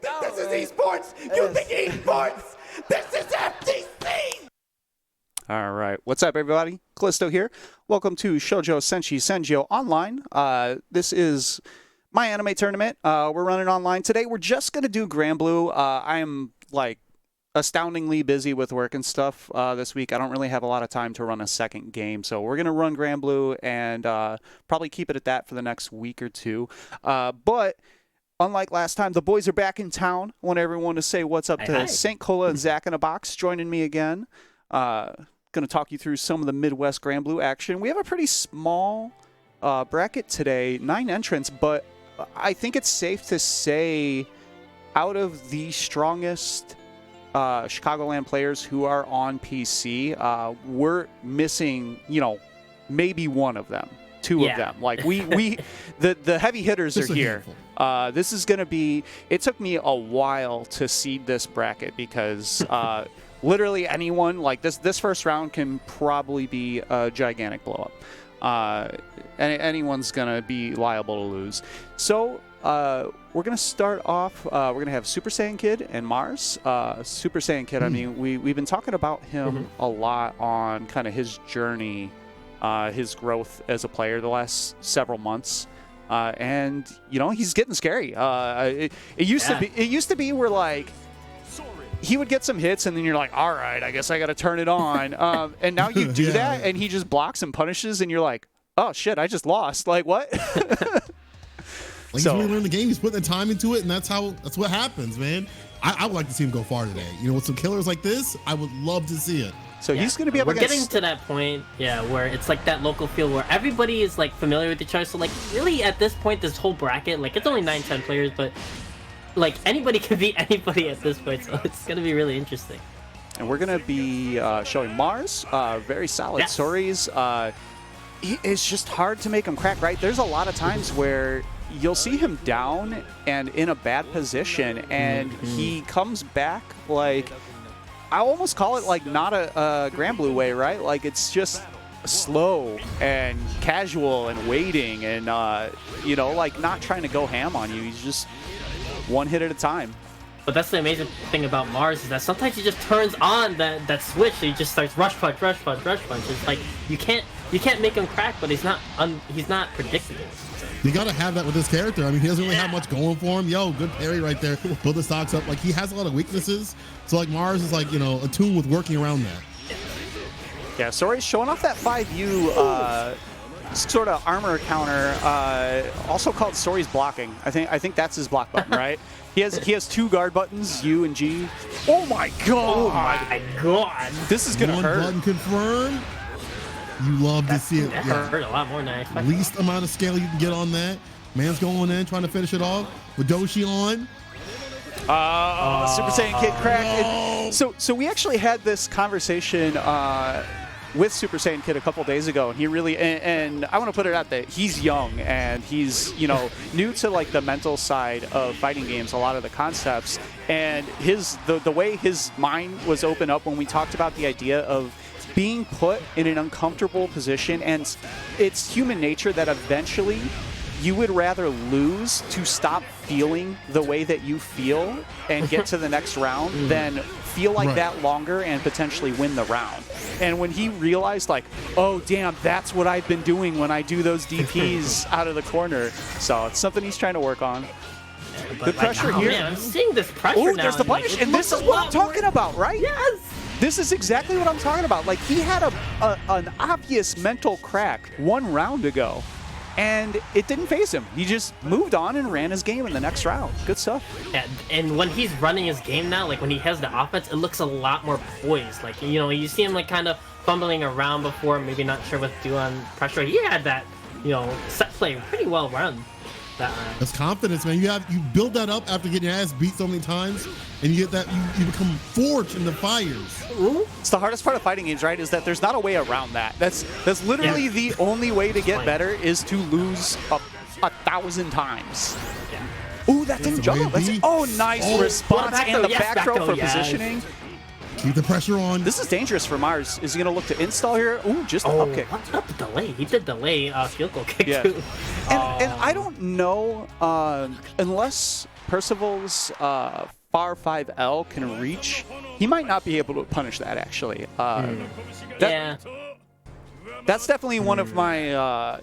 This is esports! You think esports? This is FTC! All right. What's up, everybody? Callisto here. Welcome to Shoujou Senshi Senjyou Online. This is my anime tournament. We're running online today. We're just going to do Granblue. I am, like, astoundingly busy with work and stuff this week. I don't really have a lot of time to run a second game, so we're going to run Granblue and probably keep it at that for the next week or two. But unlike last time, the boys are back in town. I want everyone to say what's up to St. Cola and Zach in a Box joining me again. Going to talk you through some of the Midwest Granblue action. We have a pretty small bracket today, 9 entrants, but I think it's safe to say out of the strongest Chicagoland players who are on PC, we're missing, maybe one of them, two of them. Like the heavy hitters are here. This is going to be, it took me a while to seed this bracket because literally anyone, like this first round can probably be a gigantic blow up. Anyone's going to be liable to lose. So we're going to start off, we're going to have Super Saiyan Kid and Mars. Super Saiyan Kid, I mean, we've been talking about him a lot on kind of his journey, his growth as a player the last several months. And, he's getting scary. It used to be where, like, he would get some hits, and then you're like, all right, I guess I got to turn it on. And now you do that, and he just blocks and punishes, and you're like, oh, shit, I just lost. Like, what? He's really learned the game. He's putting the time into it, and that's what happens, man. I would like to see him go far today. With some killers like this, I would love to see it. So he's going to be able to getting to that point, where it's like that local feel where everybody is like familiar with each other. So like really at this point, this whole bracket, like it's only 9-10 players, but like anybody can beat anybody at this point. So it's going to be really interesting. And we're going to be showing Mars, very solid stories. It's just hard to make him crack, right? There's a lot of times where you'll see him down and in a bad position, and he comes back like, I almost call it like not a Granblue way, right? Like it's just slow and casual and waiting and, like not trying to go ham on you. He's just one hit at a time. But that's the amazing thing about Mars is that sometimes he just turns on that switch. So he just starts rush punch, rush punch, rush punch. It's like you can't make him crack, but he's not predictable. You gotta have that with this character. I mean, he doesn't really have much going for him. Good parry right there. Build the stocks up. Like he has a lot of weaknesses. So like Mars is like attuned with working around that. Yeah, Sori's showing off that 5U sort of armor counter, also called Sori's blocking. I think that's his block button, right? He has 2 guard buttons, U and G. Oh my god! Oh my god! This is gonna hurt. One button confirm. You love to see it. That hurt a lot more than I expected. Least amount of scale you can get on that. Man's going in, trying to finish it off with Doshi on. Super Saiyan Kid cracked. So we actually had this conversation with Super Saiyan Kid a couple days ago, and he really, and I want to put it out that he's young and he's, new to like the mental side of fighting games, a lot of the concepts, and the way his mind was opened up when we talked about the idea of being put in an uncomfortable position, and it's human nature that eventually you would rather lose to stop feeling the way that you feel and get to the next round than feel like that longer and potentially win the round. And when he realized like, oh damn, that's what I've been doing when I do those DPs out of the corner. So it's something he's trying to work on. Good pressure here. Man, I'm seeing this pressure now. Oh, there's the punish, and this is what I'm talking about, right? Yes! This is exactly what I'm talking about. Like, he had an obvious mental crack 1 round ago, and it didn't faze him. He just moved on and ran his game in the next round. Good stuff. Yeah, and when he's running his game now, like when he has the offense, it looks a lot more poised. Like, you see him like kind of fumbling around before, maybe not sure what to do on pressure. He had that, set play pretty well run. That's confidence, man. You build that up after getting your ass beat so many times, and you get that you become forged in the fires. It's the hardest part of fighting games, right? Is that there's not a way around that. That's literally the only way to get better is to lose 1,000 times. Ooh, that didn't jump. Nice response and the back throw for positioning. Keep the pressure on. This is dangerous for Mars. Is he going to look to install here? Ooh, just an up kick. What's up the delay? He did delay field goal kick too. And I don't know, unless Percival's far 5L can reach, he might not be able to punish that actually. Yeah. That's definitely one of my,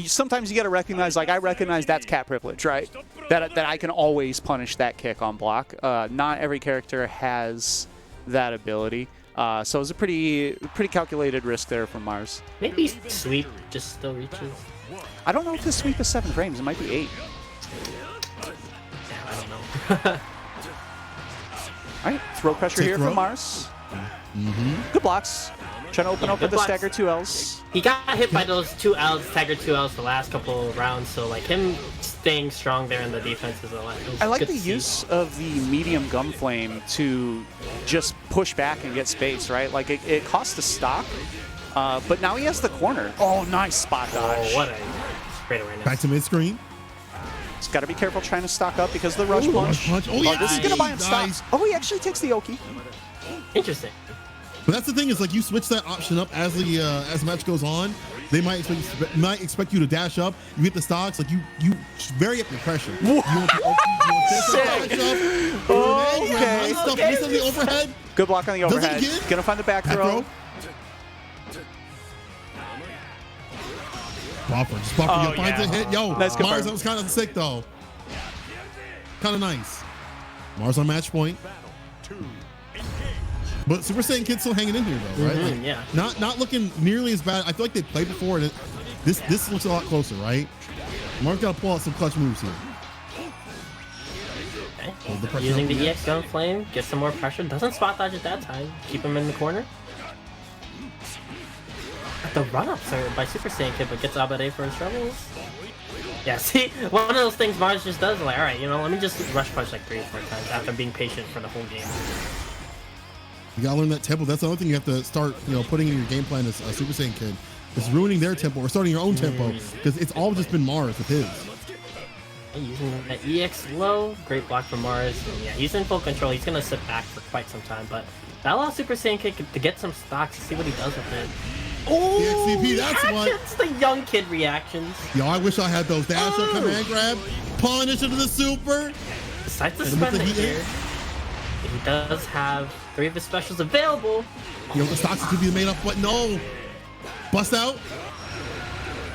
sometimes you got to recognize, like I recognize that's cat privilege, right? That I can always punish that kick on block. Not every character has that ability. So it's a pretty calculated risk there from Mars. Maybe sweep just still reaches. I don't know if this sweep is 7 frames. It might be 8. I don't know. All right, throw pressure here from Mars. Good blocks. Trying to open up with the stagger 2Ls. He got hit by those 2Ls, stagger 2Ls the last couple of rounds, so like him staying strong there in the defense is a lot. I like the use of the medium gum flame to just push back and get space, right? Like it costs a stock, but now he has the corner. Oh, nice spot dodge. Oh, what a great awareness. Back to mid screen. He's got to be careful trying to stock up because of the rush punch. Oh, yeah. This is going to buy him Nice. stocks. Oh, he actually takes the Oki. Interesting. But that's the thing is like you switch that option up as the match goes on. They might expect you to dash up. You hit the stocks like you vary up your pressure. You want the Oki, you want this stuff. Okay. Nice stuff. Miss on the overhead. Good block on the overhead. Does it again? Gonna find the back throw. Buffer, just buffer. Oh, Yo, finds a hit. Yo, Nice confirm. Mars, that was kind of sick though. Kind of nice. Mars on match point. But Super Saiyan Kid's still hanging in here though, right? Like, yeah. Not looking nearly as bad. I feel like they played before, and this looks a lot closer, right? Mars got to pull out some clutch moves here. Okay. Using the EX gun flame, get some more pressure. Doesn't spot dodge at that time. Keep him in the corner. The run-ups are by Super Saiyan Kid, but gets Abade for his troubles. Yeah, see, one of those things Mars just does, like, alright, let me just rush punch like 3 or 4 times after being patient for the whole game. You gotta learn that tempo. That's the other thing you have to start, putting in your game plan as a Super Saiyan Kid. It's ruining their tempo or starting your own tempo because it's all just been Mars with his. And using that EX low, great block from Mars. And yeah, he's in full control. He's gonna sit back for quite some time, but that allows Super Saiyan Kid to get some stocks to see what he does with it. Oh, the XCP, that's what. It's the young kid reactions. Yo, I wish I had those. Dash up, command grab, punish into the super. Besides the spend here, he does have 3 of his specials available. The stocks could be made up, but no. Bust out.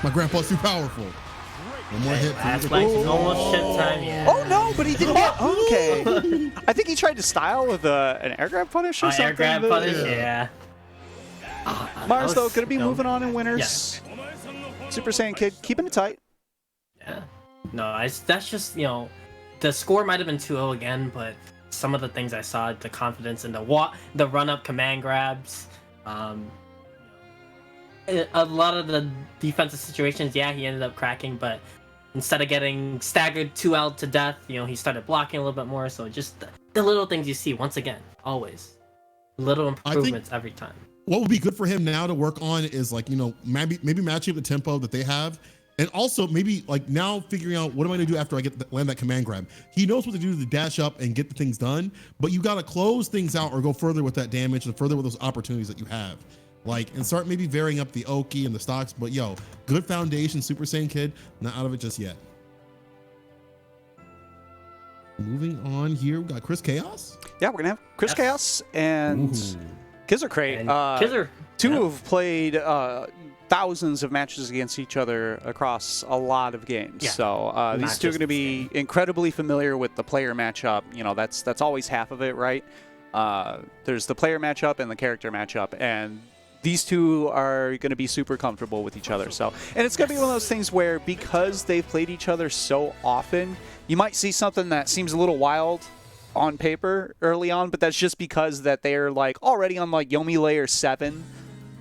My grandpa's too powerful. One more hit. Last flash is almost shit time. Yeah. Oh no, but he didn't get. Okay. I think he tried to style with an air grab punish or something. Air grab punish, yeah. Mars though gonna be moving on in winners. Yeah. Super Saiyan Kid keeping it tight. Yeah. No, that's just the score might have been 2-0 again, but some of the things I saw, the confidence in the run-up command grabs, a lot of the defensive situations, yeah, he ended up cracking, but instead of getting staggered 2L to death, he started blocking a little bit more. So just the little things you see, once again, always little improvements every time. What would be good for him now to work on is maybe matching up the tempo that they have. And also maybe now figuring out what am I gonna do after I land that command grab. He knows what to do to dash up and get the things done, but you gotta close things out or go further with that damage and further with those opportunities that you have. And start maybe varying up the Oki and the stocks, but good foundation, Super Saiyan Kid, not out of it just yet. Moving on here, we got Chris Chaos. Yeah, we're gonna have Chris Chaos and Kizzer Crate. Kizzer. Two have played thousands of matches against each other across a lot of games. Yeah. So these two are going to be incredibly familiar with the player matchup. That's always half of it, right? There's the player matchup and the character matchup, and these two are going to be super comfortable with each other. So, and it's going to be one of those things where because they've played each other so often, you might see something that seems a little wild on paper early on, but that's just because that they're already on Yomi layer 7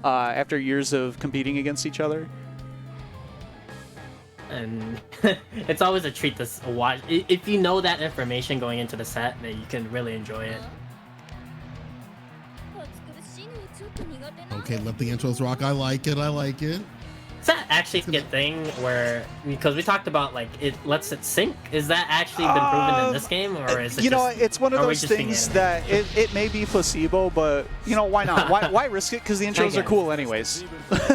after years of competing against each other. And it's always a treat to watch. If you know that information going into the set, then you can really enjoy it. Okay, let the intros rock. I like it. Is that actually a thing where, because we talked about it lets it sync? Is that actually been proven in this game, or is it it's one of those things that it may be placebo, but why not? Why risk it? Because the intros are cool anyways.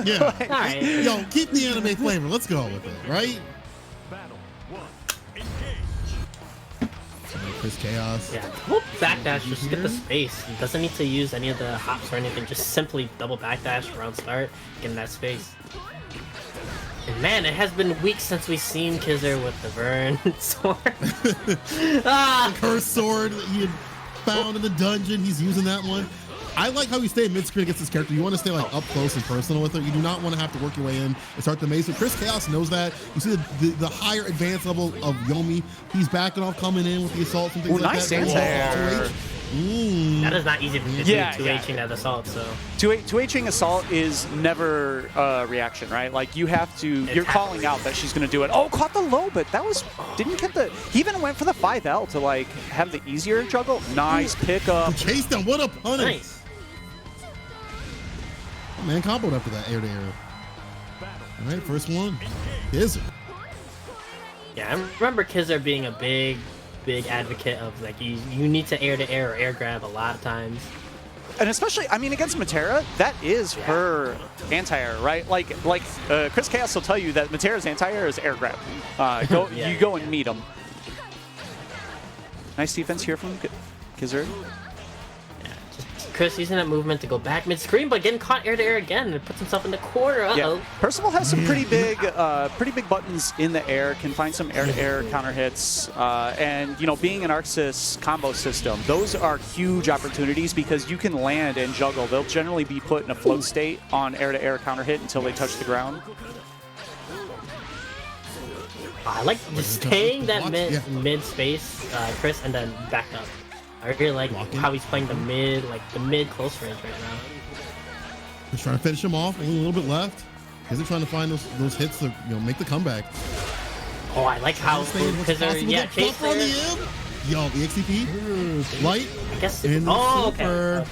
Yeah. All right. Yo, keep the anime flavor. Let's go with it, right? Chris Chaos. Yeah, whoop, backdash, just get the space. He doesn't need to use any of the hops or anything, just simply double backdash around start, get in that space. And man, it has been weeks since we've seen Kizzer with the burn sword. The cursed sword that he had found in the dungeon, he's using that one. I like how you stay mid-screen against this character. You want to stay like up close and personal with her. You do not want to have to work your way in and start the maze. So Chris Chaos knows that. You see the higher advanced level of Yomi. He's backing off, coming in with the assaults and things like nice that. anti-air. That is not easy to do, 2Hing that assault, so. 2Hing assault is never a reaction, right? Like, you have to, you're calling out that she's going to do it. Oh, caught the low, but that was, didn't get the, he even went for the 5L to, like, have the easier juggle. Nice pickup. Chase them, what a punish. Nice. Man comboed after that air to air. All right, first one. Kizzer. Yeah, I remember Kizzer being a big advocate of like you need to air or air grab a lot of times. And especially, I mean, against Matera, that is her anti-air, right? Like Chris Chaos will tell you that Matera's anti-air is air grab. You go and meet him. Nice defense here from Kizzer. Chris using that movement to go back mid-screen, but getting caught air to air again and puts himself in the corner. Uh-oh. Yeah. Percival has some pretty big buttons in the air, can find some air-to-air counter hits, and you know, being an Arxis combo system, those are huge opportunities because you can land and juggle. They'll generally be put in a float state on air-to-air counter hit until they touch the ground. I like just staying that mid space, Chris, and then back up. I really like how he's playing the mid close range right now. He's trying to finish him off. Only a little bit left. He's trying to find those hits to make the comeback. Oh, I like how Kizzer, chase there. Yo, the XCP, light. I guess. And okay.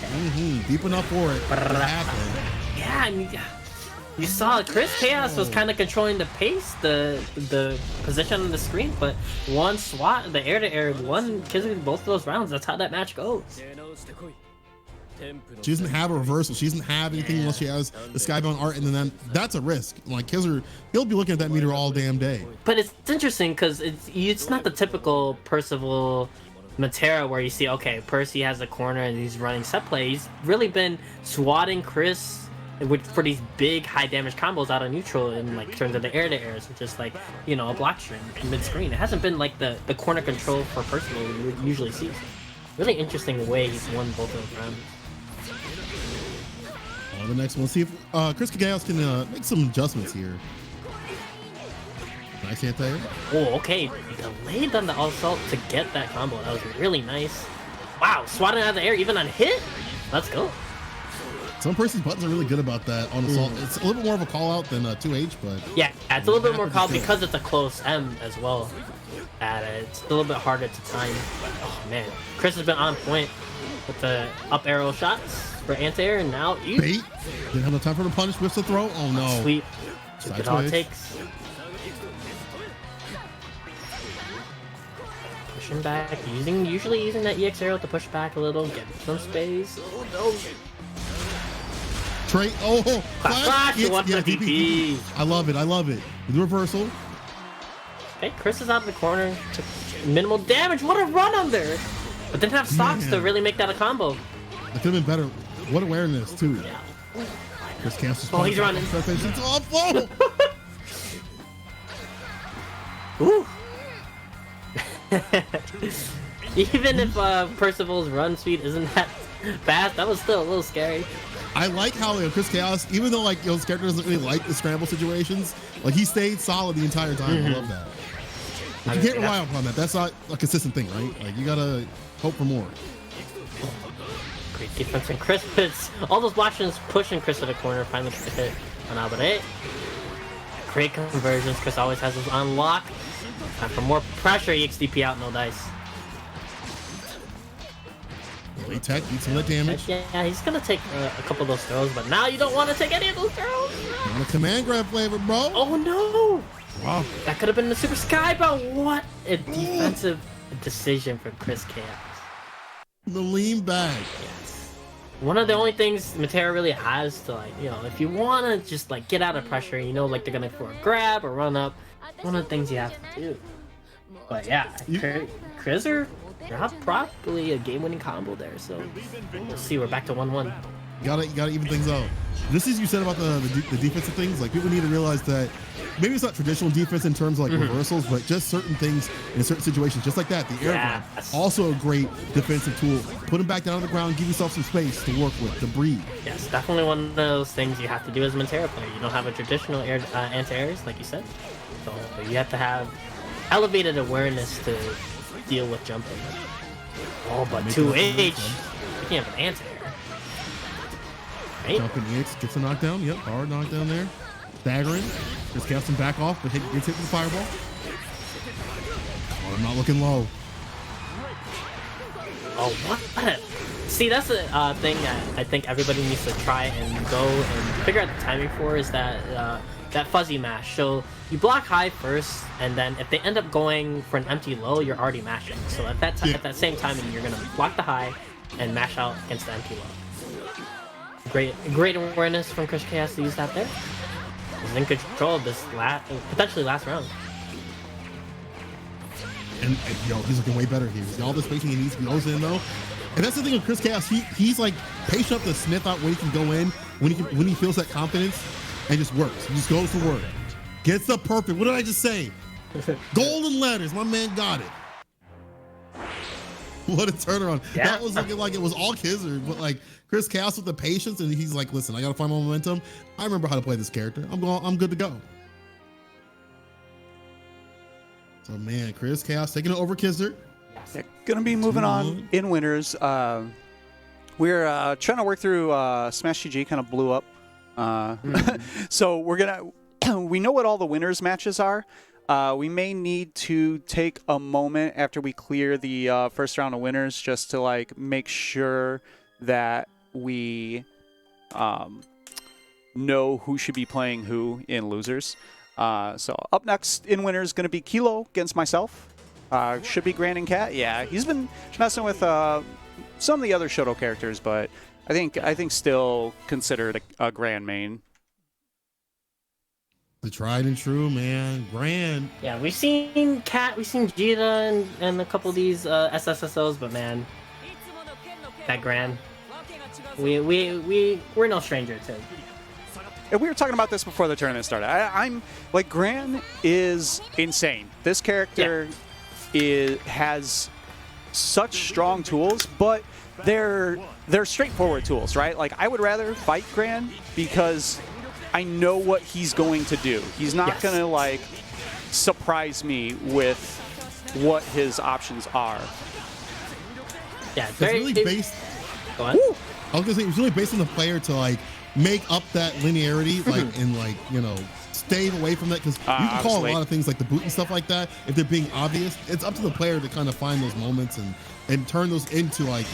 Deep enough for it. What happened? Yeah, and you saw Chris Chaos was kind of controlling the pace, the position on the screen, but one swat, the air-to-air, one Kizzer both of those rounds. That's how that match goes. She doesn't have a reversal. She doesn't have anything unless she has the Skybound art, and then that's a risk. Like Kizzer, he'll be looking at that meter all damn day. But it's interesting because it's not the typical Percival Matera where you see, okay, Percy has a corner and he's running set play. He's really been swatting Chris for these big high damage combos out of neutral in like terms of the air to airs, which is like, you know, a block string mid screen. It hasn't been like the corner control for Percival we would usually see. Really interesting way he's won both of those rounds. The next one, see if Chris Chaos can make some adjustments here. Nice anti-air. Oh, okay. He delayed on the assault to get that combo. That was really nice. Wow, swatting out of the air even on hit. Let's go. Some person's buttons are really good about that on assault. It's a little bit more of a call out than 2H, but yeah, it's a little bit more call because it's a close M as well. It's a little bit harder to time. Oh man, Chris has been on point with the up arrow shots for anti-air, and now bait. Didn't have enough time for the punish. Whiffs the throw. Oh no. Sweep. It all takes. Pushing back, usually using that EX arrow to push back a little, get some space. Oh no. Trey, flash, you want the DP. I love it. The reversal. Okay, Chris is out of the corner. Took minimal damage. What a run under! But didn't have stocks to really make that a combo. It could have been better. What awareness, too. Yeah. Chris Chaos is he's running. It's awful. Ooh. Even if Percival's run speed isn't that fast, that was still a little scary. I like how Chris Chaos, even though like his character doesn't really like the scramble situations, like he stayed solid the entire time. I love that. But you can't rely upon that. That's not a consistent thing, right? Like you gotta hope for more. Great defense, and Chris hits all those blocks pushing Chris to the corner. Finally gets a hit on Albert. Great conversions. Chris always has those on lock. Time for more pressure. EXDP out, no dice. Late tech, eat some of that damage. Yeah, he's gonna take a couple of those throws, but now you don't want to take any of those throws. On a command grab flavor, bro. Oh no! Wow. That could have been the super sky, but what a defensive decision from Chris Chaos. The lean back. Yes. One of the only things Matera really has to, like, you know, if you want to just like get out of pressure, you know, like they're gonna for a grab or run up, one of the things you have to do. But yeah, Krizzer Probably a game-winning combo there. So we'll see. We're back to 1-1. You gotta even things out. This is you said about the defensive things. Like people need to realize that maybe it's not traditional defense in terms of like reversals, but just certain things in certain situations, just like that. The air grab, also a great defensive tool. Put them back down on the ground, give yourself some space to work with, to breathe. Yes, definitely one of those things you have to do as a Montero player. You don't have a traditional air anti-airs, like you said. So you have to have elevated awareness to deal with jumping. Oh, but 2H, you can't have an anti-air. Right? Jumping H gets a knockdown. Yep, hard knockdown there. Staggering. Just gets him back off, but gets hit with the fireball. Oh, I'm not looking low. Oh, what? See, that's a thing that I think everybody needs to try and go and figure out the timing for is that that fuzzy mash. So you block high first, and then if they end up going for an empty low, you're already mashing. So at that same timing, you're gonna block the high and mash out against the empty low. Great awareness from Chris Chaos to use that there. He's in control of this potentially last round. And yo, he's looking way better here. He's got all the spacing he needs. He goes in though. And that's the thing with Chris Chaos. He's like patient enough to sniff out when he can go in, when he feels that confidence, and just works. He just goes to work. Gets the perfect. What did I just say? Golden letters. My man got it. What a turnaround. Yeah. That was looking like it was all Kizzard, but like Chris Chaos with the patience, and he's like, listen, I gotta find my momentum. I remember how to play this character. I'm good to go. So man, Chris Chaos taking it over Kizzard. Yeah, gonna be moving on in winners. We're trying to work through Smash GG kind of blew up. So we know what all the winners matches are. We may need to take a moment after we clear the first round of winners just to like make sure that we know who should be playing who in losers. So up next in winners is going to be Kilo against myself. Should be Grand and Cat. Yeah, he's been messing with some of the other Shoto characters, but I think still considered a Grand main. The tried and true, man. Grand. Yeah, we've seen Cat, we've seen Jita and a couple of these SSSOs, but man, that Grand, we're no stranger to it. And we were talking about this before the tournament started. I'm like, Gran is insane. This character has such strong tools, but they're straightforward tools, right? Like, I would rather fight Gran because I know what he's going to do. He's not going to like surprise me with what his options are. Yeah, it's really based. Go on. I was gonna say it was really based on the player to like make up that linearity, like and like stay away from that because you can call a lot of things like the boot and stuff like that if they're being obvious. It's up to the player to kind of find those moments and turn those into like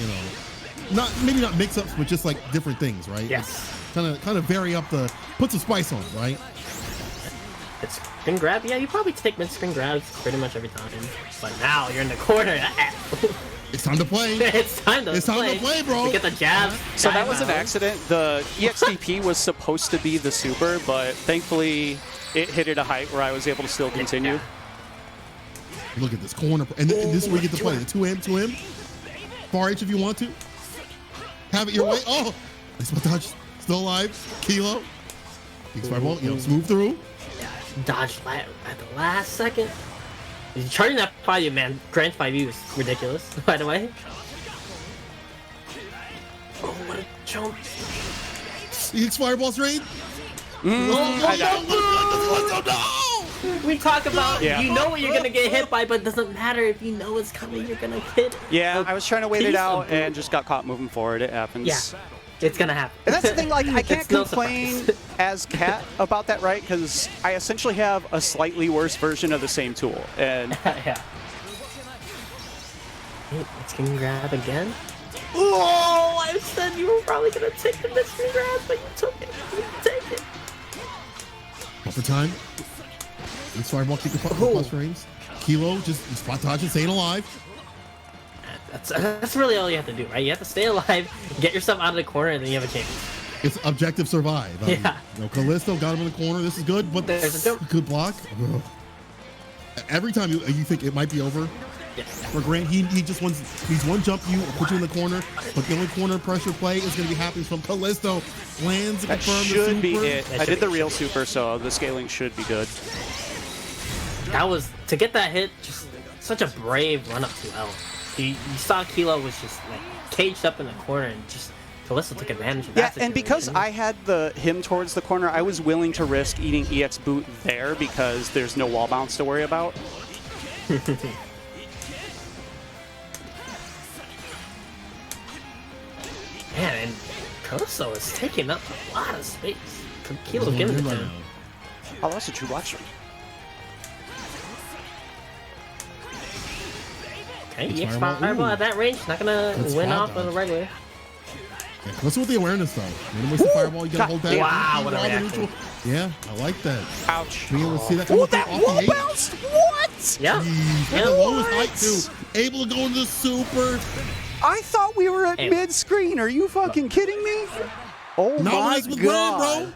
maybe not mix-ups, but just like different things, right? Yes. Kind of vary up put some spice on it, right? It's screen grab. Yeah, you probably take mid screen grabs pretty much every time. But now you're in the corner. It's time to play. It's time to play, bro. You get the jab. So that was an accident. The EXDP was supposed to be the super, but thankfully it hit at a height where I was able to still continue. Yeah. Look at this corner. And this is where you get to play. The 2M. Far H if you want to. Have it your way. Oh! Nice dodge. Still alive. Kilo. Big fireball. Smooth through. Yeah, dodged at the last second. He's charging that 5U, man. Grand 5U is ridiculous, by the way. Oh, what a jump. X fireball straight. We talk about you know what you're gonna get hit by, but it doesn't matter if you know it's coming, you're gonna hit. Yeah, I was trying to wait it out and just got caught moving forward. It happens. Yeah, it's gonna happen. And that's the thing, like, I can't no complain surprise. as Cat about that, right? Because I essentially have a slightly worse version of the same tool. And yeah. Let's can grab again. Oh, I said you were probably gonna take the mid-screen grab, but you took it. You take it. Buffer time. This fireball keep the plus frames. Kilo just spot dodging, staying alive. That's really all you have to do, right? You have to stay alive, get yourself out of the corner, and then you have a chance. It's objective survive. Callisto got him in the corner. This is good, but there's a jump. Good block. Ugh. Every time you think it might be over, For Grant, he just he's one jump you, put you in the corner, but the only corner pressure play is going to be happening from Callisto. Lands to That confirm should the super. be it. I did the real super, so the scaling should be good. That was, to get that hit, just such a brave run up to L. You saw Kilo was just like caged up in the corner and just Callisto took advantage of that. Yeah, and because I had him towards the corner, I was willing to risk eating EX boot there because there's no wall bounce to worry about. Man, and Callisto is taking up a lot of space. Kilo's giving it to him. Oh, that's a true block string. Okay, EX Fireball at that range, not gonna win off on the regular. Yeah, let's see with the awareness though. When it makes the fireball, you gotta hold that. Wow, what a reaction. Yeah, I like that. Ouch. Being able to see that Oh, coming that off the wall H. bounced? What? Yeah. At the lowest height too. Able to go into the super. I thought we were at Hey. mid-screen. Are you fucking kidding me? Oh No, my it's with Grant, god.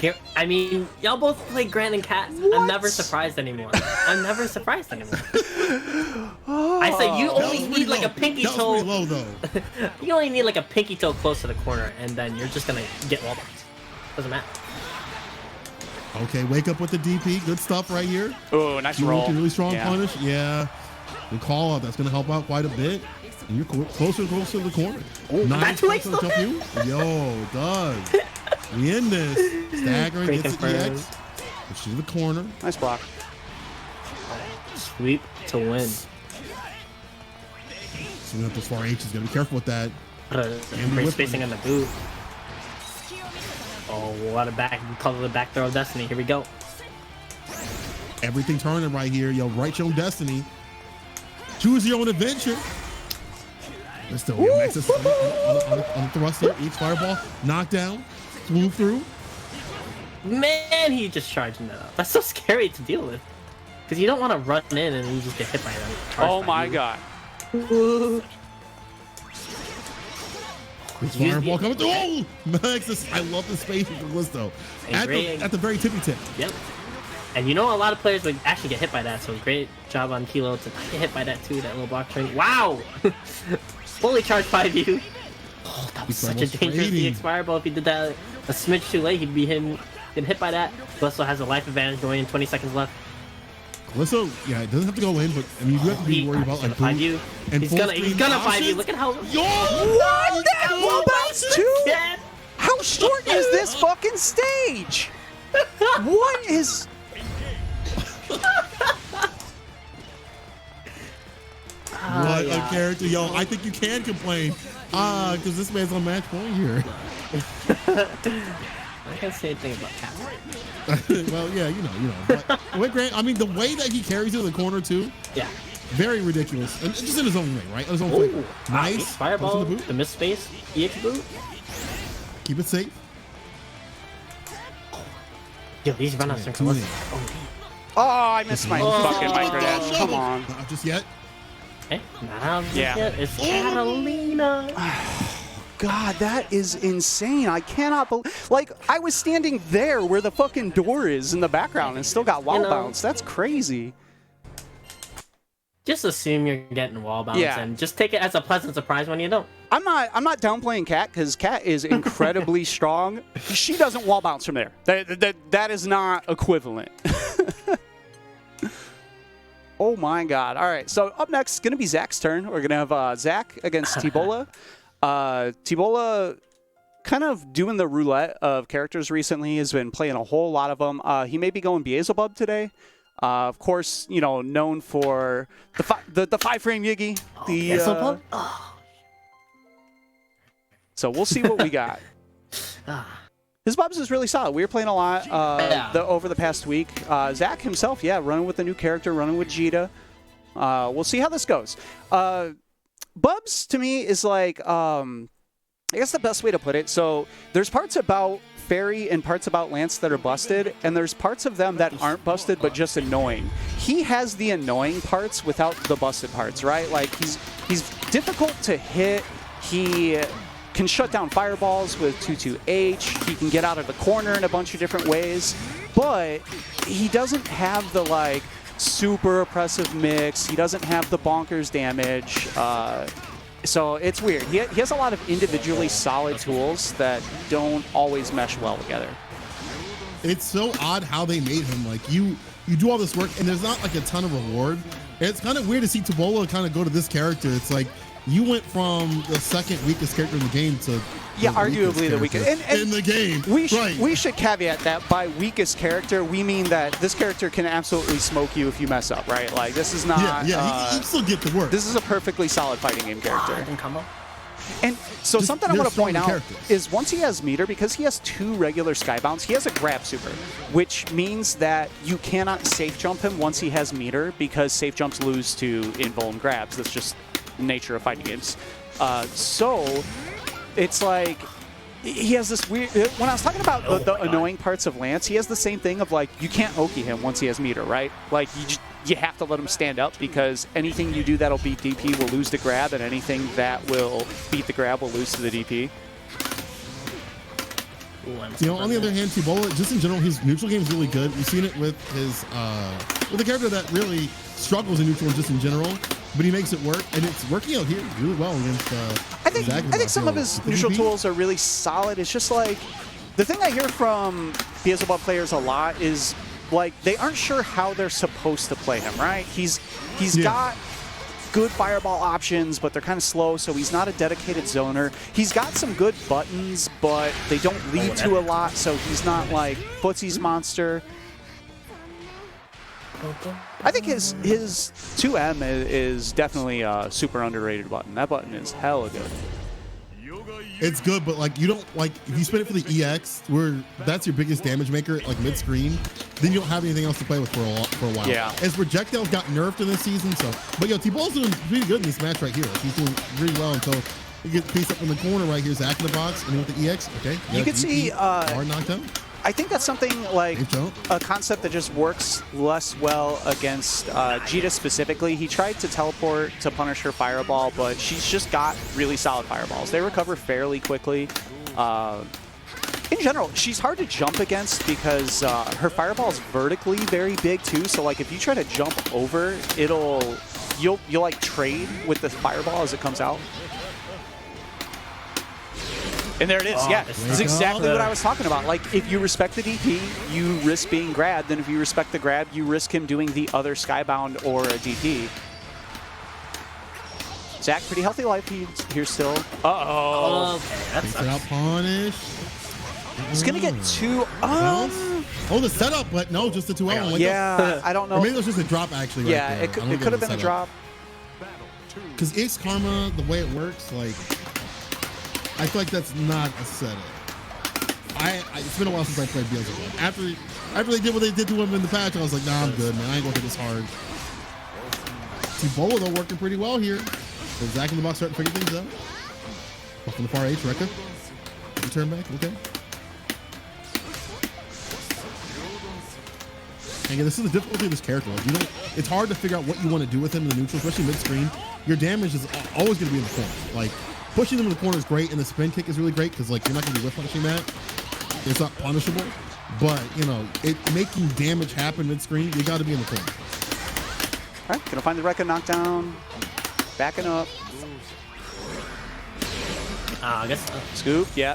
bro. I mean, y'all both play Grant and Cat. I'm never surprised anymore. I'm never surprised anymore. I say you That was only pretty need like low. a pinky That was toe. pretty low though. You only need like a pinky toe close to the corner, and then you're just gonna get wall bounce. Doesn't matter. Okay, wake up with the DP. Good stuff right here. Oh, nice You roll. want a really strong Yeah. punish? Yeah. Good call out. That's going to help out quite a bit. And you're closer and closer to the corner. That two-way closer to jump you. Yo, it does. We in this. Staggering, Great gets the confirm. EX. Push to the corner. Nice block. Sweep to win. Swing up those far H's. Got to be careful with that. Great whip spacing on on the boot. Oh, what a back! We call it the back throw of destiny. Here we go. Everything turning right here. Yo, write your own destiny. Choose your own adventure. Let's still get Nexus on the thrust here. Each fireball. Knockdown. Swoop through. Man, he just charging that up. That's so scary to deal with. Because you don't want to run in and you just get hit by them. Oh my god. Fireball coming through. Oh, Nexus. I love the space with Callisto. At the very tippy tip. Yep. And you know a lot of players would actually get hit by that, so great job on Kilo to not get hit by that too, that little block train. Wow! Fully charged 5U. Oh, that was such a dangerous EX Fireball. If he did that a smidge too late, he'd be getting hit by that. Callisto has a life advantage going in, 20 seconds left. Callisto, yeah, it doesn't have to go in, but I mean, you have to be worried about like 5U. and He's full gonna screen 5U. options. Look at how. Yo, What? That wall bounce too? Yeah. How short is this fucking stage? What is... What a character, yo! I think you can complain, because this man's on match point here. I can't say anything about Cat. Well, yeah, you know. But Grant, I mean, the way that he carries it in the corner too, Yeah. very ridiculous, and just in his own way, right? In his own flavor. Nice. EX Fireball, Goes in the boot. the miss space, EX boot. Keep it safe. Yo, these run-outs from Two in. Callisto. Oh, I missed my fucking micro dash. Come on. Not just yet. Okay, now Yeah. it's Catalina. God, that is insane. I cannot believe... Like, I was standing there where the fucking door is in the background and still got wall bounce. That's crazy. Just assume you're getting wall bounce Yeah. and just take it as a pleasant surprise when you don't. I'm not downplaying Kat because Kat is incredibly strong. She doesn't wall bounce from there. That is not equivalent. Oh my god. All right, so up next is going to be Zach's turn. We're going to have Zach against Tibola. Tibola kind of doing the roulette of characters recently. Has been playing a whole lot of them. He may be going Beelzebub today. Of course, you know, known for the 5-frame Yiggy. Beelzebub? So we'll see what we got. His Bubs is really solid. We were playing a lot over the past week. Zach himself, yeah, running with a new character, running with Jita. We'll see how this goes. Bubs, to me, is like, I guess the best way to put it. So there's parts about Fairy and parts about Lance that are busted, and there's parts of them that aren't busted but just annoying. He has the annoying parts without the busted parts, right? Like, he's difficult to hit. He can shut down fireballs with 2-2H. He can get out of the corner in a bunch of different ways, but he doesn't have the, like, super oppressive mix. He doesn't have the bonkers damage. So it's weird. He has a lot of individually solid tools that don't always mesh well together. It's so odd how they made him. Like you do all this work and there's not like a ton of reward. It's kind of weird to see Tobola kind of go to this character. It's like you went from the second weakest character in the game to arguably the weakest in the game. We should caveat that by weakest character we mean that this character can absolutely smoke you if you mess up, right? Like this is not. Yeah, he still get the work. This is a perfectly solid fighting game character. And so Just something I want to point out characters. is once he has meter, because he has 2 regular skybounds, he has a grab super, which means that you cannot safe jump him once he has meter because safe jumps lose to invuln grabs. That's just nature of fighting games. So it's like he has this weird. When I was talking about the annoying parts of Lance, he has the same thing of like you can't Oki him once he has meter, right? Like you have to let him stand up because anything you do that'll beat DP will lose the grab, and anything that will beat the grab will lose to the DP. You know, on the other hand, Tobola, just in general, his neutral game is really good. We've seen it with his with a character that really struggles in neutral just in general, but he makes it work, and it's working out here really well against. I think some of his neutral tools are really solid. It's just like the thing I hear from Beelzebub players a lot is like they aren't sure how they're supposed to play him. Right? He's got good fireball options, but they're kind of slow, so he's not a dedicated zoner. He's got some good buttons, but they don't lead to a lot, so he's not like Footsie's monster. I think his 2M is definitely a super underrated button. That button is hella good. It's good, but like you don't like if you spin it for the EX, where that's your biggest damage maker, like mid screen, then you don't have anything else to play with for a while. Yeah. As projectiles got nerfed in this season, so but T-Ball's doing pretty good in this match right here. Like, he's doing really well until he gets pieced up in the corner right here. Zach in the box, and with the EX, okay. You can see hard knockdown. I think that's something like a concept that just works less well against Jita specifically. He tried to teleport to punish her fireball, but she's just got really solid fireballs. They recover fairly quickly. In general, she's hard to jump against because her fireball is vertically very big too. So like if you try to jump over, you'll like trade with the fireball as it comes out. And there it is. Yeah, it's exactly what I was talking about. Like, if you respect the DP, you risk being grabbed. Then if you respect the grab, you risk him doing the other skybound or a DP. Zach, pretty healthy life here still. Uh-oh. Okay, that's Takes it out punish. He's going to get 2. Oh, the setup, but no, just the 2L. Yeah, I don't know. Or maybe it was just a drop, actually. Yeah, right there. it could have been a drop. Because Ace Karma, the way it works, like, I feel like that's not a setup. It's been a while since I played Beelzebub. After they did what they did to him in the patch, I was like, nah, I'm good, man. I ain't gonna hit this hard. Tobola, though, working pretty well here. So Zach in the box starting to figure things out. Off on the far H, Rekka. Turn back, okay. And again, this is the difficulty of this character. Like, it's hard to figure out what you want to do with him in the neutral, especially mid-screen. Your damage is always going to be in the corner. Like, pushing them in the corner is great, and the spin kick is really great because, like, you're not going to be whip punishing that. It's not punishable. But, you know, making damage happen mid-screen, you got to be in the corner. All right, gonna find the Rekka knockdown. Backing up. I guess so. Scoop, yeah.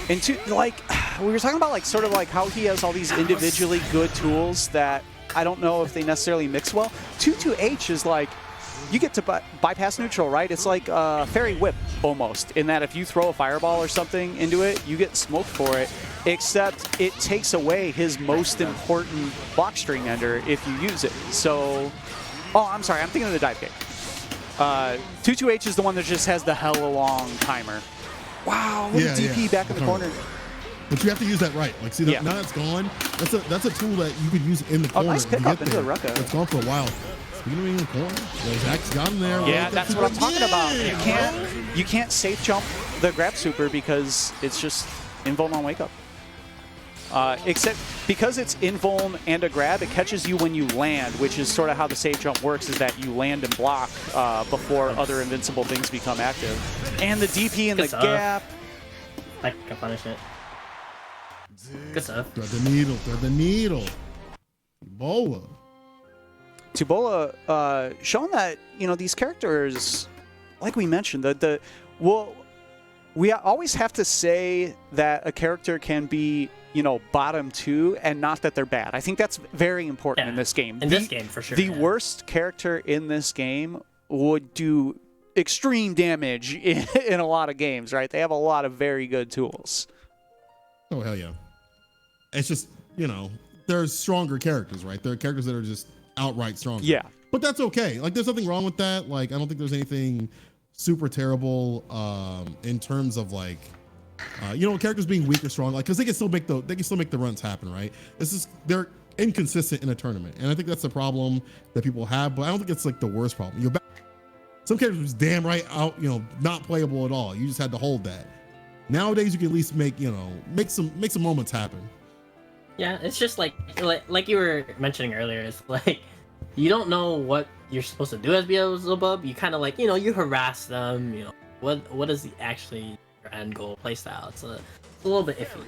And like, we were talking about, like, sort of like how he has all these individually good tools that I don't know if they necessarily mix well. 2-2-H is like, you get to bypass neutral, right? It's like a fairy whip almost, in that if you throw a fireball or something into it, you get smoked for it, except it takes away his most important block string ender if you use it. So, oh, I'm sorry, I'm thinking of the dive kick. 2-2-H is the one that just has the hella long timer. Wow, look at DP back in the corner. But you have to use that right. Like, see, now that's gone. That's a tool that you could use in the corner. Oh, nice pick up into the Rekka. It's gone for a while. Speaking of being in the corner, Zach's got him there. Yeah, that's what I'm talking about. You can't safe jump the grab super because it's just invuln on wake up. Except because it's invuln and a grab, it catches you when you land, which is sort of how the safe jump works, is that you land and block before other invincible things become active. And the DP in the gap. I can punish it. Good stuff. Thread the needle, thread the needle. Tubola showing that, you know, these characters, like we mentioned, we always have to say that a character can be, you know, bottom 2 and not that they're bad. I think that's very important in this game. In this game, for sure. The worst character in this game would do extreme damage in a lot of games, right? They have a lot of very good tools. Oh, hell yeah. It's just, you know, there's stronger characters, right? There are characters that are just outright stronger. Yeah. But that's okay. Like, there's nothing wrong with that. Like, I don't think there's anything super terrible in terms of like, you know, characters being weak or strong, like, because they can still make the runs happen, right? They're inconsistent in a tournament, and I think that's the problem that people have. But I don't think it's like the worst problem. Some characters was damn right out, you know, not playable at all. You just had to hold that. Nowadays, you can at least make some moments happen. Yeah, it's just like you were mentioning earlier. It's like you don't know what you're supposed to do as Beelzebub. You kind of like, you know, you harass them. You know, what is actually your end goal playstyle? It's a little bit iffy.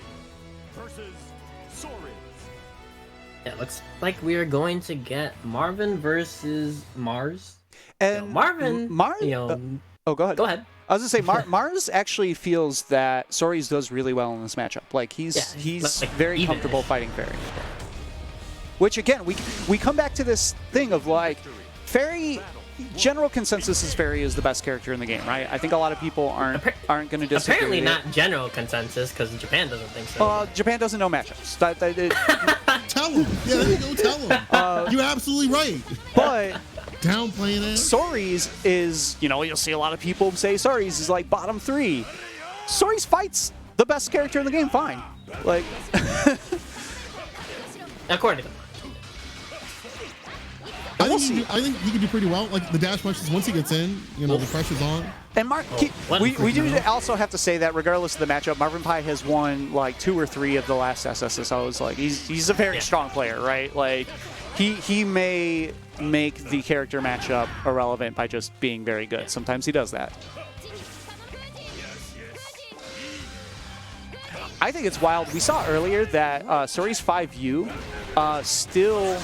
Yeah, it looks like we are going to get Marvin versus Mars. And Marvin, you know, go ahead. Go ahead. I was gonna say Mars actually feels that Soris does really well in this matchup. Like he's like very comfortable fighting Fairy. Which again, we come back to this thing of like Fairy. General consensus is Fairy is the best character in the game, right? I think a lot of people aren't going to disagree. Apparently not general consensus because Japan doesn't think so. Japan doesn't know matchups. Tell them. Yeah, there you go. Tell them. You're absolutely right. But downplaying it. Soris is, you know, you'll see a lot of people say Soris is like bottom 3. Soris fights the best character in the game fine. Like, according to them. I think he can do pretty well. Like the dash punches, once he gets in, you know, the pressure's on. And we do also have to say that regardless of the matchup, Marvin Pai has won like 2 or 3 of the last SSSOs. Like he's a very strong player, right? Like he may make the character matchup irrelevant by just being very good. Sometimes he does that. I think it's wild. We saw earlier that Soris 5U still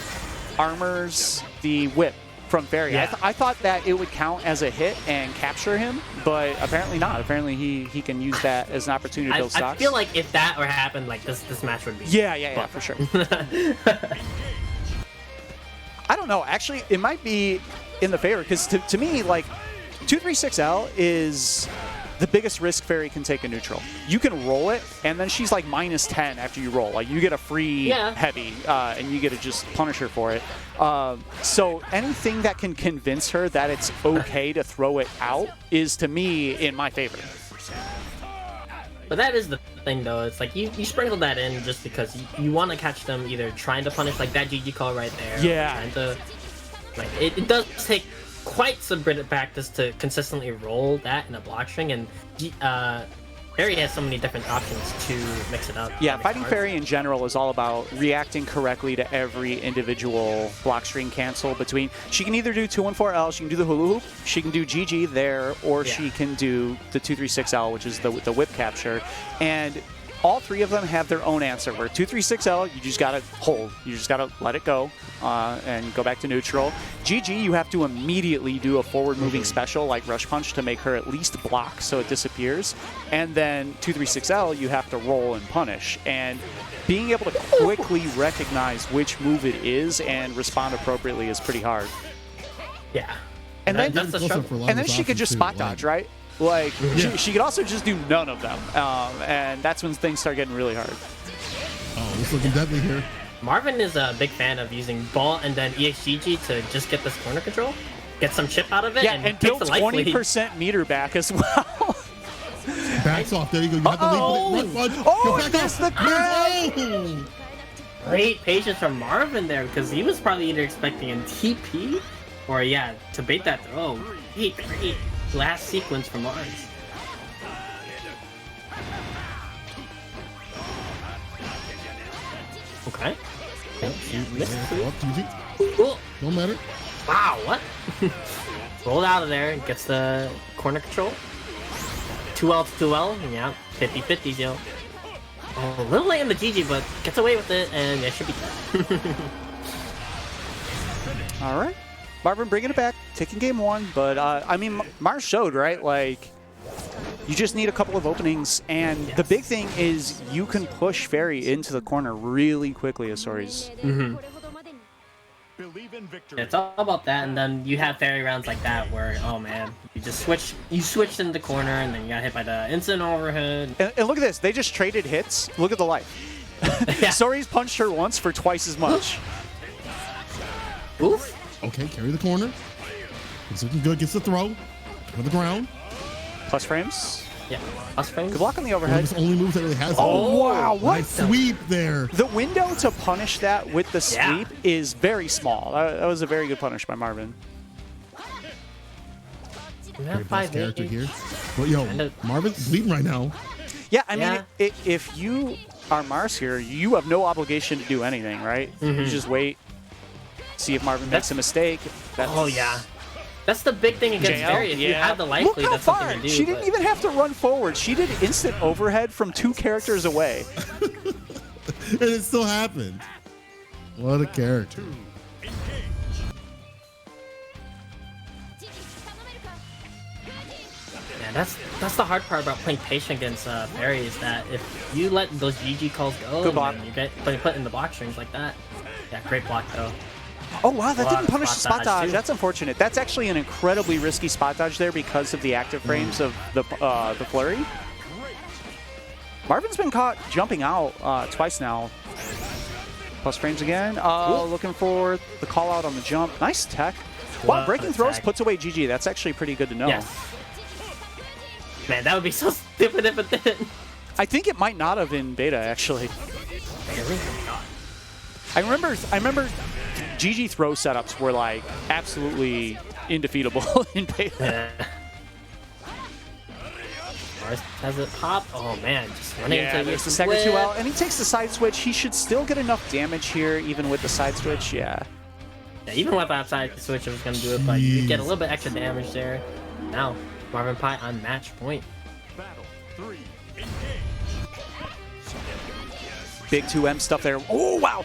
armors the whip from Fairy. Yeah. I thought that it would count as a hit and capture him, but apparently not. Apparently he can use that as an opportunity to build stocks. I feel like if that were happened, like this match would be. Yeah, for sure. I don't know. Actually, it might be in the favor because to me, like 236L is the biggest risk Fairy can take in neutral. You can roll it, and then she's like -10 after you roll. Like you get a free heavy, and you get to just punish her for it. So anything that can convince her that it's okay to throw it out is, to me, in my favor. But that is the thing, though. It's like you sprinkle that in just because you want to catch them either trying to punish, like that GG call right there. Yeah. Trying to, like it does take quite some bit of practice to consistently roll that in a block string, and Fairy has so many different options to mix it up. Yeah, fighting Fairy in general is all about reacting correctly to every individual block string cancel between. She can either do 214L, she can do the hula hoop, she can do GG there, or she can do the 236L, which is the whip capture. And all 3 of them have their own answer. Where 236L, you just gotta hold. You just gotta let it go and go back to neutral. GG, you have to immediately do a forward-moving special like Rush Punch to make her at least block so it disappears. And then 236L, you have to roll and punish. And being able to quickly recognize which move it is and respond appropriately is pretty hard. Yeah. And then, that's the struggle. And then she could just spot dodge, right? Like, she could also just do none of them. And that's when things start getting really hard. Oh, it's looking deadly here. Marvin is a big fan of using ball and then EXGG to just get this corner control, get some chip out of it, and build 20% meter back as well. Backs off. There you go. You have to leave it. Oh, that's the grab! Great patience from Marvin there, because he was probably either expecting a TP or, to bait that throw. Great last sequence from Mars. Okay. Cool. Don't matter. Wow, what? Rolled out of there, gets the corner control. 2L to 2L, 50-50, yo. Oh, a little late in the GG, but gets away with it, and it should be All right. Marvin bringing it back, taking game 1. But, I mean, Mars showed, right? Like, you just need a couple of openings. And the big thing is you can push Fairy into the corner really quickly, Asori's. It's all about that, and then you have Fairy rounds like that where, oh man, you switched into the corner, and then you got hit by the instant overhead. And look at this. They just traded hits. Look at the life. Yeah. Sori's punched her once for twice as much. Oof. Okay, carry the corner. It's looking good. Gets the throw. On the ground. Plus frames. Yeah. Plus frames. Good block on the One of overhead. his only moves that really has. Oh, wow. What? Nice sweep there. The window to punish that with the sweep is very small. That was a very good punish by Marvin. We Very have best 5 character here. But yo, Marvin's bleeding right now. Yeah, I mean, if you are Mars here, you have no obligation to do anything, right? You just wait, see if Marvin makes a mistake. Oh yeah. That's the big thing against Fairy. If you have the life Look lead, how that's far. something to do. She didn't even have to run forward. She did instant overhead from 2 characters away. And it still happened. What a character. Yeah, that's the hard part about playing patient against Fairy is that if you let those GG calls go, Good block. and you get put in the block strings like that. Yeah, great block though. Oh, wow, that A lot didn't of punish the spot spot dodge, dodge. too. That's unfortunate. That's actually an incredibly risky spot dodge there because of the active frames of the flurry. Marvin's been caught jumping out twice now. Plus frames again. Looking for the call out on the jump. Nice tech. Wow, breaking throws puts away GG. That's actually pretty good to know. Yes. Man, that would be so stupid if it didn't. I think it might not have in beta, actually. Really? I remember GG throw setups were like absolutely indefeatable in beta. Yeah. Mars has it pop. Oh man, just running Yeah, into there's the the second whip. 2L, and he takes the side switch. He should still get enough damage here, even with the side switch. Yeah. Yeah, even with that side switch, it was gonna do it, but you get a little bit extra damage there. Now, Marvin Pie on match point. Big 2M stuff there. Oh, wow.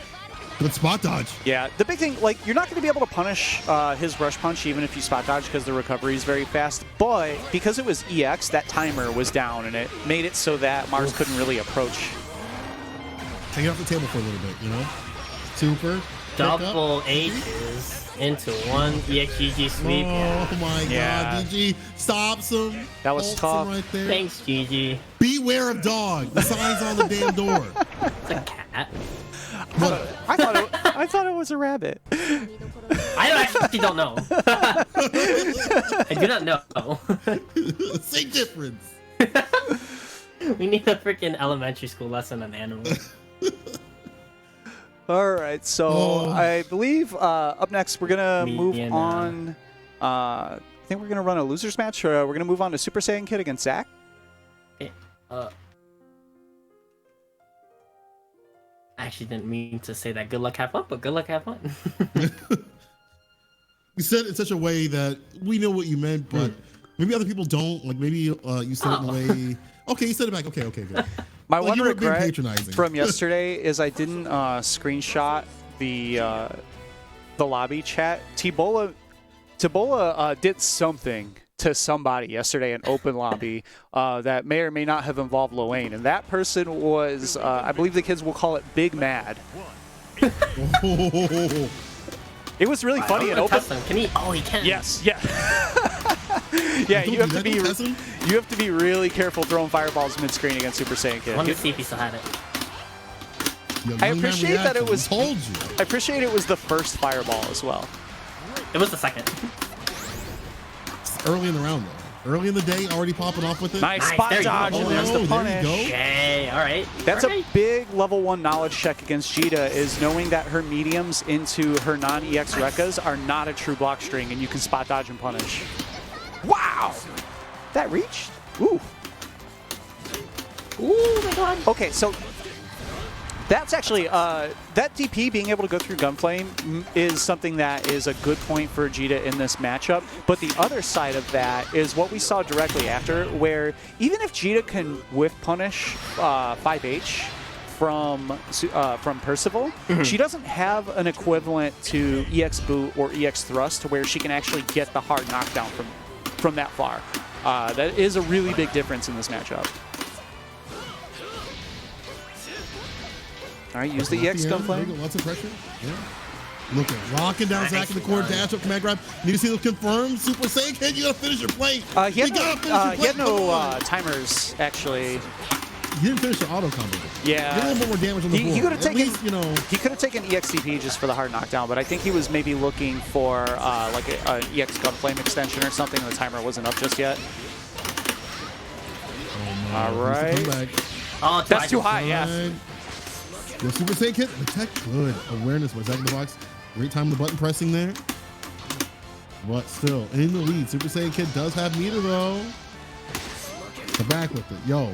Good spot dodge. Yeah, the big thing, like, you're not going to be able to punish his rush punch even if you spot dodge because the recovery is very fast. But because it was EX, that timer was down, and it made it so that Mars couldn't really approach. Take it off the table for a little bit, you know? Super. Double H's into one EXGG sweep. Oh my Yeah. god, DG stops him. That was Ults him tough. right there. Thanks, GG. Beware of dog. The sign's on the damn door. It's a cat. But I thought it was a rabbit. I actually don't know. I do not know. same difference. We need a freaking elementary school lesson on animals. All right, so I believe up next we're going to move on. I think we're going to run a losers match. We're going to move on to Super Saiyan Kid against Zach. I actually didn't mean to say that. Good luck, have fun, but good luck, have fun. You said it in such a way that we know what you meant, but maybe other people don't. Like maybe you said it in a way. Okay, you said it back. Okay, good. My Like, one you were being regret patronizing. from yesterday is I didn't screenshot the lobby chat. Tibola did something to somebody yesterday in open lobby that may or may not have involved Loane, and that person was, I believe the kids will call it Big Mad. It was really funny and open. Can he? Oh, he can. Yes, yeah. Yeah, you have to be really careful throwing fireballs mid-screen against Super Saiyan Kid. I wanted to see if he still had it. I appreciate that it was. Told you. I appreciate it was the first fireball as well. It was the second. Early in the round, though. Early in the day, already popping off with it. Nice Nice, spot there you go. dodge, and Oh, there's the there you punish. go. Okay, all right. That's all a right. big level 1 knowledge check against Jita, is knowing that her mediums into her non-EX Rekkas are not a true block string, and you can spot dodge and punish. Wow! That reached? Ooh. Ooh, my God. Okay, so that's actually, that DP being able to go through Gunflame is something that is a good point for Jita in this matchup. But the other side of that is what we saw directly after, where even if Jita can whiff punish 5H, from Percival, she doesn't have an equivalent to EX boot or EX thrust to where she can actually get the hard knockdown from that far. That is a really big difference in this matchup. All right, use the EX Gunflame. Lots of pressure. Yeah. Look at locking down Zach in the corner, dash up, command grab. Need to see those confirmed. Super Saiyan Kid, you gotta finish your play. He had no timers, actually. He didn't finish the auto combo. Yeah. Get a little bit more damage on the board. He could have taken, least, you know. He could have taken EXCP just for the hard knockdown, but I think he was maybe looking for like an EX Gunflame extension or something, and the timer wasn't up just yet. Oh, no. All right. Oh, that's too high, yeah. Yo, Super Saiyan Kid, attack good. Awareness was Zach in the box. Great time the button pressing there. But still, in the lead. Super Saiyan Kid does have meter though. Come back with it. Yo.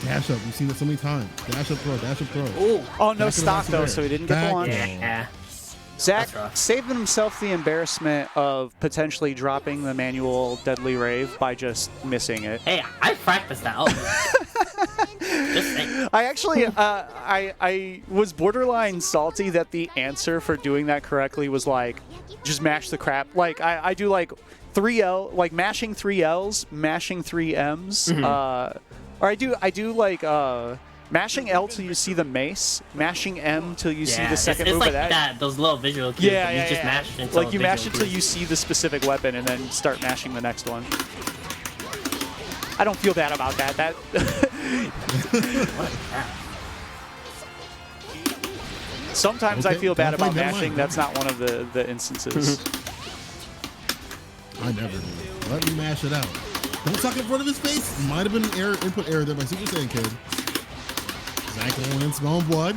Dash up. You've seen it so many times. Dash up throw, dash up throw. Ooh. Oh, no stock though, so he didn't get the launch. Yeah. Zach saving himself the embarrassment of potentially dropping the manual Deadly Rave by just missing it. Hey, I practiced that. Just saying. I actually, I was borderline salty that the answer for doing that correctly was like, just mash the crap. Like I do like 3L, like mashing 3Ls, mashing 3Ms, or I do like mashing L till you see the mace, mashing M till you see the second move like of that. Those little visual cues. Yeah, you just mash until like you mash it till you see the specific weapon and then start mashing the next one. I don't feel bad about that. Sometimes I feel bad about mashing. That's not one of the instances. I never do. Let me mash it out. Don't suck in front of his face. Might have been an error, input error there by Super Saiyan Kid. Zach going in, smelling blood.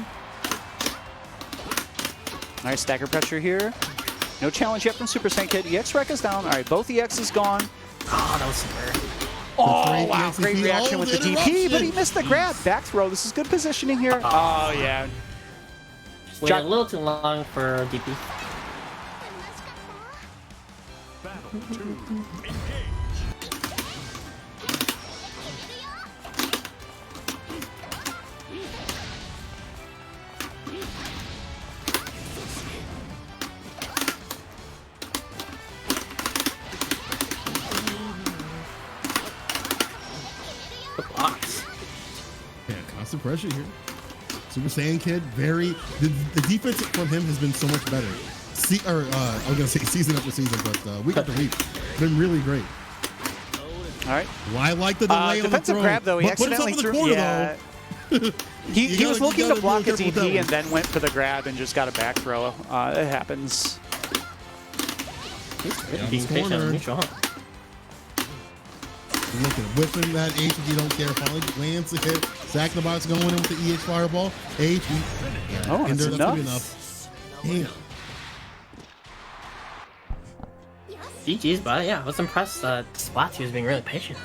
Nice stagger pressure here. No challenge yet from Super Saiyan Kid. EX Rec is down. All right, both EX is gone. Oh, that was super. Oh, wow. Great reaction with the DP, but he missed the grab. Back throw. This is good positioning here. Oh, yeah. Wait a little too long for DP. Yeah, constant pressure here. Super Saiyan Kid, the defense from him has been so much better. I was gonna say season after season, but week after week, been really great. All right. Well, I like the delay on the defensive grab though. He accidentally threw. Corner, he was looking to block a DP and then went for the grab and just got a back throw. It happens. Being patient on neutral. Look at whipping that H if you don't care. Finally lands the hit. Zach in the box going in with the EH fireball. H. Oh, that's enough. Damn. GG's, but yeah, I was impressed. Splatoon was being really patient.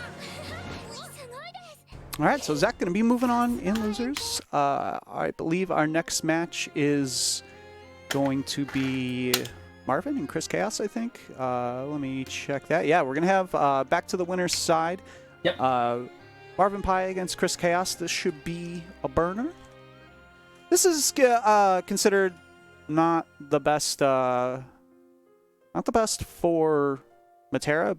All right, so Zach going to be moving on in losers. I believe our next match is going to be Marvin and Chris Chaos, I think. Let me check that. Yeah, we're going to have back to the winner's side. Yep. Marvin Pai against Chris Chaos. This should be a burner. This is considered not the best for Matera.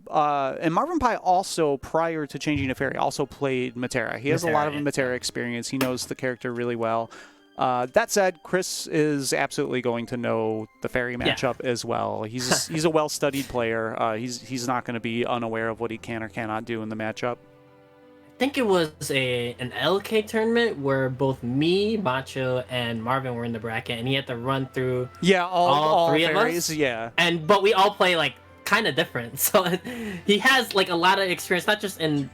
And Marvin Pai also, prior to changing to Fairy, also played Matera. He has a lot of Matera experience. He knows the character really well. That said, Chris is absolutely going to know the Fairy matchup as well. He's a well-studied player. He's not going to be unaware of what he can or cannot do in the matchup. I think it was an LK tournament where both me, Macho, and Marvin were in the bracket, and he had to run through all three fairies, of us. Yeah. But we all play like kind of different, so he has like a lot of experience, not just in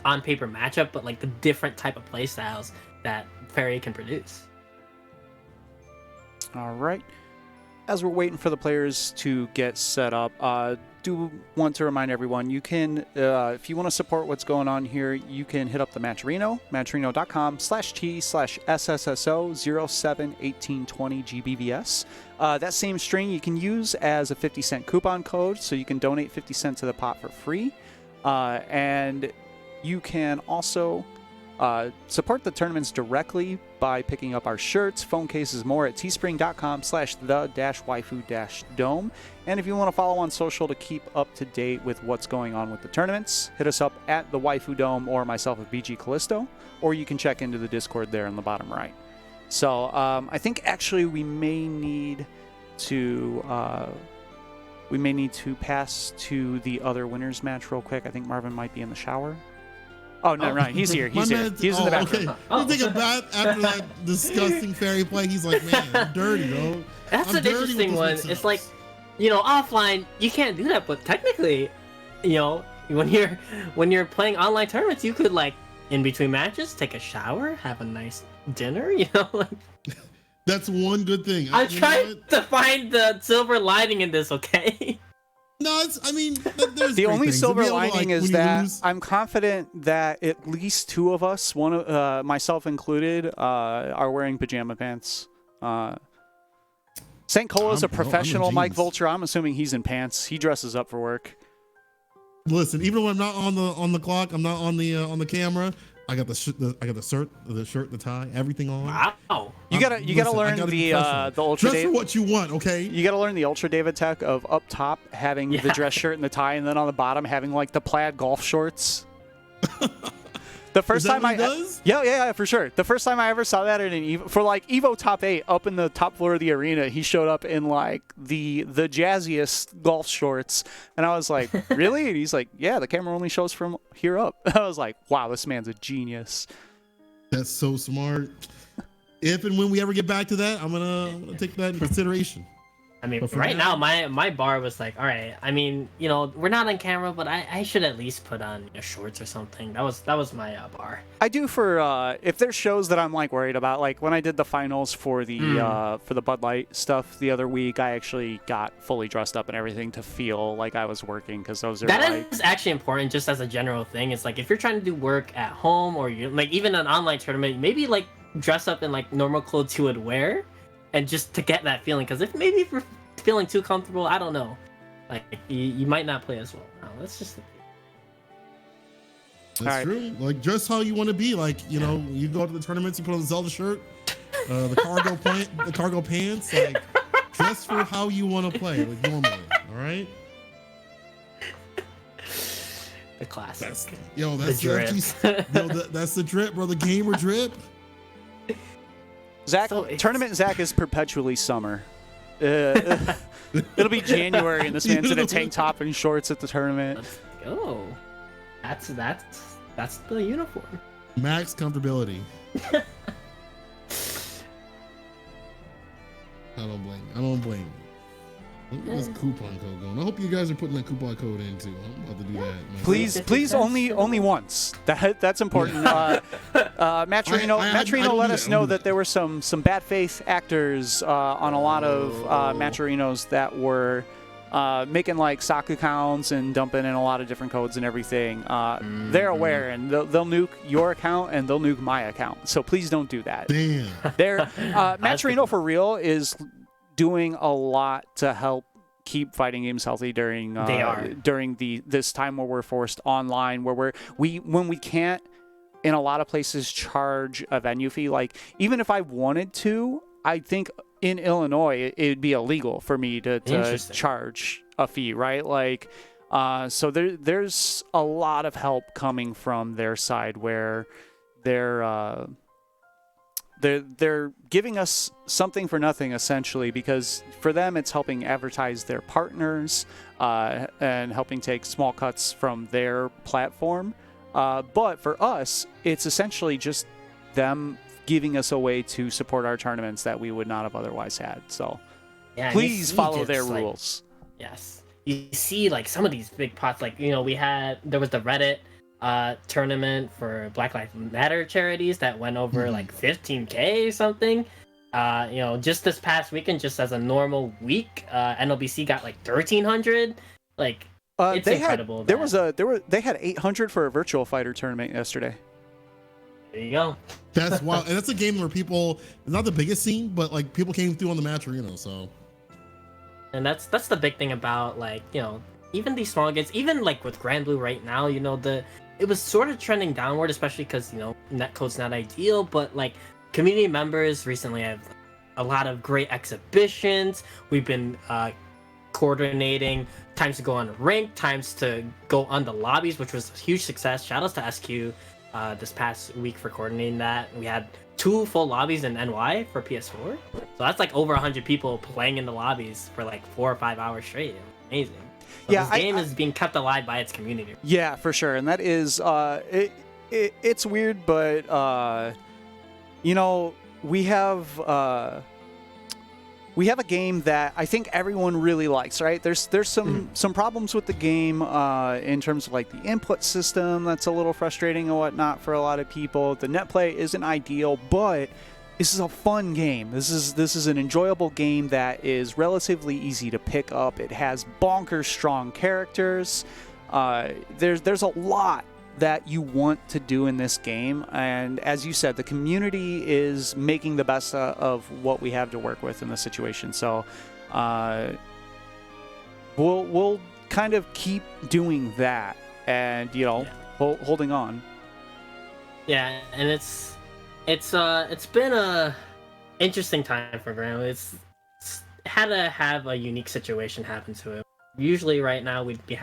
on paper matchup, but like the different type of play styles that Fairy can produce. All right. As we're waiting for the players to get set up, do want to remind everyone, you can, if you want to support what's going on here, you can hit up the Matcherino, matcherino.com/T/SSSO071820 GBVS. That same string you can use as a 50-cent coupon code, so you can donate 50 cents to the pot for free. And you can also Support the tournaments directly by picking up our shirts, phone cases, more at teespring.com/the-waifu-dome. And if you want to follow on social to keep up to date with what's going on with the tournaments, hit us up at the Waifu Dome or myself at BG Callisto, or you can check into the Discord there in the bottom right. So I think actually we may need to pass to the other winners match real quick. I think Marvin might be in the shower. Oh, no, right. He's here. He's here. He's in the bathroom. Okay. You take a bath after that disgusting fairy play. He's like, man, I'm dirty, bro. That's an interesting one. It's like, offline, you can't do that, but technically, when you're playing online tournaments, you could, like, in between matches, take a shower, have a nice dinner, like... That's one good thing. I'm trying to find the silver lining in this, okay? No, there's the only things. silver lining is that I'm confident that at least two of us, myself included, are wearing pajama pants. St. Cola's a professional Mike Vulture. I'm assuming he's in pants. He dresses up for work. Listen, even when I'm not on the clock, I'm not on the camera. I got the shirt, the tie, everything on. Wow! You gotta learn the Ultra. Dress for what you want, okay? You gotta learn the Ultra David tech of up top having the dress shirt and the tie, and then on the bottom having like the plaid golf shorts. The first time yeah, for sure. The first time I ever saw that in an Evo, for like Evo Top 8 up in the top floor of the arena, he showed up in like the jazziest golf shorts, and I was like, really? And he's like, yeah, the camera only shows from here up. I was like, wow, this man's a genius. That's so smart. If and when we ever get back to that, I'm gonna take that into consideration. I mean, right now, my bar was like, all right. I mean, we're not on camera, but I should at least put on shorts or something. That was my bar. I do for if there's shows that I'm like worried about, like when I did the finals for the Bud Light stuff the other week, I actually got fully dressed up and everything to feel like I was working because those are that is actually important just as a general thing. It's like if you're trying to do work at home or you're like even an online tournament, maybe like dress up in like normal clothes you would wear. And just to get that feeling, because if you're feeling too comfortable, I don't know, like you might not play as well. No, that's just. That's true. Like dress how you want to be. Like you go to the tournaments, you put on the Zelda shirt, the cargo pants. Like dress for how you want to play, like normally. All right. The classic. That's the drip, bro. The gamer drip. Zach, Tournament Zach is perpetually summer. It'll be January and this man's in a tank top and shorts at the tournament. Let's go. That's the uniform. Max comfortability. I don't blame you. Look at this coupon code going. I hope you guys are putting that coupon code in too. I'm about to do that. Please, only once. That's important. Matcherino let us know that there were some bad faith actors on a lot of Matcherinos that were making like sock accounts and dumping in a lot of different codes and everything. They're aware and they'll nuke your account and they'll nuke my account. So please don't do that. Damn. Matcherino for real is doing a lot to help keep fighting games healthy during this time where we're forced online, where when we can't in a lot of places charge a venue fee. Like even if I wanted to, I think in Illinois it'd be illegal for me to charge a fee, right? Like so there's a lot of help coming from their side where they're giving us something for nothing, essentially, because for them it's helping advertise their partners and helping take small cuts from their platform. But for us, it's essentially just them giving us a way to support our tournaments that we would not have otherwise had. So please follow their rules. Yes. You see, like, some of these big pots, like, there was the Reddit tournament for Black Lives Matter charities that went over like 15K or something. Just this past weekend, just as a normal week, NLBC got like 1,300. Like it's incredible. They had 800 for a virtual fighter tournament yesterday. There you go. That's wild, and that's a game where people, it's not the biggest scene, but like people came through on the match arena. So, and that's the big thing about like even these small games, even like with Granblue right now, it was sort of trending downward, especially because, you know, netcode's not ideal, but like community members recently have a lot of great exhibitions. We've been coordinating times to go on rank, times to go on the lobbies, which was a huge success. Shout outs to SQ this past week for coordinating that. We had 2 full lobbies in NY for PS4. So that's like over 100 people playing in the lobbies for like 4 or 5 hours straight. Amazing. So Yeah, this game is being kept alive by its community. Yeah, for sure. And that is it's weird, but you know, we have a game that I think everyone really likes, right? There's some problems with the game in terms of like the input system that's a little frustrating and whatnot for a lot of people. The net play isn't ideal, but this is a fun game. This is an enjoyable game that is relatively easy to pick up. It has bonkers strong characters. There's a lot that you want to do in this game, and as you said, the community is making the best of what we have to work with in the situation. So we'll kind of keep doing that, and you know, holding on. Yeah, and it's been a interesting time for Granblue. It's had to have a unique situation happen to it. Usually right now we'd be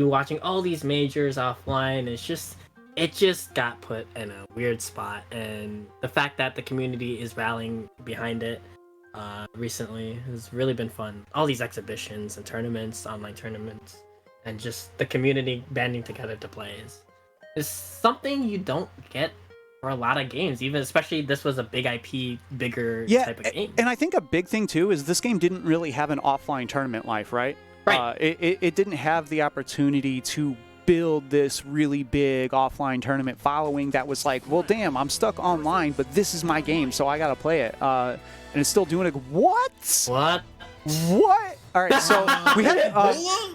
watching all these majors offline. It just got put in a weird spot, and the fact that the community is rallying behind it recently has really been fun. All these exhibitions and tournaments, online tournaments, and just the community banding together to play is something you don't get for a lot of games, even especially this was a big IP, bigger type of game. And I think a big thing too is this game didn't really have an offline tournament life, right? Right. It didn't have the opportunity to build this really big offline tournament following that was like, well, damn, I'm stuck online, but this is my game, so I gotta play it. And it's still doing it. What? What? All right, so we had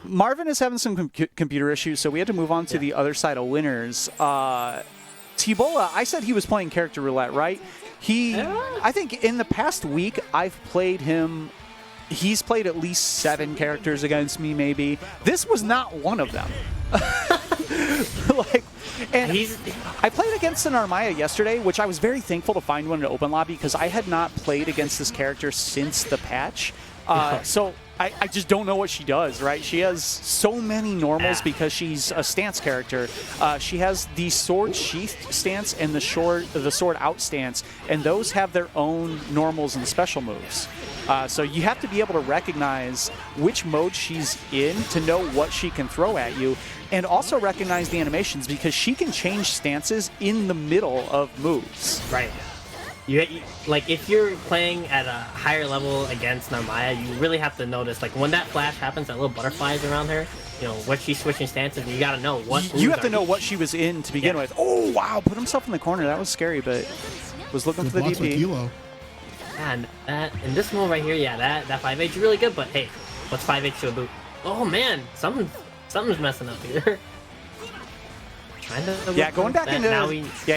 Marvin is having some computer issues, so we had to move on to the other side of winners. Tibola, I said he was playing character roulette, right? I think in the past week I've played him. He's played at least 7 characters against me, maybe. This was not one of them. I played against an Armaya yesterday, which I was very thankful to find one in an open lobby because I had not played against this character since the patch. So I just don't know what she does, right? She has so many normals because she's a stance character. She has the sword sheath stance and the sword out stance, and those have their own normals and special moves. So you have to be able to recognize which mode she's in to know what she can throw at you, and also recognize the animations because she can change stances in the middle of moves. Right. Like if you're playing at a higher level against Narmaya, you really have to notice, like when that flash happens, that little butterflies around her, you know, what she's switching stances, and you gotta know what you have to know what she was in to begin with. Oh wow, put himself in the corner. That was scary, but was looking for the DP. And in this move right here, that 5H is really good, but hey, what's 5H to a boot? Oh man, something's messing up here. Going back into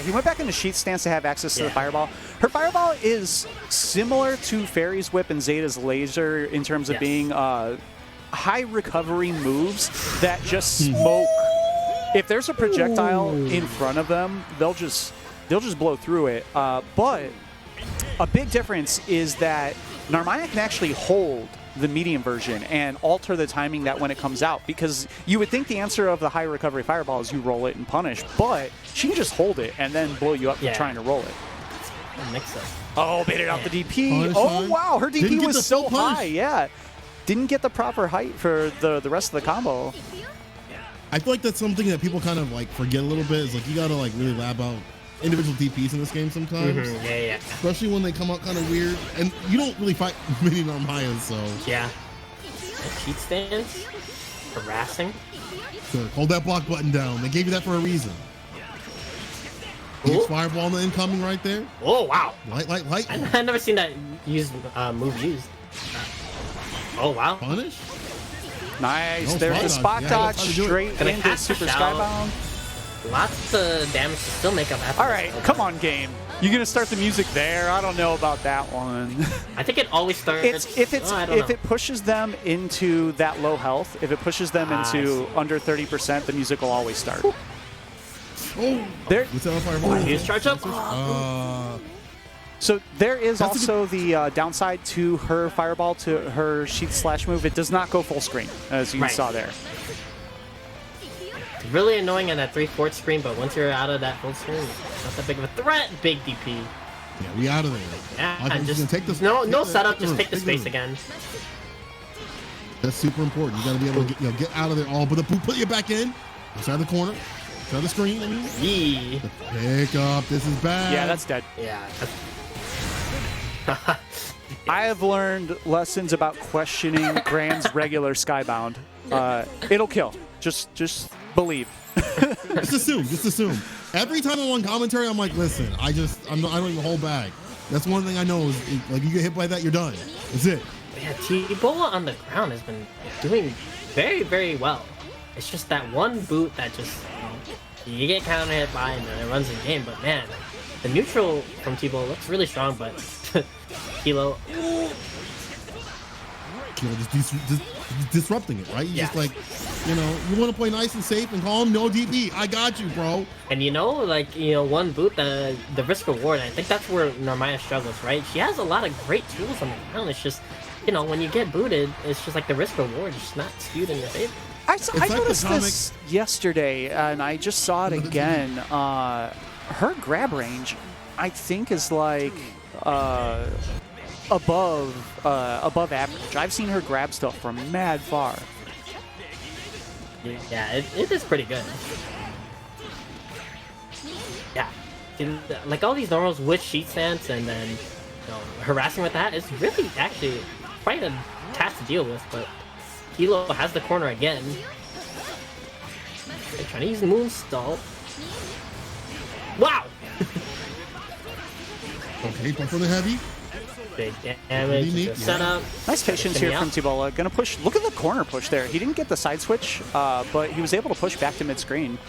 he went back into Sheath stance to have access to the fireball. Her fireball is similar to Fairy's Whip and Zeta's laser in terms of being high recovery moves that just smoke. If there's a projectile in front of them, they'll just blow through it. But a big difference is that Narmaya can actually hold the medium version and alter the timing that when it comes out, because you would think the answer of the high recovery fireball is you roll it and punish, but she can just hold it and then blow you up for trying to roll it. Oh, baited out the DP. Oh wow, her DP was so high. Didn't get the proper height for the rest of the combo. I feel like that's something that people kind of like forget a little bit, is like you gotta like really lab out individual DPs in this game sometimes. Especially when they come out kind of weird. And you don't really fight many Narmayas, so. Yeah. Cheat stance? Harassing? Good. Hold that block button down. They gave you that for a reason. Fireball on the incoming right there. Oh, wow. Light. I've never seen that move used. Oh, wow. Punish? Nice. There's the spot dodge straight into Super Skybound. Lots of damage to still make up after. All right, come on, game. You gonna start the music there? I don't know about that one. I think it always starts. If it pushes them into that low health, if it pushes them into under 30%, the music will always start. Oh, There. what's that on fireball? Use charge up. So there is That's a also the downside to her fireball, to her sheath slash move. It does not go full screen, as you Right. saw there. It's really annoying on that 3/4 screen, but once you're out of that full screen, it's not that big of a threat. Big DP. Yeah, we out of there. Yeah, I think and he's just gonna take this. no take setup. the Just room, take the room. space again. That's super important. You got to be able to get out of there. Oh, but the boot put you back in. Inside the corner. Inside the screen. I mean. Yee. Pick up. This is bad. Yeah, that's dead. Yeah. I have learned lessons about questioning Gran's regular Skybound. It'll kill. Just believe. Just assume. Just assume. Every time I'm on commentary, I'm like, listen, I don't even hold back. That's one thing I know is like you get hit by that, you're done. That's it. Yeah, Ebola on the ground has been doing very, very well. It's just that one boot that just you get counter hit by and then it runs the game. But man, the neutral from T-Bola looks really strong, but Kilo. Just disrupting it, right? You Yeah. just like, you want to play nice and safe and call him no DP. I got you, bro. And one boot, the risk reward, I think that's where Narmaya struggles, right? She has a lot of great tools on the ground. It's just, when you get booted, it's just like the risk reward is just not skewed in your favor. I like the noticed comic- this yesterday, and I just saw it again. Her grab range, I think, is like above average. I've seen her grab stuff from mad far. Yeah, it is pretty good. Yeah, like all these normals with sheet stance and then harassing with that is really actually quite a task to deal with. But Kilo has the corner again. They're trying to use Moonstall. Wow! Okay, go for the heavy. Big damage. Unique, Good setup. Nice patience here from T-Bola. Gonna push. Look at the corner push there. He didn't get the side switch, but he was able to push back to mid screen.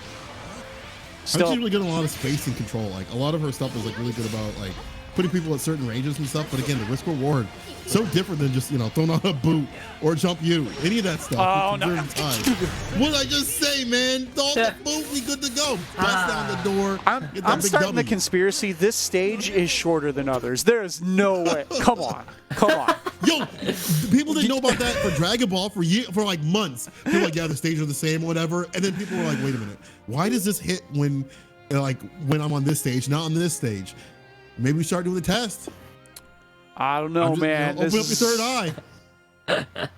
She's really good at a lot of space and control. Like a lot of her stuff is like really good about like putting people at certain ranges and stuff. But again, the risk reward so different than just throwing out a boot or jump you. Any of that stuff. Oh no! What did I just say, man? Throw the boot. We good to go. Bust down the door. I'm starting the conspiracy. This stage is shorter than others. There is no way. Come on. Yo, people didn't know about that for Dragon Ball for like months. They're like, yeah, the stages are the same or whatever. And then people were like, wait a minute, why does this hit when I'm on this stage, not on this stage? Maybe we start doing the test. I don't know, man. Open up your third eye.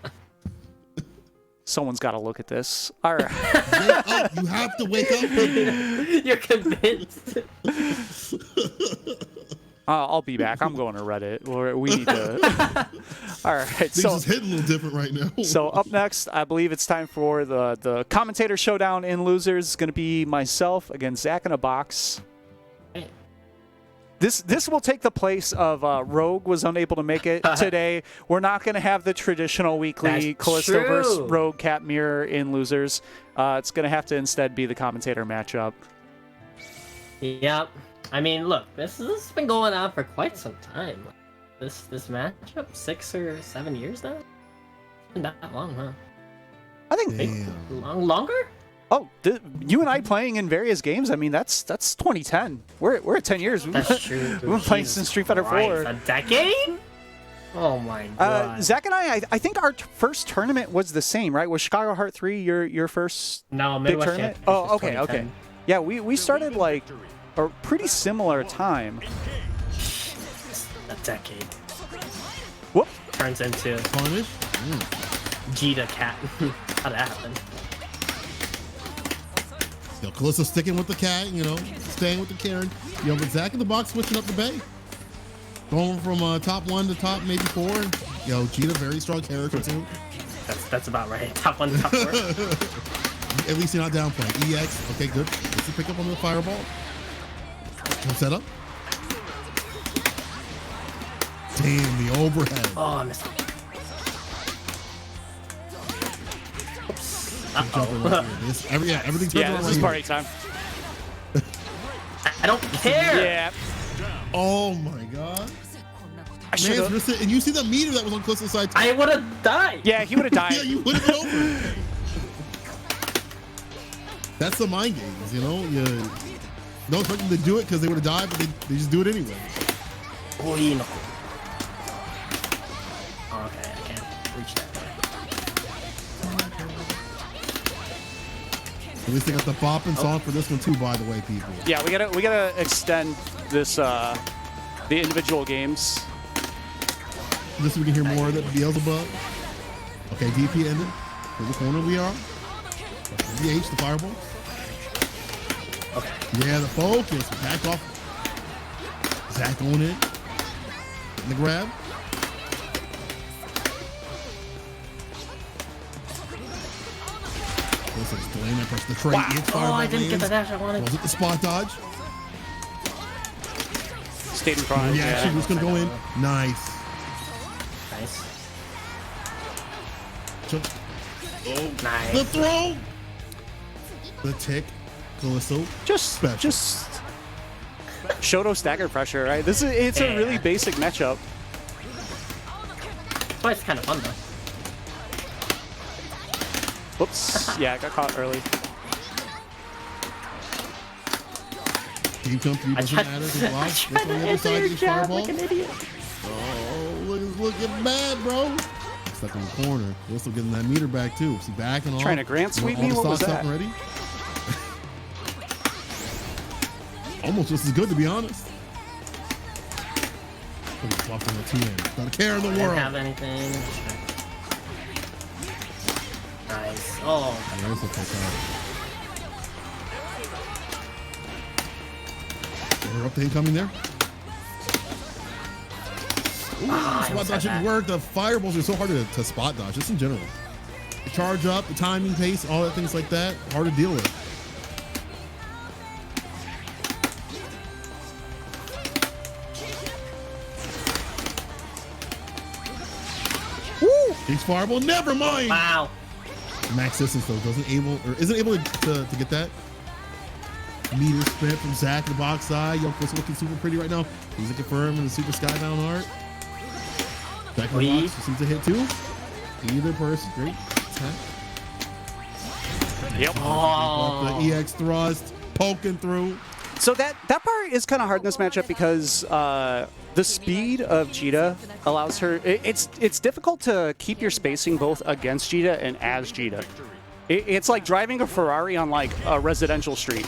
Someone's got to look at this. All right. Wake up. You have to wake up. You're convinced. I'll be back. I'm going to Reddit. We need to. All right. Things So is hitting a little different right now. So up next, I believe it's time for the commentator showdown in losers. It's going to be myself against Zach in a box. This will take the place of Rogue was unable to make it today. We're not going to have the traditional weekly Callisto versus Rogue Cat Mirror in losers. It's going to have to instead be the commentator matchup. Yep. I mean, look, this has been going on for quite some time. This matchup, 6 or 7 years now? It's been that long, huh? I think longer? Oh, you and I playing in various games. I mean, that's 2010. We're at 10 years. That's true. We've been playing since Street Fighter 4. A decade? Oh my god. Zach and I think our first tournament was the same, right? Was Chicago Heart 3 your first big tournament? Oh, okay. Yeah, we started like a pretty similar time. A decade. Whoop. Turns into Punish. Jita Cat. How'd that happen? Callisto sticking with the cat, staying with the Karen. But Zach in the box switching up the bay. Going from top 1 to top maybe 4. Jita, very strong character too. That's about right. Top 1 to top 4. At least you're not downplaying. EX, okay, good. Let's pick up on the fireball. Set up. Damn, the overhead. Oh, I missed it. Everything turns around. This is party time. I don't care. Yeah. Oh my god. I should have. And you see the meter that was on Callisto's side too. I would have died. Yeah, he would have died. Yeah, you would have been over. That's the mind games, you know. You don't expect them to do it because they would have died, but they just do it anyway. Oh, you know. Okay, I can't reach that. At least they got the bopping song for this one too, by the way, people. Yeah, we gotta extend this the individual games. Just so we can hear more of that Beelzebub. Okay, DP ended. In the corner we are. DH, the fireball. Okay. Yeah, the focus. Back off. Zach on it. Getting the grab. Listen, delaying that press. The trade. Wow. Oh, I didn't get the dash I wanted. Was it the spot dodge? Stayed in front. Yeah, actually, who's gonna go in? Nice. Nice. Oh, Nice. the throw. The tick. Callisto. Just Shoto stagger pressure, right? It's a really basic matchup. But it's kind of fun though. Whoops. Yeah, I got caught early. Team jump 3% adders and blocks. That's on the other side. Each fireball. Like an idiot. Oh, looking bad, bro. Stuck in the corner. We're still getting that meter back too. See, back and all. Trying to grant sweep me? What was that? Ready? Almost just as good, to be honest. Blocking the 2 Not a care in the I didn't world. have anything. Nice. Oh. Yeah, that's okay, we're up to incoming there. Ooh, spot dodge didn't work. The fireballs are so hard to spot dodge, just in general. The charge up, the timing, pace, all that things like that, hard to deal with. Woo! Big fireball, never mind. Wow. Max distance though isn't able to get that. Meter sprint from Zach, the box side. Yoko's looking super pretty right now. He's a confirm in the super skybound art. Back in the box, seems to hit too. Either person, great attack. Yep. Oh. The EX thrust, poking through. So that part is kind of hard in this matchup because the speed of Jita allows her. It's difficult to keep your spacing both against Jita and as Jita. It's like driving a Ferrari on like a residential street.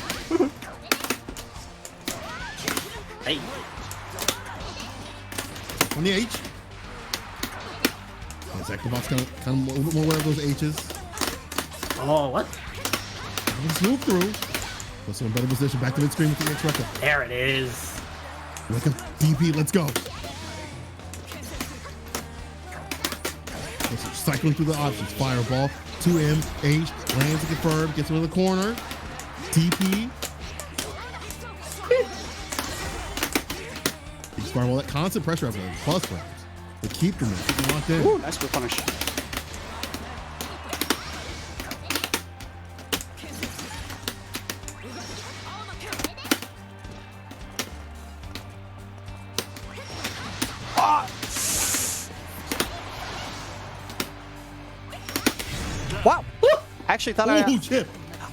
Hey. On the H. Zach the box kind of a little bit more aware of those H's. Oh, what? Move through. Let's in a better position. Back to mid screen with the EX record. There it is. Look at DP. Let's go. Cycling through the options. Fireball. 2M. H. Lands to confirm. Gets him in the corner. DP. He's fireball. That constant pressure up there. Plus frames. They keep them there. Keep them locked in. Ooh, nice for punish. Wow. I actually thought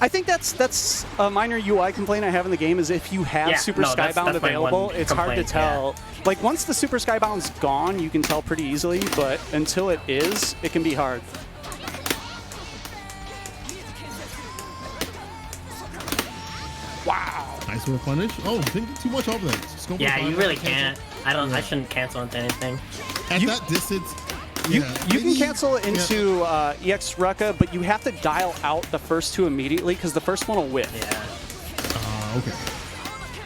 I think that's a minor UI complaint I have in the game is if you have Super Skybound available, it's hard to tell. Yeah. Like once the Super Skybound's gone, you can tell pretty easily, but until it is, it can be hard. Wow. Nice little punish. Oh, didn't get too much off of that. Scope yeah, you really can't. I shouldn't cancel into anything. At that distance. You can cancel into EX Rucka, but you have to dial out the first two immediately because the first one will whiff. Yeah. Okay.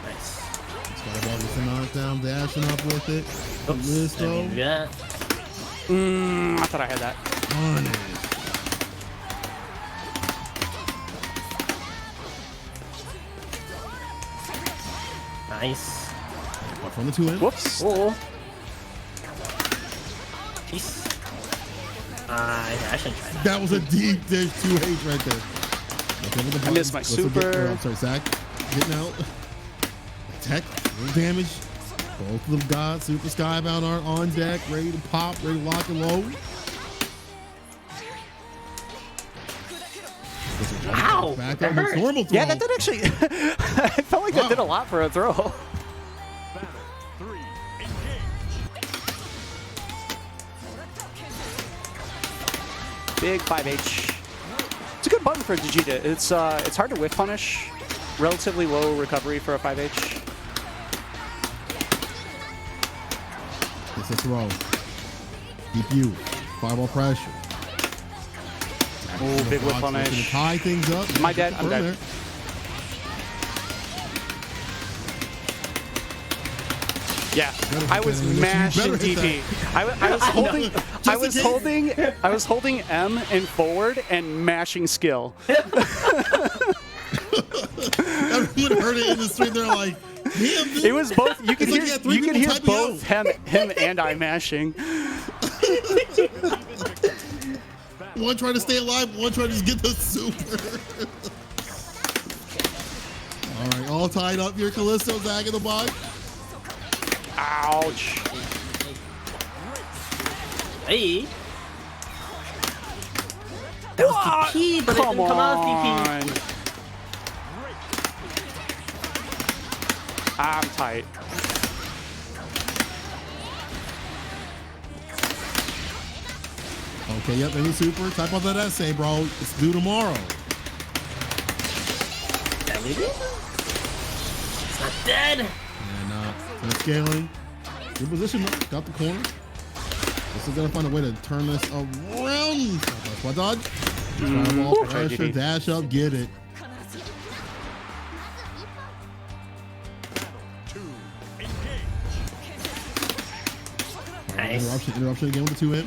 Nice. Skyball gets a knockdown, dashing up with it. Oops. Yeah. I thought I had that. Nice. From the 2 in. Whoops. Oh. Peace. I shouldn't try that. That was a deep dish 2H right there. I missed my super. I'm sorry, Zach. Getting out. Tech. Little damage. Both little gods. Super Skybound are on deck. Ready to pop. Ready to lock and load. Ow! Ow! Back That up its hurt. normal throw. Yeah, that did actually. I felt like that did a lot for a throw. Big 5H. It's a good button for Vegeta. It's hard to whiff punish. Relatively low recovery for a 5H. It's a throw. Deep U. Fireball pressure. Oh, big whip punish. Gonna tie things up. Am I dead? I'm dead. There. Yeah, Better I was hit that. You mashing better hit TP. I was holding M and forward and mashing skill. Everyone heard it in the street. They're like, damn, dude. It was both. You could It's like hear, you had three you could people hear typing both him and I mashing. One trying to stay alive, one trying to just get the super. All right, all tied up here. Callisto, Zag in the box. Ouch. Hey. That was TP, but it didn't come out as TP. I'm tight. Okay, yep, any super. Type out that essay, bro. It's due tomorrow. It's not dead. And no scaling. Good position, though. Got the corner. This is gonna find a way to turn this around. What dodge? Fireball, pressure, dash up, get it. Nice. Interruption again with the 2-hit.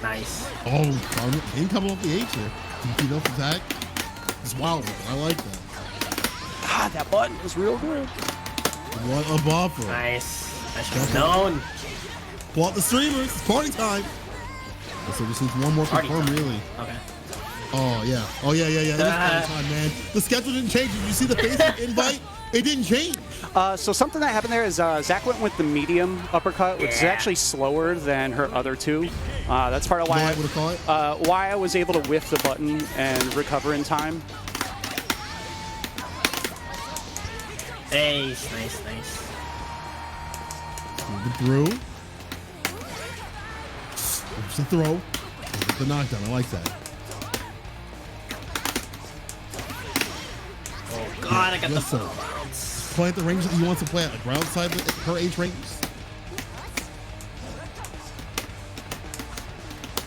Nice. Oh, incoming off the H here. TP up attack. It's wild. I like that. Ah, that button is real good. What a buffer. Nice. I should have known. Pull out the streamers. It's party time. So just needs one more confirm, really. Okay. Oh, yeah. Oh, yeah. It is party time, man. The schedule didn't change. Did you see the Facebook invite? It didn't change. So something that happened there is Zach went with the medium uppercut, which is actually slower than her other two. That's part of why why I was able to whiff the button and recover in time. Nice. Move it through. There's the throw. There's the knockdown. I like that. Oh god, I got Yes, the sir. bounce. Play at the range that he wants to play at, like right outside her H range.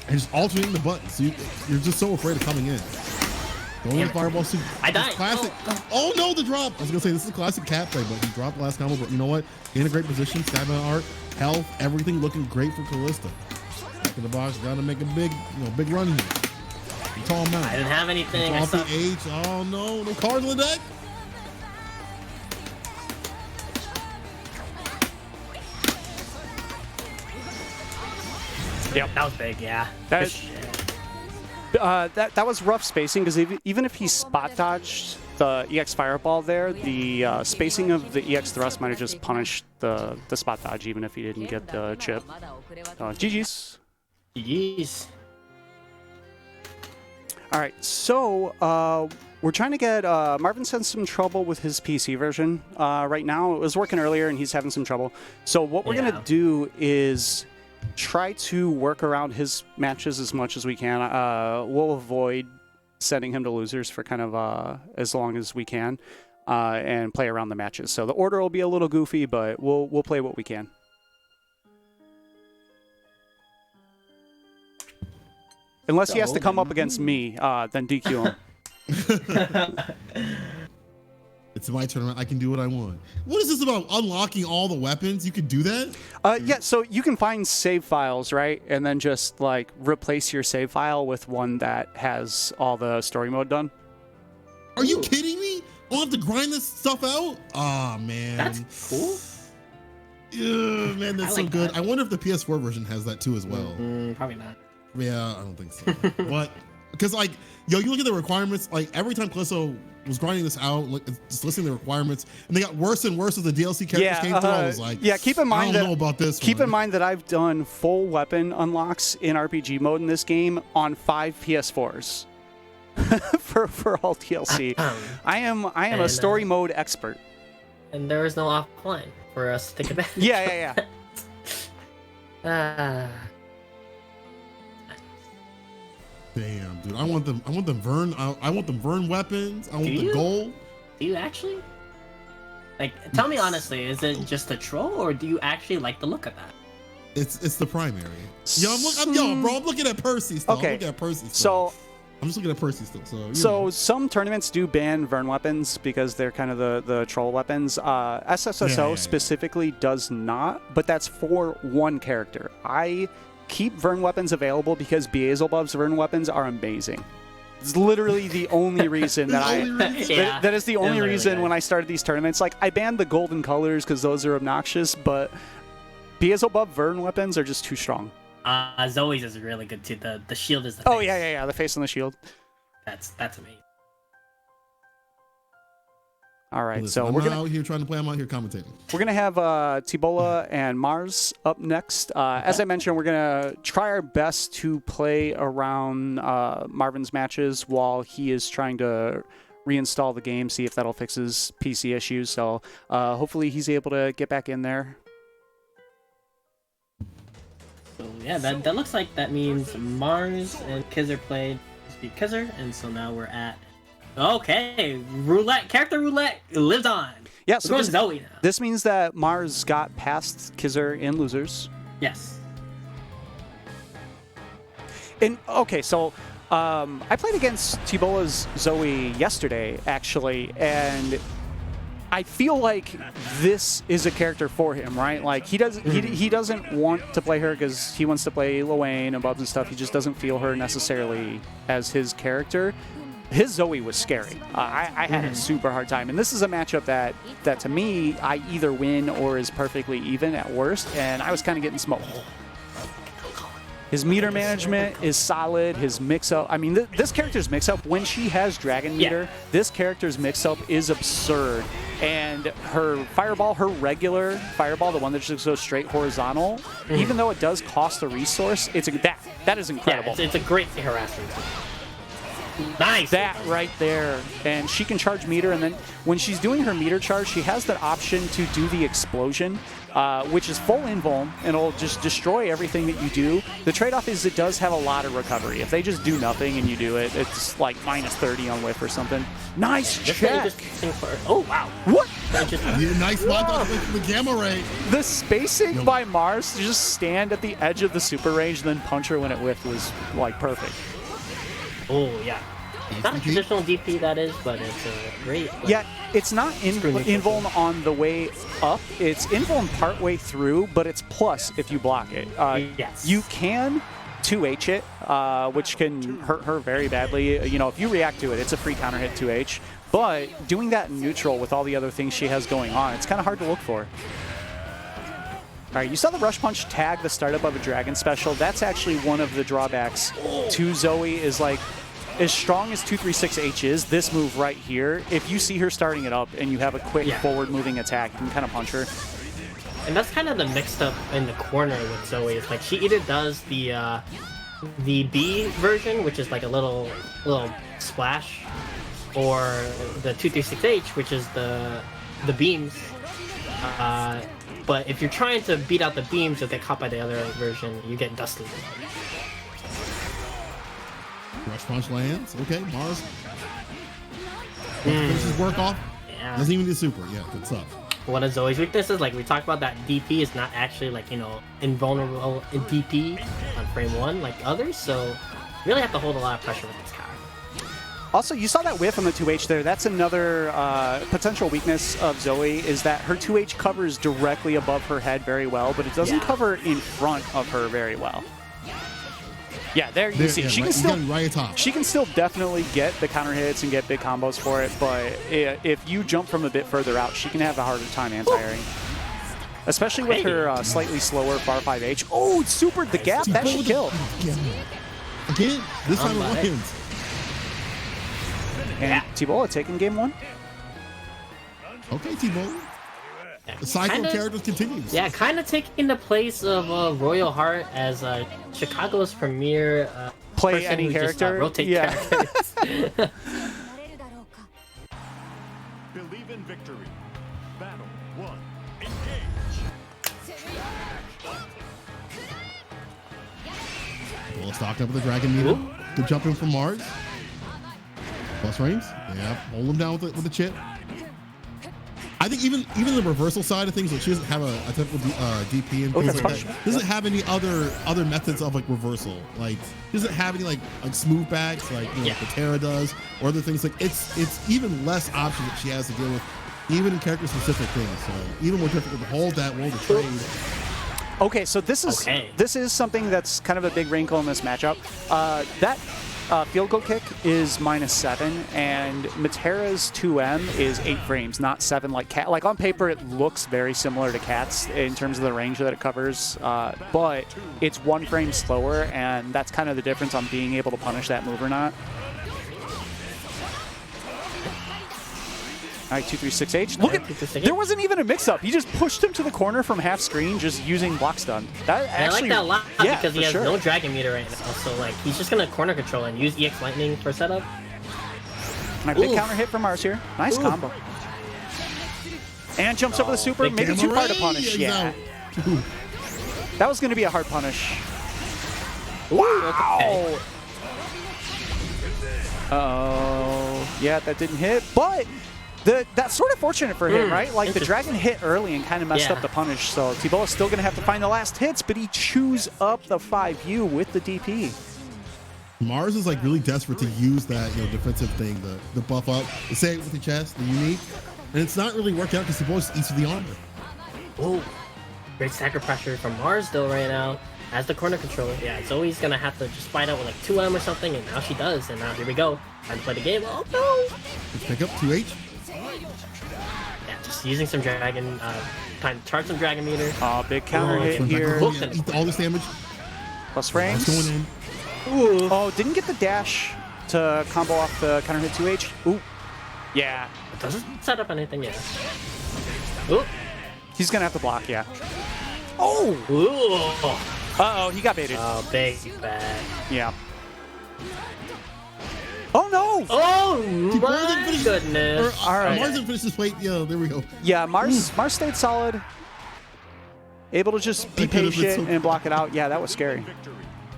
And just alternating the buttons. So you're just so afraid of coming in. Going with fireball suit. I died. Classic. Oh no, the drop. I was gonna say this is a classic cat play, but he dropped the last combo. But you know what? In a great position, Skybound art, health, everything looking great for Callisto. Back in the box, gotta make a big run here. Tall mountain. I didn't have anything. Off the H. Oh no, no cards on the deck. Yep. That was big, yeah. That was rough spacing because even if he spot dodged the EX Fireball there, the spacing of the EX Thrust might have just punished the spot dodge even if he didn't get the chip. GG's. GG's. All right, so we're trying to get Marvin's had some trouble with his PC version right now. It was working earlier and he's having some trouble. So what we're gonna do is try to work around his matches as much as we can. We'll avoid sending him to losers for kind of as long as we can, and play around the matches. So the order will be a little goofy, but we'll play what we can. Unless he has to come up against me, then DQ him. It's my tournament. I can do what I want. What is this about unlocking all the weapons? You can do that? Yeah, so you can find save files, right? And then just like replace your save file with one that has all the story mode done. Are you kidding me? I'll have to grind this stuff out? Oh, man. That's cool. Yeah, man, that's so like good. that. I wonder if the PS4 version has that too as well. Probably not. Yeah, I don't think so. But because like, yo, you look at the requirements. Like every time Callisto was grinding this out, like, just listening to the requirements, and they got worse and worse as the DLC characters came through. I was like, yeah, keep in mind I don't know about this. Keep in mind that I've done full weapon unlocks in RPG mode in this game on 5 PS4s for all DLC. I am a story mode expert. And there is no offline for us to take advantage. Yeah. Damn, dude, I want them Vern. I want them Vern weapons. I want the gold. Do you actually? Like, tell me honestly, is it just a troll, or do you actually like the look of that? It's the primary. Yo, I'm looking at Percy still. Okay. I'm looking at Percy still. So I'm just looking at Percy still. So some tournaments do ban Vern weapons because they're kind of the troll weapons. SSSO specifically does not, but that's for one character. I keep Vern weapons available because Beelzebub's Vern weapons are amazing. It's literally the only reason that that is the only reason when I started these tournaments. Like, I banned the golden colors because those are obnoxious, but Beelzebub Vern weapons are just too strong. Zoe's is really good too. The shield is the face. Oh yeah, the face on the shield. That's amazing. All right, listen, so I'm we're not out here trying to play. I'm out here commentating. We're gonna have Tibola and Mars up next. As I mentioned, we're gonna try our best to play around Marvin's matches while he is trying to reinstall the game, see if that'll fix his PC issues. So hopefully he's able to get back in there. So yeah, that looks like that means Mars and Kizzer played Speed Kizzer, and so now we're at character roulette lives on. Yeah, so Zoe now. This means that Mars got past Kizzer in losers. Yes. And okay, so I played against Tibola's Zoe yesterday, actually, and I feel like this is a character for him, right? Like he doesn't want to play her because he wants to play Luane and Bubs and stuff. He just doesn't feel her necessarily as his character. His Zoe was scary. I had a super hard time, and this is a matchup that to me I either win or is perfectly even at worst, and I was kind of getting smoked. His meter management is solid. His mix-up, I mean, this character's mix-up, when she has Dragon Meter, this character's mix-up is absurd. And her Fireball, her regular Fireball, the one that just goes straight horizontal, even though it does cost a resource, that is incredible. Yeah, it's a great harassment. Nice! That right there. And she can charge meter, and then when she's doing her meter charge, she has the option to do the explosion, which is full invuln, and it'll just destroy everything that you do. The trade-off is it does have a lot of recovery. If they just do nothing and you do it, it's like -30 on whiff or something. Nice check! Oh, wow. What? Nice block with the gamma ray. The spacing by Mars to just stand at the edge of the super range and then punch her when it whiffed was like perfect. Oh, yeah. It's not a traditional DP, that is, but it's a great... Yeah, it's not invuln on the way up. It's invuln partway through, but it's plus if you block it. Yes. You can 2H it, which can hurt her very badly. You know, if you react to it, it's a free counter hit 2H. But doing that in neutral with all the other things she has going on, it's kind of hard to look for. All right, you saw the Rush Punch tag the startup of a Dragon Special. That's actually one of the drawbacks to Zoe is like, as strong as 236H is, this move right here, if you see her starting it up and you have a quick forward-moving attack, you can kind of punch her. And that's kind of the mixed up in the corner with Zoe. It's like she either does the B version, which is like a little splash, or the 236H, which is the beams. But if you're trying to beat out the beams that they caught by the other version, you get dusted. Rush Punch lands. Okay, Mars. Finishes work off. Yeah. Doesn't even do super. Yeah, good stuff. One of Zoe's weaknesses, like we talked about, that DP is not actually like, you know, invulnerable in DP on frame 1 like others, so you really have to hold a lot of pressure with this card. Also, you saw that whiff on the 2H there. That's another potential weakness of Zoe, is that her 2H covers directly above her head very well, but it doesn't cover in front of her very well. Yeah, there you see. She can still definitely get the counter hits and get big combos for it, but if you jump from a bit further out, she can have a harder time anti-airing. Especially with her slightly slower bar 5H. Oh, it's super the gap. That should kill. Again, this time it wins. And T-Bola taking game 1. Okay, T-Bola. The cycle of characters continues. Yeah, kind of taking the place of Royal Heart as Chicago's premier Play person any who character. Just, rotate yeah. characters. Believe in victory. Battle 1. Engage. Well, stocked up with the Dragon Meter. Good jumping from Mars. Plus frames. Yeah, hold him down with the chip. I think even the reversal side of things, like she doesn't have a typical DP and things like that. Doesn't have any other methods of like reversal. Like doesn't have any like smooth backs like like the Terra does, or other things. Like it's even less options that she has to deal with, even in character specific things. So even more difficult to hold that roll to trade. Okay, so this is something that's kind of a big wrinkle in this matchup. That field goal kick is -7, and Matera's 2M is 8 frames, not 7 like Cat. Like on paper, it looks very similar to Cat's in terms of the range that it covers, but it's 1 frame slower, and that's kind of the difference on being able to punish that move or not. All right, 2-3-6H. Look at, there wasn't even a mix-up. He just pushed him to the corner from half screen, just using block stun. That actually, I like that a lot because he has sure. no Dragon Meter right now. So like he's just gonna corner control and use EX Lightning for setup. My big counter hit from Mars here. Nice combo. And jumps over the super. Maybe too far to punish. Yeah. That was going to be a hard punish. Wow. Okay. Uh-oh. Yeah, that didn't hit, but that's sort of fortunate for him, right? Like the Dragon hit early and kind of messed up the punish, so T-Bola's still going to have to find the last hits, but he chews up the 5U with the DP. Mars is like really desperate to use that defensive thing, the buff up, the save with the chest, the unique, and it's not really working out because T-Bola's eats the armor. Oh, great stacker pressure from Mars though right now as the corner controller. Yeah, Zoe's going to have to just fight out with like 2M or something, and now she does, and now here we go. Time to play the game. Oh no! Let's pick up 2H. Yeah, just using some Dragon, time to charge some Dragon Meter. Oh, big counter hit here. Eat all this damage. Plus frames. Going in. Ooh. Oh, didn't get the dash to combo off the counter hit 2H. Ooh. Yeah. It doesn't set up anything yet. Ooh. He's going to have to block, yeah. Oh! Ooh. Uh-oh, he got baited. Oh, big bad. Yeah. Oh, no! Oh, my goodness. All right. Mars didn't finish this plate. Yeah, there we go. Yeah, Mars stayed solid. Able to just be patient and block it out. Yeah, that was scary.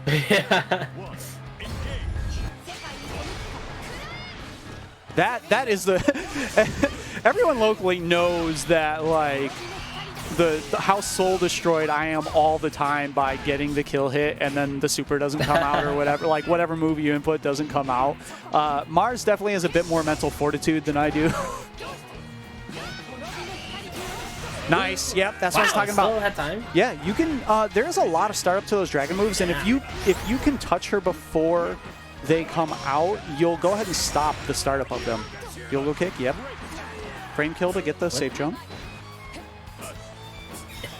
Yeah. That is the... Everyone locally knows that, like, the how soul destroyed I am all the time by getting the kill hit and then the super doesn't come out or whatever. Like, whatever move you input doesn't come out. Mars definitely has a bit more mental fortitude than I do. Nice. Yep, that's what I was talking about. Had time. Yeah, you can. There's a lot of startup to those Dragon moves, and if you can touch her before they come out, you'll go ahead and stop the startup of them. You'll go kick. Yep. Frame kill to get the safe jump.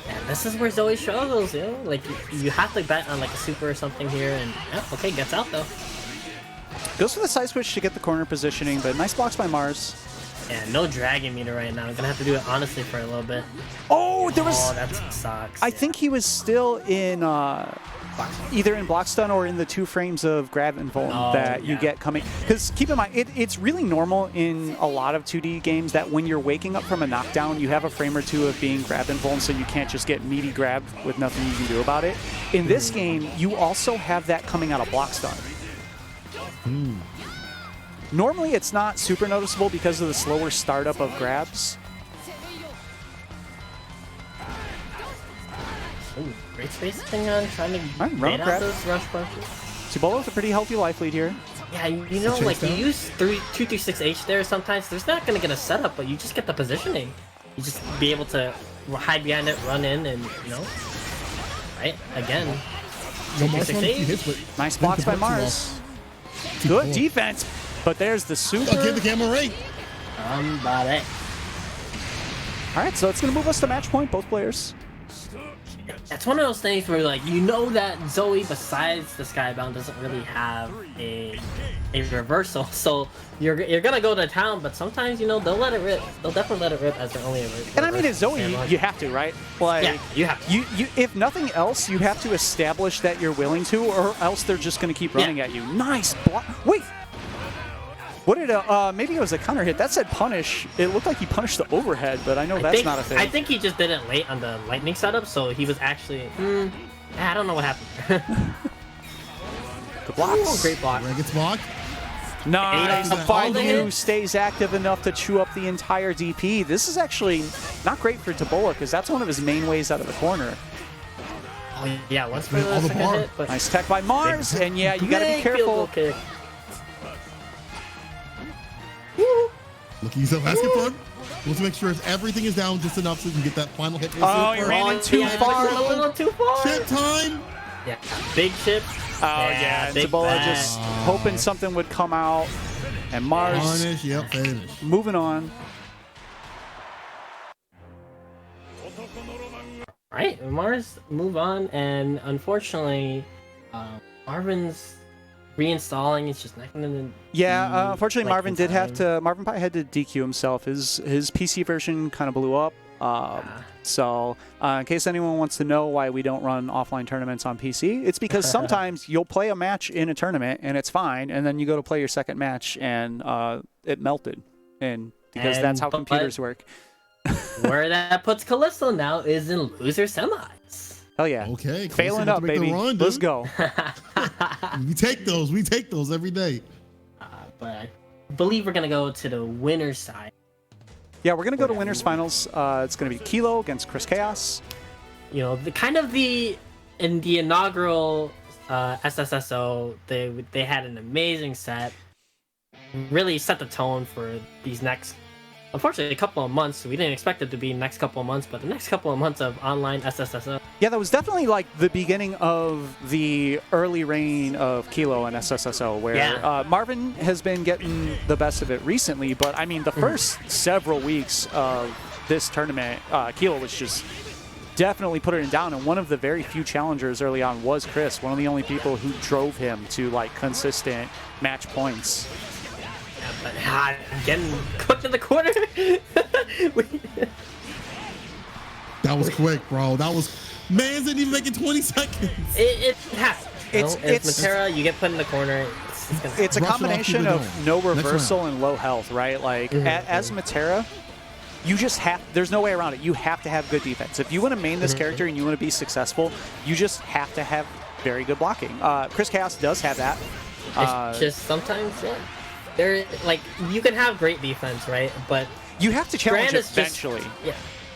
Yeah, this is where Zoe struggles, Like you have to bet on like a super or something here, and okay, gets out though. Goes for the side switch to get the corner positioning, but nice blocks by Mars. Yeah, no Dragon Meter right now. I'm gonna have to do it honestly for a little bit. Oh, there was. Oh, that sucks. I think he was still in either in block stun or in the 2 frames of grab and vuln that you get coming. Because keep in mind, it's really normal in a lot of 2D games that when you're waking up from a knockdown, you have a frame or 2 of being grab and vuln, so you can't just get meaty grabbed with nothing you can do about it. In this game, you also have that coming out of block stun. Normally, it's not super noticeable because of the slower startup of grabs. Ooh, great spacing on trying to bait out those rush punches. T-Bola with a pretty healthy life lead here. Yeah, you know, like you use 2-3-6H there sometimes. There's not gonna get a setup, but you just get the positioning. You just be able to hide behind it, run in, and right again. 2-3-6H. Nice blocks by Mars. Good defense, but there's the super. Give the camera right. Body. All right, so it's gonna move us to match point, both players. That's one of those things where, like, you know that Zoe, besides the Skybound, doesn't really have a reversal. So you're gonna go to town, but sometimes, you know, they'll let it rip. They'll definitely let it rip as their only reversal. And I mean, as Zoe, you have to, right? Like, yeah, you have to. You, if nothing else, you have to establish that you're willing to, or else they're just going to keep running at you. Nice block. Wait. What did maybe it was a counter hit. That said punish. It looked like he punished the overhead, but I know that's not a thing. I think he just did it late on the lightning setup, so he was actually... I don't know what happened. The blocks. Ooh, great block. Red gets blocked. Nice. The Baidu stays active enough to chew up the entire DP. This is actually not great for Tabola, because that's one of his main ways out of the corner. Oh, yeah, once for the second hit, but... Nice tech by Mars, and yeah, you gotta be careful. Looking yourself asking for him. Let's make sure everything is down just enough so you can get that final hit. Oh, you ran in too far. A little too far. Chip time. Yeah, big chip. Oh, yeah. big Tabola bat. just hoping something would come out. And Mars Punish, yep, finish. moving on. Right, Mars move on, and unfortunately, Marvin's reinstalling is just not going to. Yeah, unfortunately, like Marvin did have to. Marvin probably had to DQ himself. His PC version kind of blew up. So, in case anyone wants to know why we don't run offline tournaments on PC, it's because sometimes you'll play a match in a tournament and it's fine, and then you go to play your second match and it melted, and that's how computers work. Where that puts Callisto now is in loser semis. Hell yeah. Okay. Failing up, baby. Run, let's go. We take those. We take those every day. But I believe we're going to go to the winner's side. Yeah, we're going to go to winners finals. It's going to be Kilo against Chris Chaos. You know, in the inaugural SSSO, they had an amazing set. Really set the tone for these next, unfortunately, a couple of months. We didn't expect it to be next couple of months, but the next couple of months of online SSSO. Yeah, that was definitely like the beginning of the early reign of Kilo and SSSO, where Marvin has been getting the best of it recently. But I mean, the first several weeks of this tournament, Kilo was just definitely putting it down. And one of the very few challengers early on was Chris, one of the only people who drove him to like consistent match points. But getting cooked in the corner. That was quick, bro. That was. Man's didn't even make it 20 seconds. It happens. It's Matera, you get put in the corner. It's a combination of no reversal and low health, right? Like, as Matera, you just have, there's no way around it. You have to have good defense. If you want to main this character and you want to be successful, you just have to have very good blocking. Chris Chaos does have that. It's just sometimes, there, like, you can have great defense, right? But you have to challenge it eventually.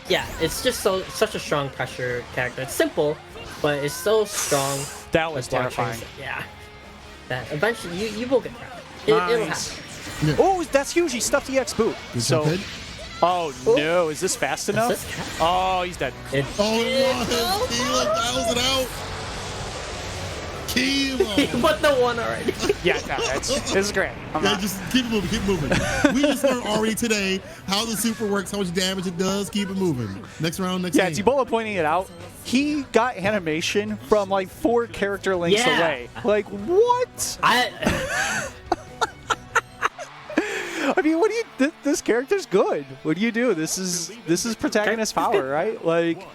Yeah, it's just such a strong pressure character. It's simple, but it's so strong. That was terrifying. Yeah. That eventually you will get that. It'll happen. Yeah. Oh, that's huge. He stuffed the X boot. Oh no, is this fast enough? Oh, he's dead. It was. Kilo dials it out. Kilo. He put the one already. Yeah, no, this is great. Just keep it moving, keep moving. We just learned already today how the super works, how much damage it does. Keep it moving. Next round, next game. Tabola pointing it out. He got animation from like 4 character links away. Like, what? I mean, what do you? This character's good. What do you do? This is protagonist power, right? Like,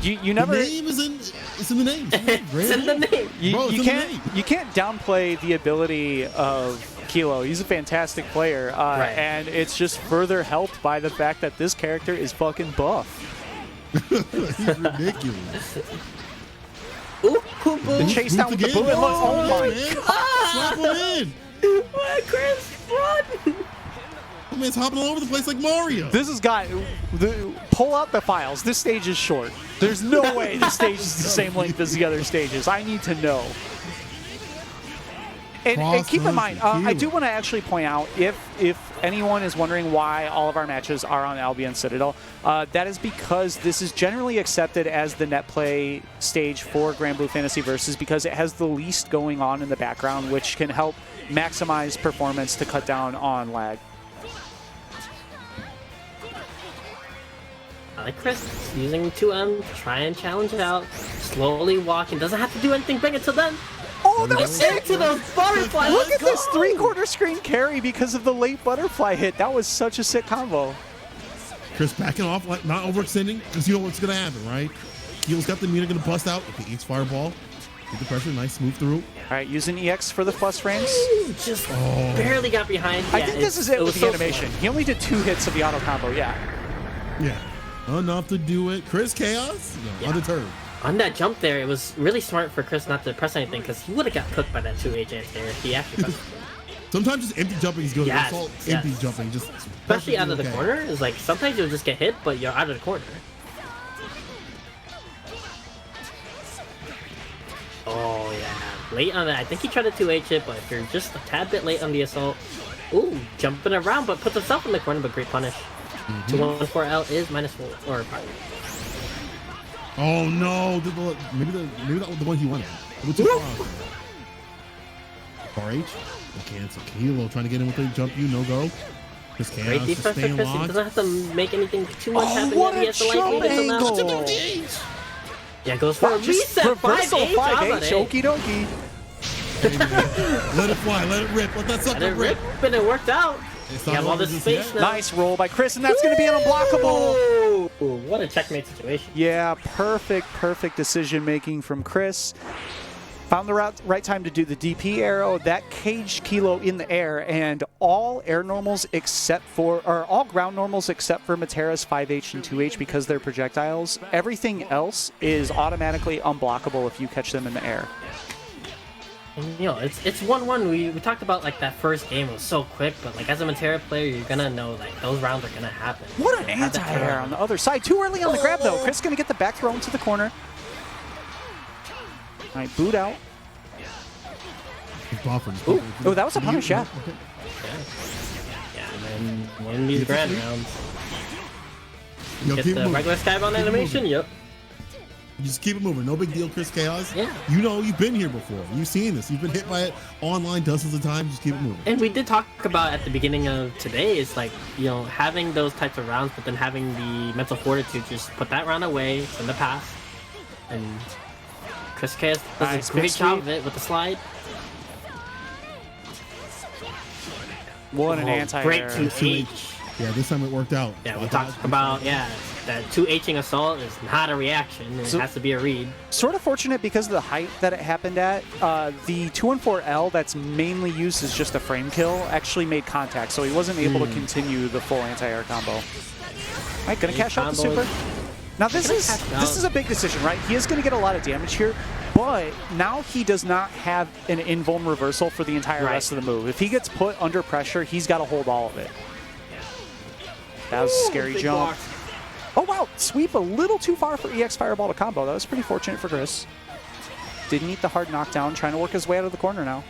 you never. The name is in. It's in the name. It's in the name. You can't downplay the ability of Kilo. He's a fantastic player, and it's just further helped by the fact that this character is fucking buff. He's ridiculous. The chase down with the boot. Oh my god! Slap him in. Chris, run! Oh, man's hopping all over the place like Mario. This has got pull out the files. This stage is short. There's no way this stage is the same length as the other stages. I need to know. And keep in mind, I do want to actually point out, if anyone is wondering why all of our matches are on Albion Citadel, that is because this is generally accepted as the net play stage for Granblue Fantasy Versus, because it has the least going on in the background, which can help maximize performance to cut down on lag. like Chris, using 2M to try and challenge it out. Slowly walking, doesn't have to do anything big until then. Oh, that was sick! Into those butterflies. Look at this 3/4 screen carry because of the late butterfly hit. That was such a sick combo. Chris backing off, like not overextending, because you know what's gonna happen, right? Keel's got the meter gonna bust out. Okay, EX fireball. Get the pressure, nice smooth through. All right, using EX for the plus frames. Just barely got behind. I think this is it with the animation. He only did 2 hits of the auto combo, yeah. Yeah, enough to do it. Chris Chaos, no, undeterred. On that jump there, it was really smart for Chris not to press anything because he would have got cooked by that 2H there. He actually pressed. Sometimes just empty jumping is good. Yes, It's all yes. empty jumping, just Especially out of the okay. corner, is like sometimes you'll just get hit, but you're out of the corner. Oh yeah, late on that. I think he tried to 2H it, but if you're just a tad bit late on the assault, ooh, jumping around, but puts himself in the corner, but great punish. 214L is -4 or 5. Oh no! Maybe that was the one he wanted. It was too far. RH, the cancel. Kilo trying to get in with the jump. No go. Chris Great Chaos just defense for staying Chris. He locked. doesn't have to make anything too much happen what yet. He a has to like jump leave it till now. angle! Yeah, goes for a Just reset. reversal 5H. 5H, okie dokie. Let it fly. Let it rip. Let that Let sucker it rip. rip, and it worked out. It's You not have all over this just space yet. now. Nice roll by Chris, and that's going to be an unblockable. Ooh, what a checkmate situation. Yeah, perfect decision making from Chris. Found the right time to do the DP arrow. That caged Kilo in the air, and all air normals all ground normals except for Matera's 5H and 2H because they're projectiles. Everything else is automatically unblockable if you catch them in the air. And, you know, it's 1-1. We talked about like that first game was so quick, but like as a Matera player, you're gonna know like those rounds are gonna happen. What an Have that anti-air on the other side. Too early on the grab though. Chris gonna get the back throw into the corner. All right, boot out. He's buffering. Ooh. Oh, that was a punish, yeah. Okay. Yeah, and then win these grand rounds. Yo, Get keep it the moving. regular skybound Keep it animation. moving. Yep. Just keep it moving. No big deal, Chris Chaos. Yeah. You know, you've been here before. You've seen this. You've been hit by it online dozens of times. Just keep it moving. And we did talk about at the beginning of today is like, you know, having those types of rounds, but then having the mental fortitude to just put that round away. It's in the past. And Chris Chaos does Nice, a great quick job sweep. of it with the slide. What an Oh, anti-air. great 2H. Yeah, this time it worked out. Yeah, we talked about, that 2Hing assault is not a reaction. It has to be a read. Sort of fortunate because of the height that it happened at. The 214L that's mainly used as just a frame kill actually made contact, so he wasn't able to continue the full anti-air combo. All right, gonna cash out the combos. super. Now this is a big decision, right? He is gonna get a lot of damage here, but now he does not have an invuln reversal for the entire rest of the move. If he gets put under pressure, he's got to hold all of it. That was a scary big jump. block. Oh wow, sweep a little too far for EX Fireball to combo. That was pretty fortunate for Chris. Didn't eat the hard knockdown, trying to work his way out of the corner now.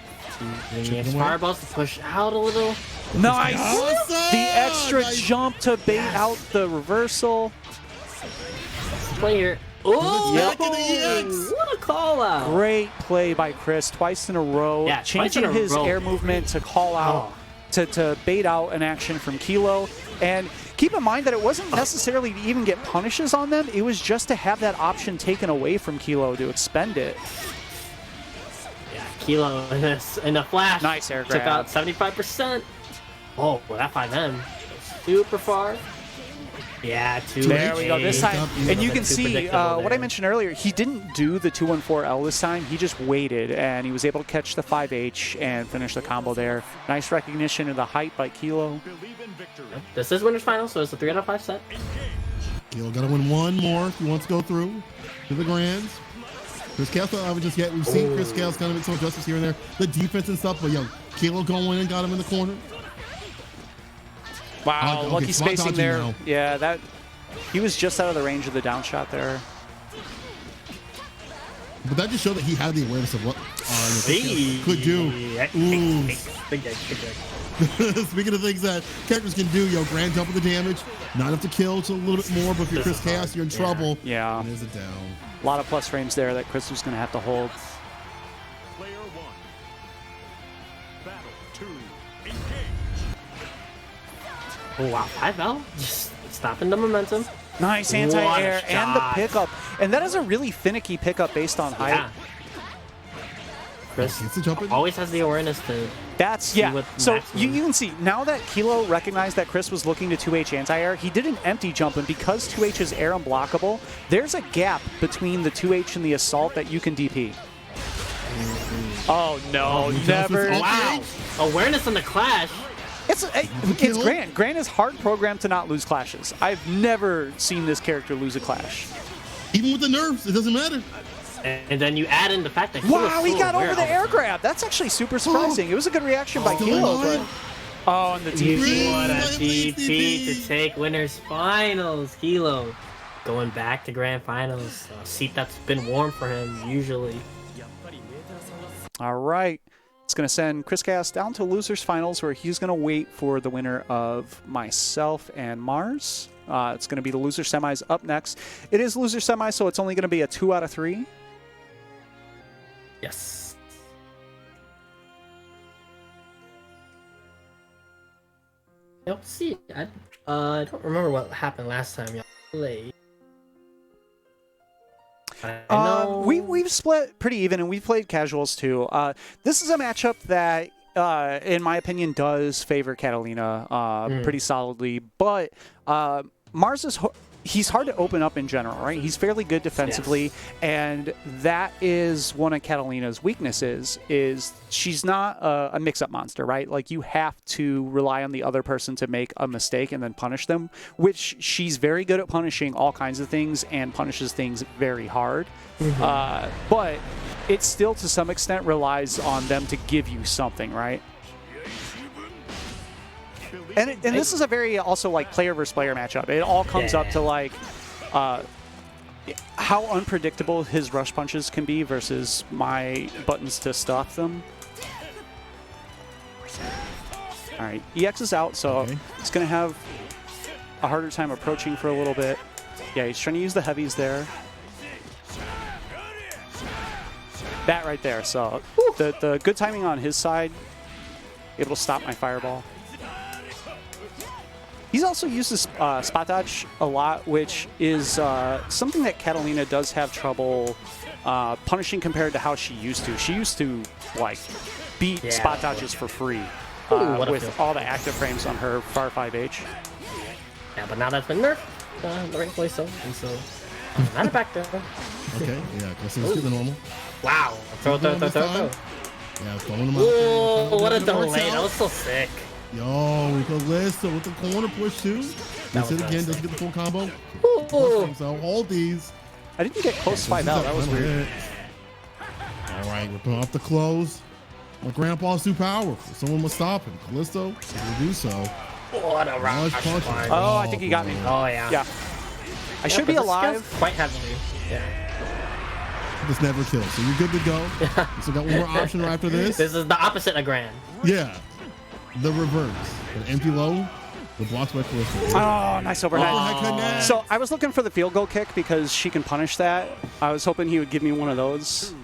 And fireballs to push out a little. Nice! Awesome! The extra Nice. jump to bait out the reversal. Play here. Oh, Back in the EX. what a call out. Great play by Chris, twice in a row. Yeah, twice changing in a his row. air movement to call out, to bait out an action from Kilo. And keep in mind that it wasn't necessarily to even get punishes on them. It was just to have that option taken away from Kilo to expend it. Yeah, Kilo in a flash. Nice air Took grab. out 75%. Oh, well, that 5M. Super far. Yeah, 2H. There we go. This time, and you can Too see predictable what I there. mentioned earlier. He didn't do the 214L this time. He just waited, and he was able to catch the 5H and finish the combo there. Nice recognition of the height by Kilo. Believe in victory. This is winner's final, so it's a 3 out of 5 set. Kilo got to win one more if he wants to go through to the grands. Chris Chaos not having just yet. We've seen Chris Chaos kind of make some adjustments here and there. The defense and stuff, but yo, Kilo going and got him in the corner. Wow, Okay, lucky spot spacing dodging there. now. Yeah, he was just out of the range of the down shot there. But that just showed that he had the awareness of what Chris Chaos could do. Ooh. Big dig, big dig. Speaking of things that characters can do, yo, grand double the damage. Not enough to kill, it's a little bit more, but if you're Chris Chaos, you're in trouble. Yeah. And there's a down. A lot of plus frames there that Chris was going to have to hold. Player 1. Battle 2. Engage. Oh, wow. 5L? Just stopping the momentum. Nice anti-air What a and the shot. pickup. And that is a really finicky pickup based on height. Yeah. Chris Gets the jump in. always has the awareness to. That's, See yeah. what So maximum- you can see, now that Kilo recognized that Chris was looking to 2H anti-air, he did an empty jump, and because 2H is air unblockable, there's a gap between the 2H and the assault that you can DP. Oh, no, he never. jumps with Wow. Awareness on the clash. It's kill. Grant. Grant is hard programmed to not lose clashes. I've never seen this character lose a clash. Even with the nerfs, it doesn't matter. And then you add in the fact that Kilo's Wow, he so got aware over the all air time. grab. That's actually super surprising. It was a good reaction by Still Kilo, alive. but oh, and the TP. What a Please, DP to DP. take winners finals. Kilo going back to grand finals. A seat that's been warm for him usually. All right. It's going to send Chris Chaos down to losers finals, where he's going to wait for the winner of myself and Mars. It's going to be the loser semis up next. It is loser semis, so it's only going to be a 2 out of 3. Yes. Let's see. I don't remember what happened last time y'all played. I know. We've split pretty even, and we've played casuals too. This is a matchup that, in my opinion, does favor Catalina pretty solidly. But Mars is he's hard to open up in general, right? He's fairly good defensively, and that is one of Catalina's weaknesses. Is she's not a mix-up monster, right? Like, you have to rely on the other person to make a mistake and then punish them, which she's very good at punishing all kinds of things and punishes things very hard. But it still, to some extent, relies on them to give you something, right? And this is a very also like player versus player matchup. It all comes up to like how unpredictable his rush punches can be versus my buttons to stop them. All right, EX is out, so he's going to have a harder time approaching for a little bit. Yeah, he's trying to use the heavies there. That right there. So the good timing on his side, able to stop my fireball. He's also uses spot dodge a lot, which is something that Catalina does have trouble punishing compared to how she used to. She used to like beat spot dodges for free with all the active frames on her FAR 5H. Yeah, but now that's been nerfed. The right place, so and so. Not a back there. Okay, yeah, let's get the normal. Wow. Throw. Yeah, throwing them out. Whoa, what a It works delay. out. That was so sick. Yo, Callisto with the corner push too. Gets it again, doesn't get the full combo. Ooh. So hold these. I didn't get close to 5 out. That was weird. All right, we're putting off the close. My grandpa's too powerful. Someone must stop him. Callisto will do so. What a rush. Nice punch. Oh, I think he got me. Oh, yeah. Yeah. I should be but this alive. scales quite heavily. Yeah. This never kills, so you're good to go. So got one more option right after this. This is the opposite of Grand. Yeah, the reverse. An empty low, the blocks by Callisto. Oh, nice overhead. Overhead connect. So I was looking for the field goal kick because she can punish that. I was hoping he would give me one of those.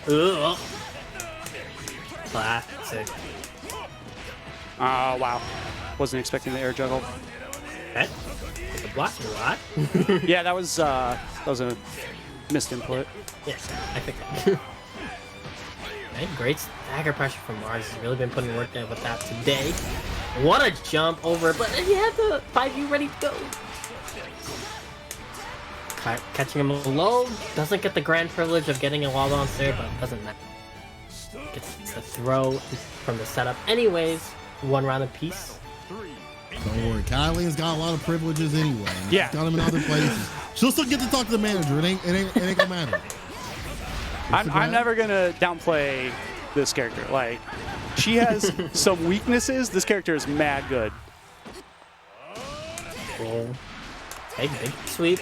Ugh. Classic. Oh, wow. Wasn't expecting the air juggle. Okay. The block what? Yeah, that was a missed input. Yes, I think. Okay, great stagger pressure from Mars. He's really been putting work in with that today. What a jump over, but he had the 5U ready to go. Catching him low, doesn't get the grand privilege of getting a wall on there, but doesn't matter. Gets the throw from the setup anyways. One round apiece. Don't worry, Kylie's got a lot of privileges anyway. Yeah. She's got them in other places. She'll still get to talk to the manager. It ain't gonna matter. I'm never going to downplay this character. Like, she has some weaknesses. This character is mad good. Cool. Big sweep.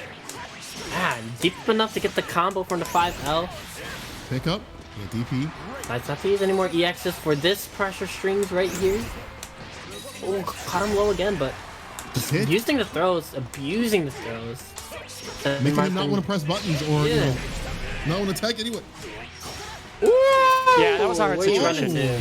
Ah, deep enough to get the combo from the 5L. Pick up, yeah, DP. Let's not to use any more EXs for this pressure strings right here. Oh, caught him low again, but Just hit. using the throws, abusing the throws. Making him not want to press buttons or you know, not want to attack anyway. Yeah, that was a hard Where you situation. running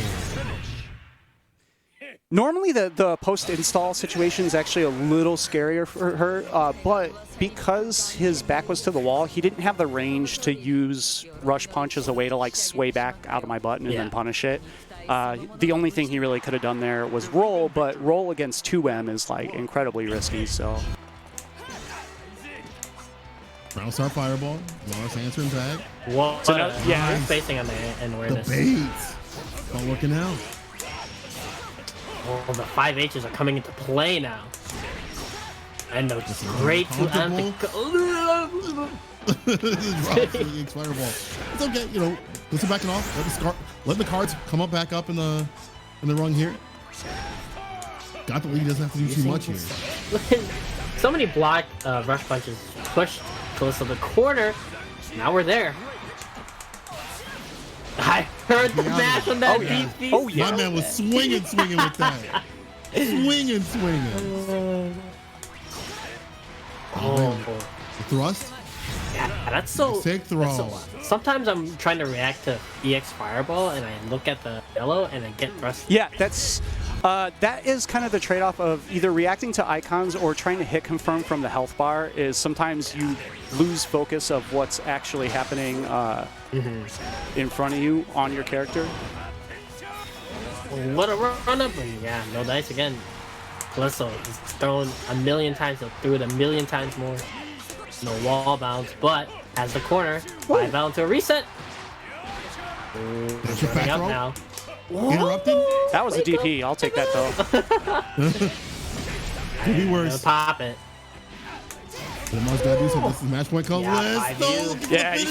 to? Normally, the post-install situation is actually a little scarier for her, but because his back was to the wall, he didn't have the range to use Rush Punch as a way to like sway back out of my button and then punish it. The only thing he really could have done there was roll, but roll against 2M is like incredibly risky, so. Round star fireball. Lars answering back. Whoa, So no, yeah. spacing on the The awareness. bait. Not working out. Oh, the 5Hs are coming into play now. And no, just great to end the Drops the X fireball. It's okay, you know. Let's back it off. Let the cards come up back up in the rung here. Got the lead. Doesn't have to do too much here. So many block rush punches pushed close to the corner. Now we're there. I heard the mash on that DP. Oh yeah. My man was swinging with that. Swinging. Oh, The thrust. yeah, that's so. Sick throw. That's so, sometimes I'm trying to react to EX Fireball and I look at the yellow and I get thrust. Yeah, that's that is kind of the trade-off of either reacting to icons or trying to hit confirm from the health bar. Is sometimes you lose focus of what's actually happening in front of you on your character. What a run up, and yeah, no dice again. Callisto is thrown a million times, he'll threw it a million times more. No wall bounce, but has the corner. 5 down to a reset. That's your Running back up row. now. Interrupted. That was a DP. I'll take that though. Could be Gonna worse. pop it. Lamar's got to do something. This is match point call. Yeah, Let's go. 5U. Yeah, you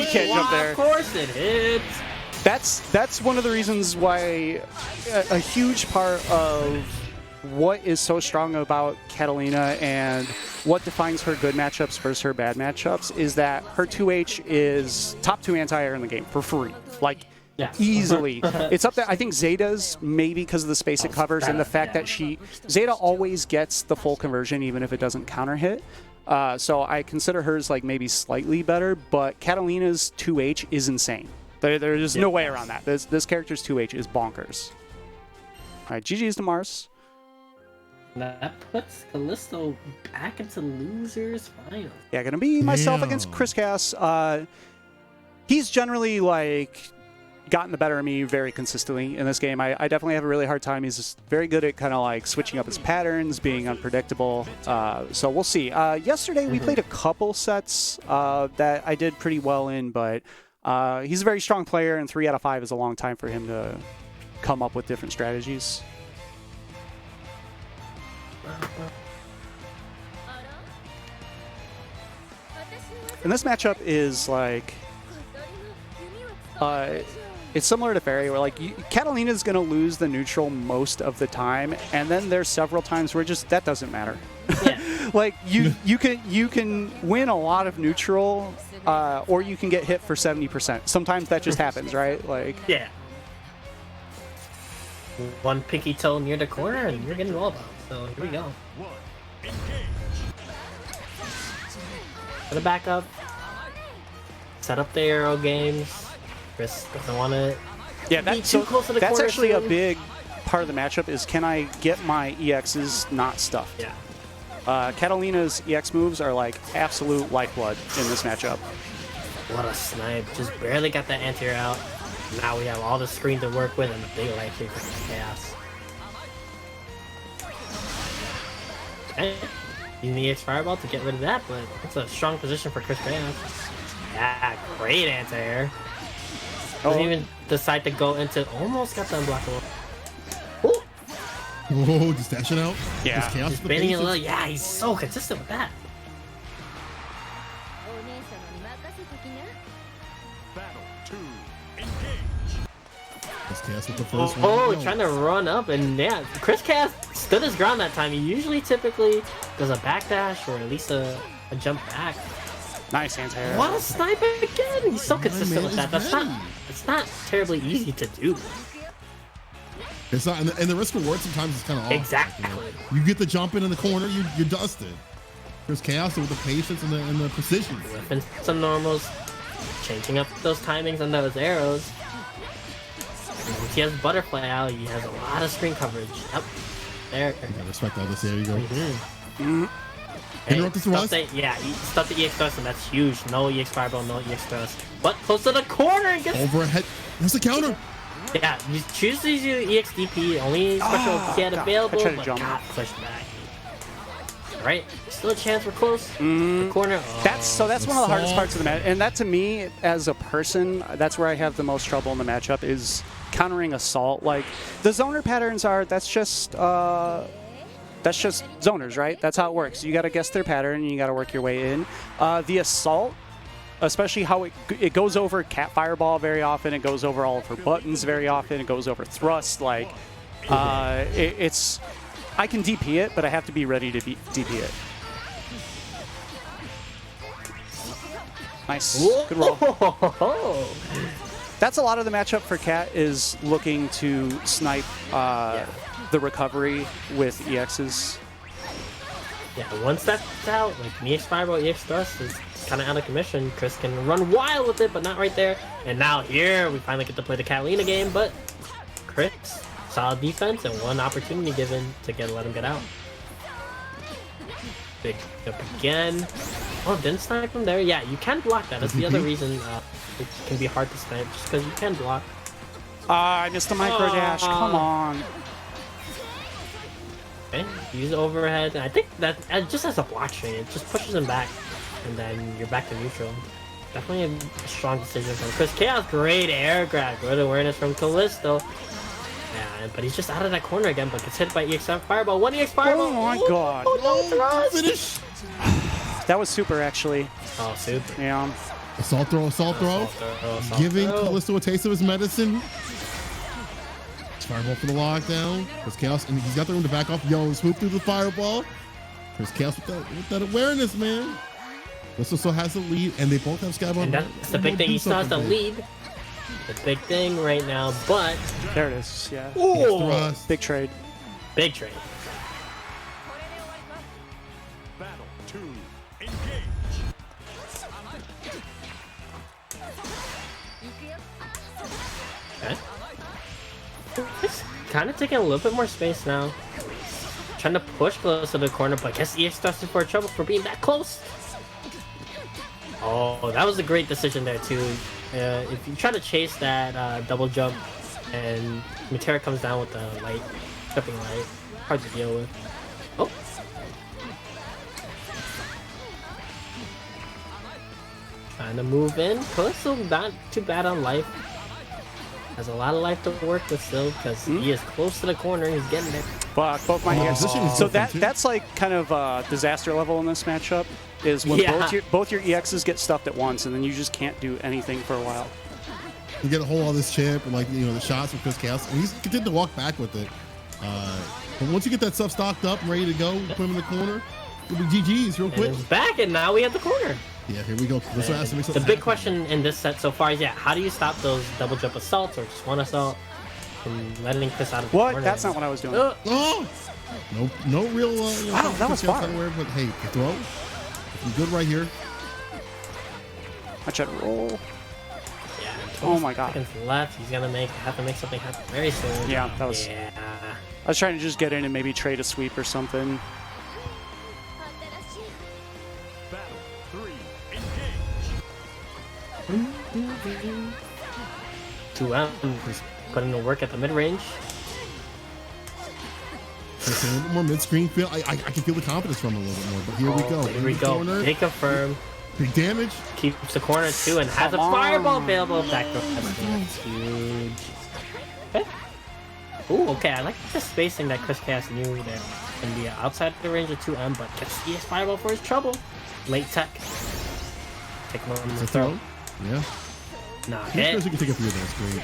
can't jump there. Of course it hits. That's one of the reasons why a huge part of what is so strong about Catalina and what defines her good matchups versus her bad matchups is that her 2H is top 2 anti-air in the game for free. Like, Yeah. easily. It's up there. I think Zeta's maybe because of the space it covers and the fact that Zeta always gets the full conversion even if it doesn't counter hit. So I consider hers like maybe slightly better, but Catalina's 2H is insane. There's no way around that. This character's 2H is bonkers. All right, GG's to Mars. That puts Callisto back into losers final. Yeah, gonna be myself Damn. against Chris Cass. He's generally like gotten the better of me very consistently in this game. I definitely have a really hard time. He's just very good at kind of like switching up his patterns, being unpredictable. So we'll see. Yesterday we played a couple sets that I did pretty well in, but he's a very strong player, and 3 out of 5 is a long time for him to come up with different strategies. And this matchup is like, it's similar to Fairy, where like Catalina is going to lose the neutral most of the time, and then there's several times where just that doesn't matter. Yeah. Like you can win a lot of neutral, or you can get hit for 70%. Sometimes that just happens, right? Like Yeah. One pinky toe near the corner and you're getting wall bound. So here we go. Put it back up. Set up the arrow games. Chris doesn't want to yeah, be too close to the that's corner actually a soon. big part of the matchup. Is can I get my EXs not stuffed? Yeah. Catalina's EX moves are like absolute lifeblood in this matchup. What a snipe. Just barely got that anti-air out. Now we have all the screen to work with and a big life here for Chaos. Okay. Using the EX Fireball to get rid of that, but it's a strong position for Chris Chaos. Yeah, great anti-air. Doesn't even decide to go into... Almost got the unblockable. Oh! Whoa, just dashing out. Yeah. Just chaos Just with the baiting a little. patience. Yeah, he's so consistent with that. Battle 2. Engage. Just chaos with the first Oh, one. trying to run up, and yeah, Chris Cass stood his ground that time. He usually typically does a backdash or at least a jump back. Nice anti-air. What a snipe again! He's so consistent man with that. is ready. It's not terribly easy to do. It's not, and the risk reward sometimes is kind of off. Exactly. You get the jump in the corner, you're dusted. There's chaos with the patience and the precision. Whipping some normals, changing up those timings on those arrows. he has butterfly out, he has a lot of screen coverage. Yep. There. Yeah, respect that. There you go. Hey, Interrupt this Russ. yeah, he stuffed the EX thrust, and that's huge. No EX fireball, no EX thrust. But close to the corner and gets Overhead. That's the counter. Yeah, you choose to use EX DP, only special he had available, I tried to but jump. got pushed back. Right, still a chance we're close. The corner. Oh, That's one of the hardest parts of the match, and that to me, as a person, that's where I have the most trouble in the matchup is countering assault. Like the zoner patterns are that's just zoners, right? That's how it works. You got to guess their pattern, and you got to work your way in. The assault, especially how it goes over cat fireball very often. It goes over all of her buttons very often. It goes over thrust. Like it's. I can DP it, but I have to be ready to DP it. Nice. Good roll. That's a lot of the matchup for Cat is looking to snipe the recovery with EXs. Yeah, once that's out, like EX fireball, EX thrust is kind of out of commission. Chris can run wild with it, but not right there. And now here, we finally get to play the Catalina game, but Chris, solid defense and one opportunity given to let him get out. Big jump again. Oh, didn't snipe him there. Yeah, you can block that. That's the other reason it can be hard to snipe, just because you can block. I missed a micro dash. Come on. Okay, use overhead. And I think that just as a block string, it just pushes him back, and then you're back to neutral. Definitely a strong decision from Chris Chaos. Great air grab. Good awareness from Callisto. Yeah, but he's just out of that corner again, but gets hit by EX7 Fireball. One EX Fireball! Oh my god. Oh, no thrust! Finish. That was super, actually. Oh, super. Yeah. Assault throw, assault throw. Giving Callisto a taste of his medicine. Fireball for the lockdown. Chris Chaos, and he's got the room to back off. Yo, swoop through the fireball. Chris Chaos with that awareness, man. Callisto still has the lead, and they both have Scab on. And that's the big thing. He still has the lead. The big thing right now, but... There it is, yeah. Ooh! Big trade. Big trade. Battle 2. Engage. Okay. He's kind of taking a little bit more space now. Trying to push close to the corner, but gets EX dusted for trouble for being that close. Oh, that was a great decision there too. If you try to chase that double jump and Matera comes down with the light, tripping light, hard to deal with. Oh. Trying to move in. Callisto not too bad on life. Has a lot of life to work with still because he is close to the corner. He's getting there. Fuck, both my EXs. So that's like kind of disaster level in this matchup. Is when both your EXs get stuffed at once, and then you just can't do anything for a while. You get a hold of this chip, and like the shots from Chris Chaos, and he's continued to walk back with it. But once you get that stuff stocked up and ready to go, put him in the corner, it'll be GG's real quick. And it's back, and now we have the corner. Yeah, here we go. The big question in this set so far is, how do you stop those double jump assaults or just one assault and letting Chris out of the corner? What? That's not what I was doing. Oh! No real. Wow, that was far. But hey, the throw. Looking good right here. I tried to roll. Yeah. Oh my god. Seconds left. He's gonna have to make something happen very soon. Yeah, that was. Yeah. I was trying to just get in and maybe trade a sweep or something. Battle 3. Engage. 2M. He's putting the work at the mid range. A little bit more mid-screen feel. I can feel the confidence from him a little bit more. But here we go. Here we go. Corner. Big confirm. Big damage. Keeps the corner too and has a fireball available. Back throw. That's huge. Okay. Ooh, okay. I like the spacing that Chris Chaos knew there. Can be outside the range of 2M, but gets ES fireball for his trouble. Late tech. Take one in the throw. Yeah. Nah, Hit. hit. You can take a few of those. Great.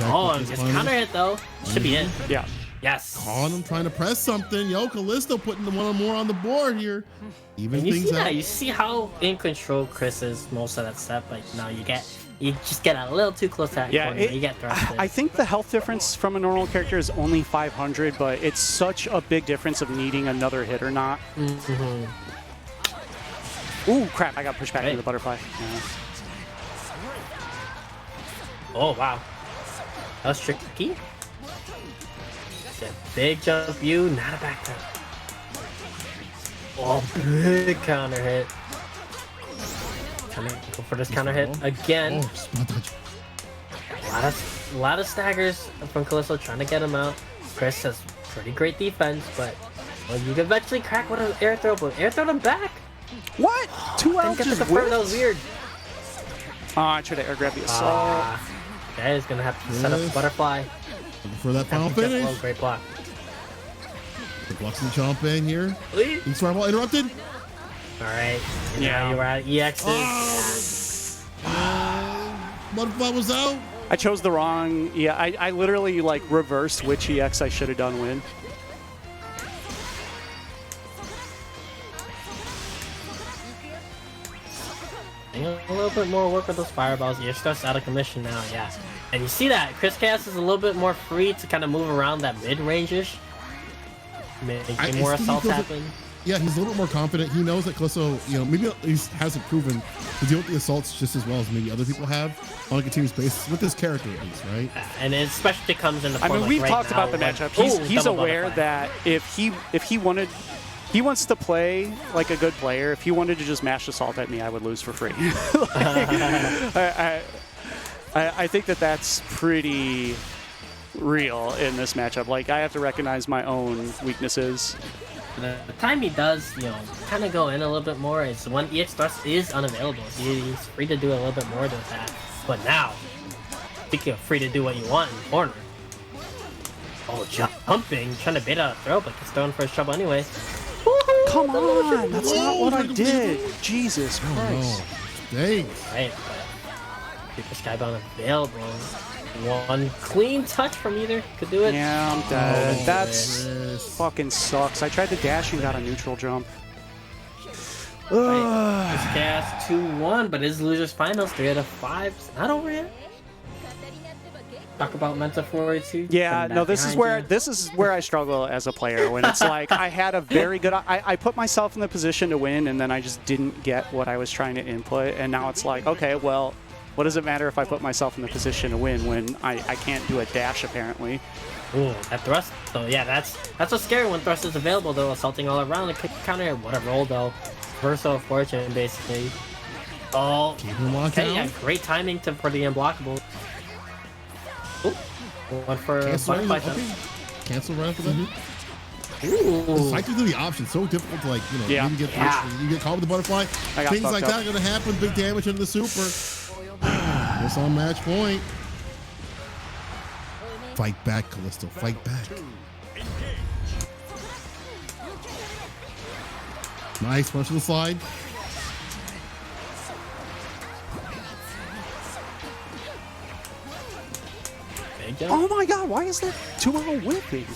Oh, it's counter hit though. Should be it. Yeah. Yes. On him trying to press something. Yo, Callisto putting the one more on the board here. Even And you things see out. that? You see how in control Chris is most of that step. Like now you just get a little too close to that corner. You get thrusted. I think the health difference from a normal character is only 500, but it's such a big difference of needing another hit or not. Ooh, crap! I got pushed back into the butterfly. Yeah. Oh wow. That was tricky. Big jump you, not a back down. Oh, big counter hit. Trying to go for this counter hit again. Oh, spot dodge. A lot of staggers from Callisto trying to get him out. Chris has pretty great defense, but well, you can eventually crack with an air throw, but air throw him back. What? 2 out Didn't get the just confirm, that whipped? was weird. Oh, I tried to air grab the assault. Okay, he's gonna have to set up a butterfly. Looking for that final Have to jump finish. low, great block. The blocks and jump in here. Please. Big fireball interrupted. Alright, Yeah. now you're at EXs. Butterfly was out. I chose the wrong. Yeah, I literally like reversed which EX I should have done win. A little bit more work with those fireballs. You're just out of commission now, yeah. And you see that Chris Chaos is a little bit more free to kind of move around that mid-range-ish. Making more assaults happen. Yeah, he's a little bit more confident. He knows that Callisto, you know, maybe at least hasn't proven to deal with the assaults just as well as maybe other people have on a continuous basis with this character at least, right? And it especially comes in the I form mean, like we've right talked now about the when- matchup. Ooh, He's double aware butterfly. that if he wanted, he wants to play like a good player. If he wanted to just mash assault at me, I would lose for free. I think that that's pretty real in this matchup. Like, I have to recognize my own weaknesses. The time he does, you know, kind of go in a little bit more is when EX thrust is unavailable. He's free to do a little bit more than that. But now, I think you're free to do what you want in the corner. Oh, jumping, trying to bait out a throw, but gets thrown for his trouble anyway. Come on, that's not what I Whoa. did. Jesus Oh, Christ. no. Dang. Right, but keep the skybound available. One clean touch from either could do it. Yeah, I'm dead. Oh, That's Chris. fucking sucks. I tried to dash and got a neutral jump. Right. This cast 2-1, but his losers finals 3 out of 5. It's not over yet. Talk about mental fortitude. Yeah, coming no, back this is behind where you. I struggle as a player when it's like I had a very good I put myself in the position to win and then I just didn't get what I was trying to input, and now it's like, okay, well, what does it matter if I put myself in the position to win when I can't do a dash apparently? Ooh, that thrust though, yeah, that's what's scary when thrust is available though, assaulting all around the counter. What a roll though. Versatile fortune basically. Oh, Keep him locked okay, out. yeah, great timing for the unblockable. Ooh, one for Cancel, butterfly okay. jump. Cancel right after that. Ooh. Cycling through the options so difficult to, like, you know, Yeah. maybe get Yeah. you get caught with the butterfly. I got Things fucked like up. that are gonna happen. Big damage into the super. It's on match point. Fight back, Callisto. Fight back. Nice punch to the slide. Big jump. Oh my god, why is that 2-0 whipping?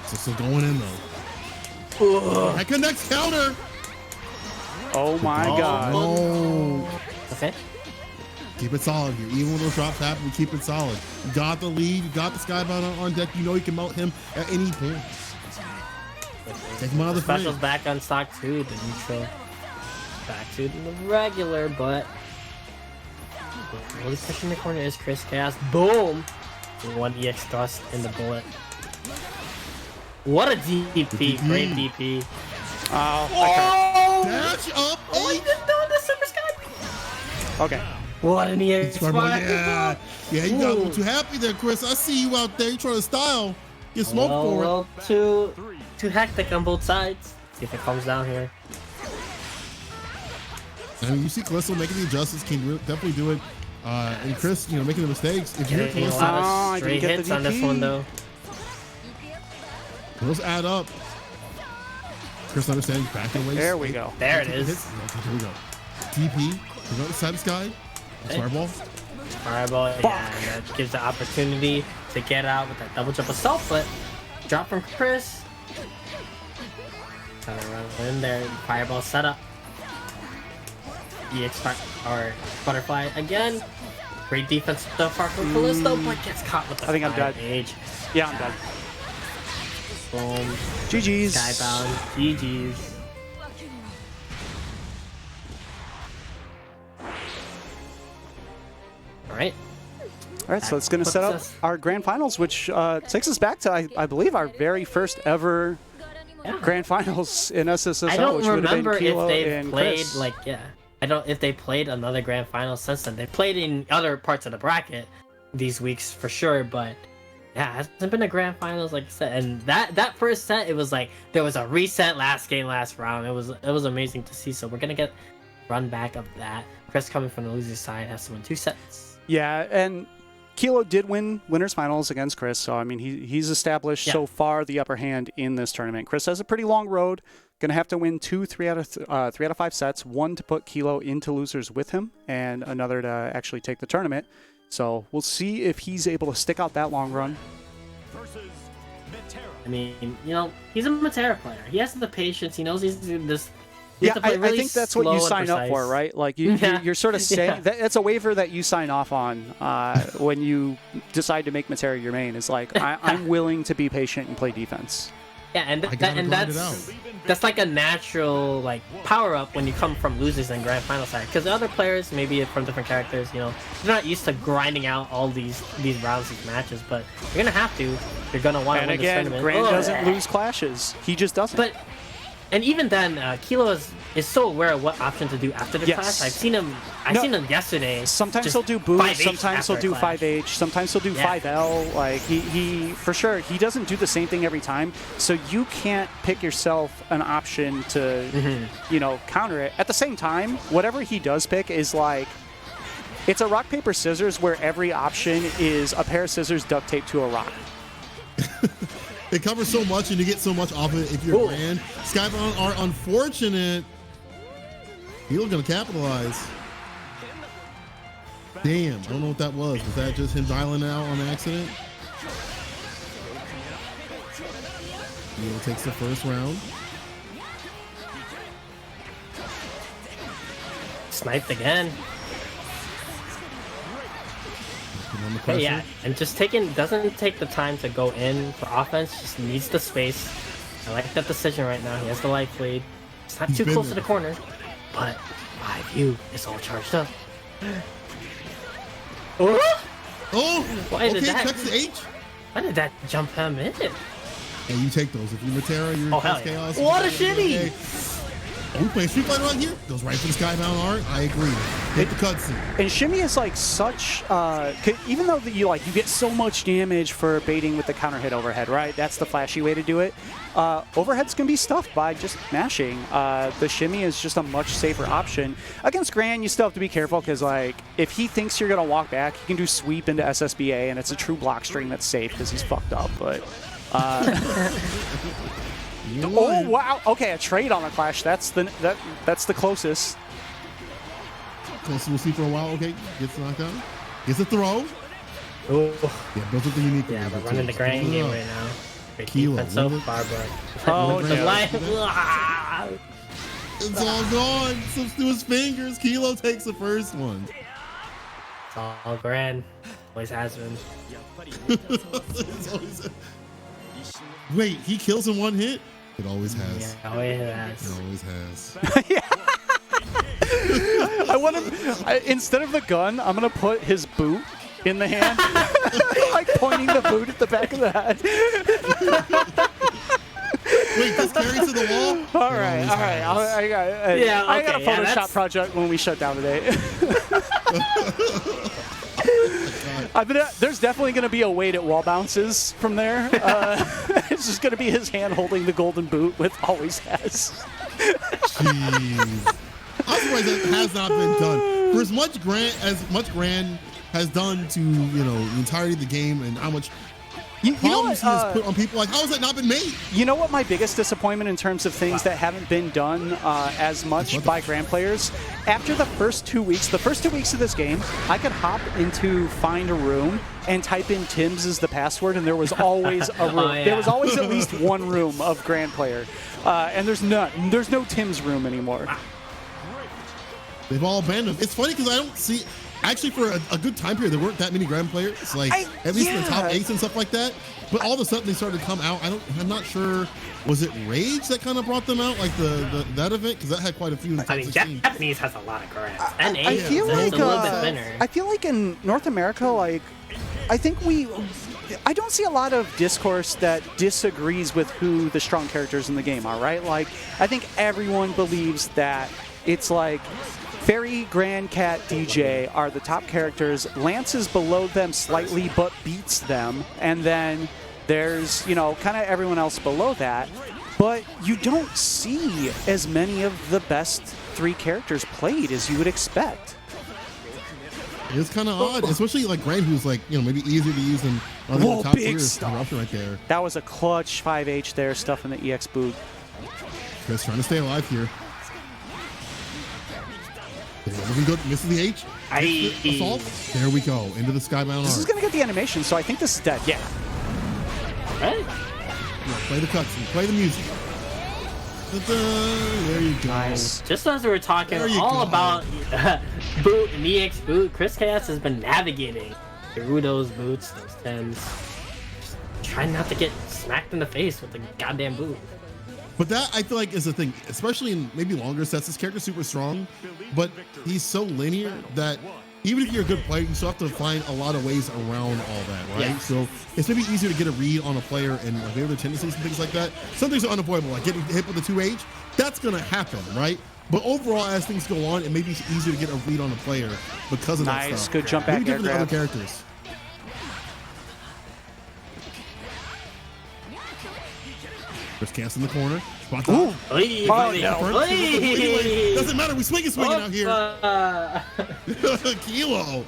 So still going in though. That connects counter. Oh my god. Oh. Okay. Keep it solid here. Even when those drops happen, we keep it solid. You got the lead. You got the skybound on deck. You know you can mount him at any point. Take him out of the Special's frame. back on stock 2, the neutral. Back to the regular, but really pushing the corner is Chris Cast. Boom! One EX thrust in the bullet. What a DP! Great DP. Oh, Dash up. Oh, he just doing the super sky! okay. What an EX Skybound, fire! yeah, you got a Ooh. little too happy there, Chris. I see you out there. You trying to style. Get smoked Well, for it. well, too hectic on both sides. See if it comes down here. I mean, you see Callisto making the adjustments, can definitely do it. And Chris, you know, making the mistakes. If you're Getting a Callisto, lot Oh, I of didn't straight get the hits on this DP. one though. those add up. Chris understands back and waist. There we go. There it Hits. is. Okay, here we go. TP. Go outside the sky. Fireball. Fireball, yeah, and that gives the opportunity to get out with that double jump assault, but drop from Chris. Kind of run in there, fireball setup. EX or butterfly again. Great defense so far from Callisto, but gets caught with the I think I'm fire dead. page. Yeah, I'm done. Boom. GG's. Skybound. GG's. Alright. All right, so it's going to set up our grand finals, which takes us back to, I believe, our very first ever grand finals in SSSL. I don't which would have been remember if Kilo they've and played Chris. like I don't if they played another grand final since then. They played in other parts of the bracket these weeks for sure, but yeah, it hasn't been a grand finals like I said. And that first set, it was like there was a reset last game, last round. It was amazing to see. So we're gonna get run back of that. Chris coming from the loser side has to win 2 sets. Yeah, and Kilo did win winners finals against Chris, so I mean he's established so far the upper hand in this tournament. Chris has a pretty long road. Gonna have to win 3 out of 5 sets. 1 to put Kilo into losers with him, and another to actually take the tournament. So we'll see if he's able to stick out that long run. Versus Metera. I mean, you know, he's a Metera player. He has the patience. He knows he's doing this. Yeah, I think that's what you sign up for, right? Like you're sort of saying that's a waiver that you sign off on when you decide to make Metera your main. Is like I'm willing to be patient and play defense. Yeah, and that's like a natural like power up when you come from losers and grand final side. Because the other players, maybe from different characters, you know, they're not used to grinding out all these rounds, these matches. But you're gonna have to. You're gonna want to win this tournament. Grand doesn't lose clashes. He just doesn't. And even then, Kilo is so aware of what option to do after the class. I've seen him yesterday. Sometimes he'll do boost, sometimes he'll do 5H, sometimes he'll do 5L. Like he for sure, he doesn't do the same thing every time. So you can't pick yourself an option to, you know, counter it. At the same time, whatever he does pick is like, it's a rock, paper, scissors where every option is a pair of scissors duct taped to a rock. It covers so much, and you get so much off it if you're Grand. Skybound are unfortunate. He's gonna capitalize. Damn, I don't know what that was. Was that just him dialing out on accident? Heal takes the first round. Sniped again. Okay, yeah, and just doesn't take the time to go in for offense, just needs the space. I like that decision right now. He has the life lead. It's not too close to the corner, but 5U is all charged up. Oh! Why did that? Checks the H. Why did that jump him in? Hey, you take those. If you're Metera, you're in chaos. What a shimmy! Are we playing Street Fighter right here? Goes right for the Skybound art. I agree. Hit the cutscene. And shimmy is like such, even though you get so much damage for baiting with the counter hit overhead, right? That's the flashy way to do it. Overheads can be stuffed by just mashing. The shimmy is just a much safer option. Against Gran, you still have to be careful because like if he thinks you're gonna walk back, he can do sweep into SSBA, and it's a true block string that's safe because he's fucked up. But. Oh wow! Okay, a trade on the clash. That's the closest. Close we'll see for a while. Okay, gets knocked out. Gets a throw. Oh. Yeah, those are the unique. Yeah, we're running the grand game right now. Great Kilo. defense so far, but it's all gone. Slips through his fingers. Kilo takes the first one. It's all grand. Always has been. Wait, he kills in one hit? It always has. Yeah, always has. It always has. I want to, instead of the gun, I'm going to put his boot in the hand. Like pointing the boot at the back of the head. Wait, this carries to the wall? All right. I got a Photoshop project when we shut down today. There's definitely going to be a wait at wall bounces from there. It's just going to be his hand holding the golden boot with always has. Jeez. I'm surprised that has not been done. For as much Grand has done to, you know, the entirety of the game and how much problems he has put on people, like, how has that not been made? You know what my biggest disappointment in terms of things that haven't been done as much by Grand players? After the first 2 weeks of this game, I could hop into Find a Room and type in Tim's as the password, and there was always a room. There was always at least one room of Grand player. And there's no Tim's room anymore. They've all abandoned. It's funny because I don't see... Actually, for a good time period, there weren't that many Grand players, like at least in the top 8s and stuff like that. But all of a sudden, they started to come out. I'm not sure. Was it Rage that kind of brought them out, like that event? Because that had quite a few. In the top 16. Japanese has a lot of Grands, and I feel it's a little bit thinner. I feel like in North America, like I think I don't see a lot of discourse that disagrees with who the strong characters in the game are, right? Like, I think everyone believes that it's like Fairy, Grand, Cat, DJ are the top characters. Lance is below them slightly, but beats them. And then there's, you know, kind of everyone else below that. But you don't see as many of the best 3 characters played as you would expect. It's kind of odd, especially like Grand, who's like, you know, maybe easier to use than other Whoa, top big tiers. stuff. Right there. That was a clutch 5H there, stuff in the EX boot. Chris trying to stay alive here. Looking good. Misses the H. The assault. There we go. Into the Skybound This is going to get the animation, so I think this is dead. Yeah. Right? Yeah, play the cutscene. Play the music. There you go. Nice. Just as we were talking all about boot and EX boot, Chris Chaos has been navigating through those boots, those 10s. Just trying not to get smacked in the face with the goddamn boot. But that, I feel like, is the thing, especially in maybe longer sets. This character's super strong, but he's so linear that even if you're a good player, you still have to find a lot of ways around all that, right? Yeah. So it's maybe easier to get a read on a player and like, their tendencies and things like that. Some things are unavoidable, like getting hit with the 2H. That's going to happen, right? But overall, as things go on, it may be easier to get a read on a player because of that stuff. Nice, good jump back maybe air different than grab. other characters. Chris Cass in the corner. Spot top. Oy, Oh, oy, no. oy. Doesn't matter. We swinging out here. Kilo.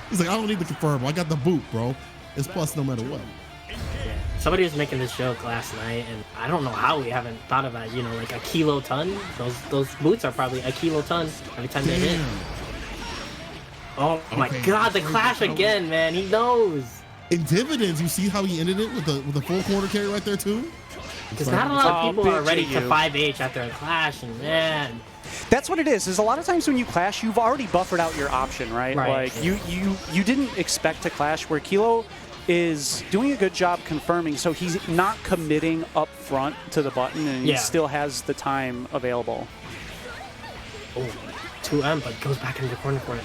He's like, I don't need the confirm. I got the boot, bro. It's plus no matter what. Somebody was making this joke last night, and I don't know how we haven't thought about, you know, like a kiloton. Those boots are probably a kiloton every time they hit. Oh my God, the clash again, man. He knows. In dividends, you see how he ended it with the full corner carry right there too. Because not a lot of people are ready to you. 5H after a clash, and man. That's what it is a lot of times when you clash, you've already buffered out your option, right? Right. Like you didn't expect to clash, where Kilo is doing a good job confirming, so he's not committing up front to the button, and he still has the time available. Oh, 2M, but goes back into the corner for it.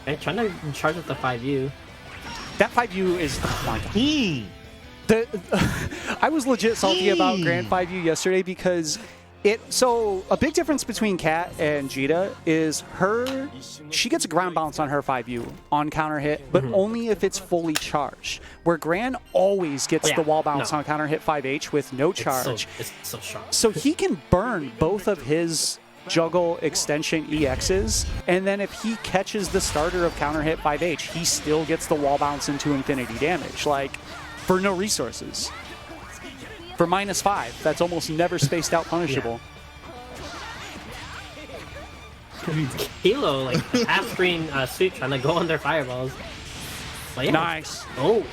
Okay, trying to charge with the 5U. That 5U is, oh my God. I was legit salty about Grand 5U yesterday because so a big difference between Kat and Jita is she gets a ground bounce on her 5U on counter hit, but only if it's fully charged. Where Grand always gets the wall bounce on counter hit 5H with no charge. It's so strong. So he can burn both of his juggle extension EXs, and then if he catches the starter of counter hit 5H, he still gets the wall bounce into infinity damage. Like, for no resources. For -5, that's almost never spaced out punishable. Kilo, like, half-screen sweep trying to go on their fireballs. But yeah. Nice. Oh.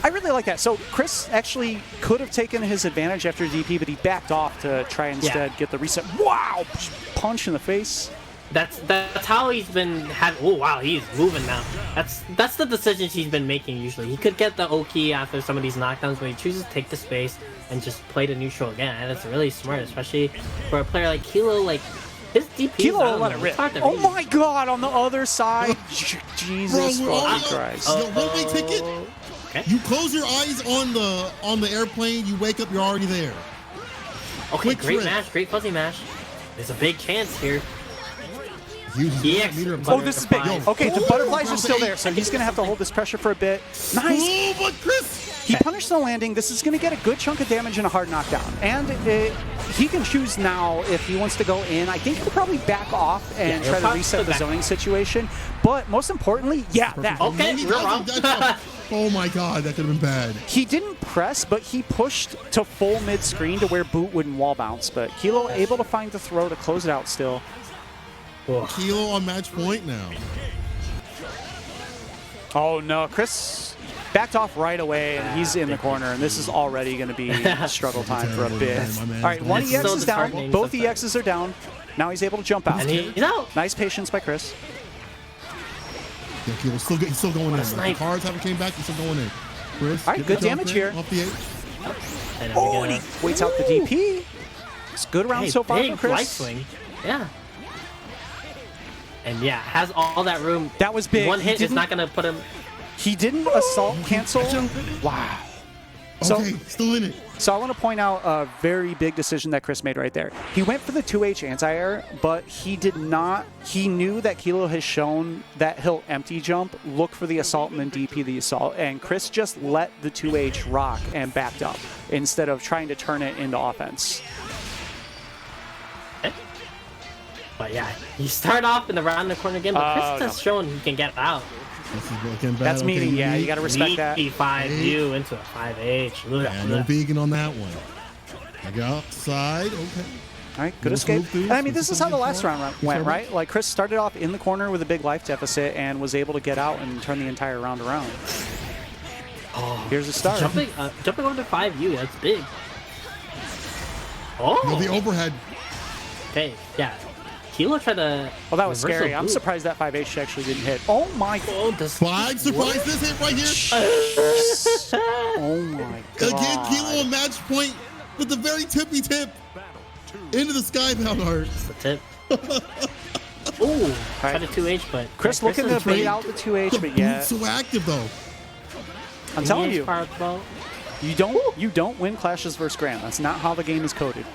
I really like that. So Chris actually could have taken his advantage after DP, but he backed off to try and instead get the reset. Wow! Punch in the face. That's how he's been oh wow, he's moving now. That's the decisions he's been making usually. He could get the O-key after some of these knockdowns, but he chooses to take the space and just play the neutral again. And that's really smart, especially for a player like Kilo. Like, his DP Kilo let it rip. Oh my God, on the other side. Jesus fucking Christ. One-way ticket. Okay. You close your eyes on the airplane, you wake up, you're already there. Okay, Quick great trick. mash, great fuzzy mash. There's a big chance here. EX. Oh, this is big. Okay, the butterflies are still there, so he's going to have to hold this pressure for a bit. Nice. Oh, but Chris! He punished the landing. This is going to get a good chunk of damage and a hard knockdown. And he can choose now if he wants to go in. I think he'll probably back off and try to reset the zoning situation. But most importantly, that. Okay, you're wrong. Oh my God, that could have been bad. He didn't press, but he pushed to full mid-screen to where Boot wouldn't wall bounce. But Kilo able to find the throw to close it out still. Kilo on match point now. Oh no, Chris backed off right away, and he's in the corner, and this is already going to be struggle time for a bit. All right, one EX is down. Both EXs are down. Now he's able to jump out. And he's out. Nice patience by Chris. Yeah, Kilo's still going in. The cards haven't came back, he's still going in. Chris, all right, good damage here. Off the H. Oh, and he waits out the DP. It's a good round so far for Chris. Light swing. Yeah. And yeah, has all that room. That was big. One hit is not going to put him. He didn't assault cancel. Wow. So, Okay, still in it. So I want to point out a very big decision that Chris made right there. He went for the 2H anti-air, but he did not. He knew that Kilo has shown that he'll empty jump, look for the assault, and then DP the assault. And Chris just let the 2H rock and backed up instead of trying to turn it into offense. But yeah, you start off in the round the corner game, but Chris has shown he can get out. This is looking bad. That's meaty. Okay, Yeah, you got to respect that. V5U into a 5H. Yeah, no vegan on that one. I go outside. Okay. All right, good Let's escape. move through. And I mean, this is how the last round went, Sorry. right? Like, Chris started off in the corner with a big life deficit and was able to get out and turn the entire round around. Oh, here's the start. Jumping over to 5U, that's big. Oh! No, the overhead. Okay, yeah. Kilo tried to. Oh, that was reversal scary. I'm boot. surprised that 5H actually didn't hit. Oh my Oh, this Flag surprise this hit right here. Oh my god. Again, Kilo a match point with the very tippy tip into the skybound art. That's the tip. Ooh, tried a 2H, but Chris yeah, looking is to bait great. out the 2H, The but yeah, boot's so active though. I'm telling you, Fireball. you don't win clashes versus Graham. That's not how the game is coded.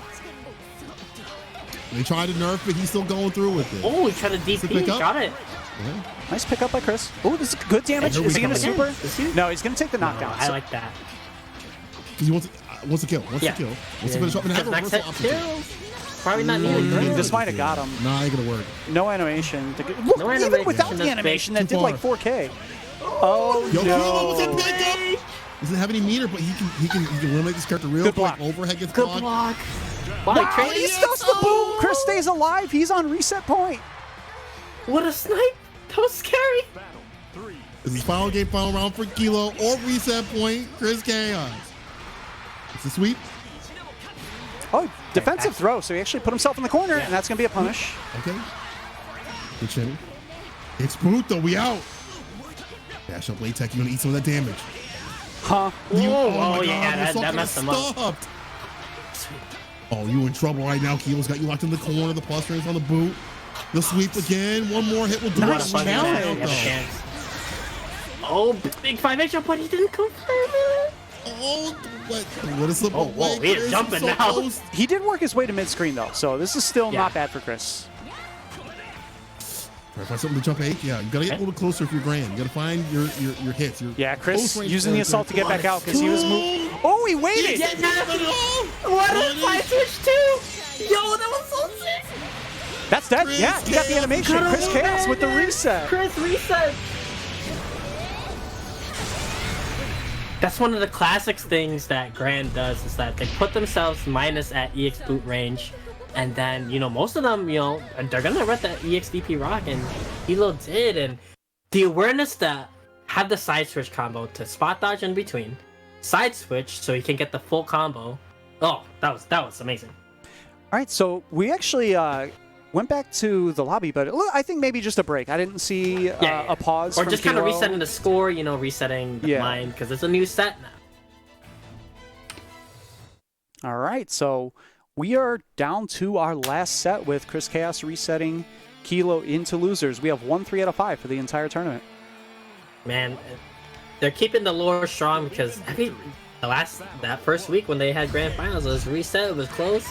They tried to nerf, but he's still going through with it. Oh, he tried to DP. pick up? Got it. Yeah. Nice pickup by Chris. Oh, this is good damage. Here Is we he gonna go. super? Is he? No, he's gonna take the No, knockdown. I So- like that. Because he wants to kill. Wants Yeah. to kill. Wants to finish up and have a Next reversal hit, option. kill. Probably not needed. Mm, right? This might have got him. Nah, ain't gonna work. No animation. Look, No even animation, without that's the animation, big. that did Too like far. 4K. Oh Yo, Kilo was a no! pickup. Doesn't have any meter, but he can eliminate this character real Good quick. block. Overhead gets Good blocked. block. Wow, Wow, he Trace. stuffs the boom. Chris stays alive. He's on reset point. What a snipe. That was scary. This is final game, final round for Kilo or reset point. Chris Chaos. It's a sweep. Oh, defensive throw. So he actually put himself in the corner, and that's gonna be a punish. Okay. Good shimmy. It's boot though. We out. Dash up late tech. You gonna eat some of that damage. Huh? You, Oh, my yeah, God, that messed him up. stopped. Oh, you in trouble right now. Kilo's got you locked in the corner. The plus range on the boot. The sweep again. One more hit will do Nice it. challenge. You have a chance. Oh, big 5H jump, but he didn't confirm it. Oh, what a slip Oh, away. whoa, he is Chris, jumping so now. close. He did work his way to mid-screen though, so this is still Yeah. not bad for Chris. Try to find something to jump 8. Yeah, you gotta get a little closer if you're Grand. You gotta find your hits. Your Yeah, Chris close range using the character. assault to get back out because he was moving. Oh, he waited. Yeah, what a 5H too. Yo, that was so sick. That's dead. Chris Yeah, he got the Chaos. animation. Good Chris old Chaos with the man. reset. Chris reset. That's one of the classics things that Grand does is that they put themselves minus at EX boot range, and then most of them they're gonna run the EXDP rock, and Kilo did, and the awareness to have the side switch combo to spot dodge in between, side switch so he can get the full combo. Oh, that was amazing. All right, so we actually went back to the lobby, but I think maybe just a break. I didn't see a pause or from just kind of Kilo. resetting the score, resetting the mind because it's a new set now. All right, so we are down to our last set with Chris Chaos resetting Kilo into losers. We have 1-3 out of 5 for the entire tournament. Man, they're keeping the lore strong because that first week when they had grand finals, it was reset, it was close.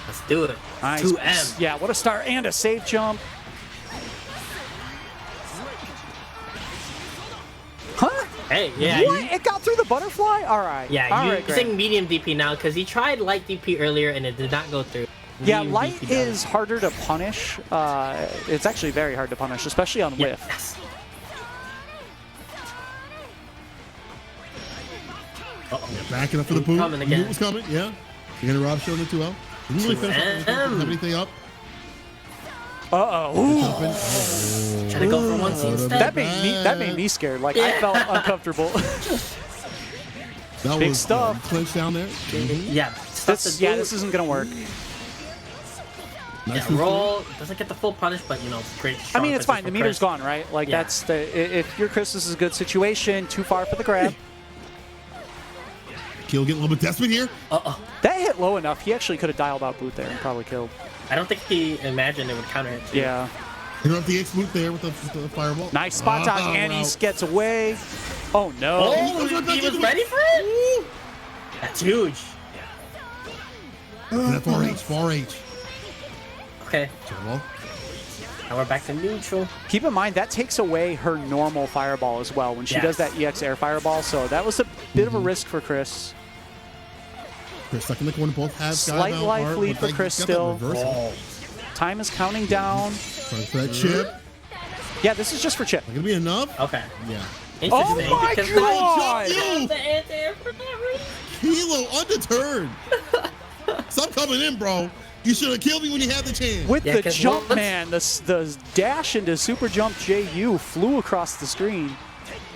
Let's do it. Nice. 2M. Yeah, what a start and a safe jump. Huh? Hey, yeah. What? It got through the butterfly? All right. Yeah, All you're right, using great. medium DP now because he tried light DP earlier and it did not go through. Yeah, Medium light DP does. is harder to punish. It's actually very hard to punish, especially on whiff. Yes. Yeah, backing up for the boot. Coming You again. knew it was coming. Yeah. You're gonna rob show the 2L. Didn't really finish up. Didn't have anything up. Uh-oh. Ooh. Open. Try to go for one scene instead. That made me scared. Like, I felt uncomfortable. That Big was stuff. clinch down there. Yeah, stuff to do. This isn't going to work. Nice Yeah, roll doesn't get the full punish, but great. I strong mean, it's physics fine. for The meter's Chris. gone, right? Like, Yeah. that's the... If you're Chris, this is a good situation. Too far for the grab. Kill getting a little bit desperate here. That hit low enough. He actually could have dialed out boot there and probably killed. I don't think he imagined it would counter it. Too. Yeah. Interrupt the X boot there with the fireball. Nice spot dodge. Annie's gets away. Oh no. Oh, he was ready for it? That's huge. That 4H. Okay. Fireball. Now we're back to neutral. Keep in mind, that takes away her normal fireball as well when she does that EX air fireball. So that was a bit of a risk for Chris. Chris stuck in the corner. Both have Slight Skybound life art, lead but for Chris got that still. reversal. Time is counting down. Trying for that chip. Yeah, this is just for chip. Not gonna be enough. Okay. Yeah. Interesting. Oh my because God! the anti-air for that reason. Kilo undeterred. Stop coming in, bro. You should have killed me when you had the chance. With Yeah, the 'cause jump, once- man, the dash into super jump JU flew across the screen.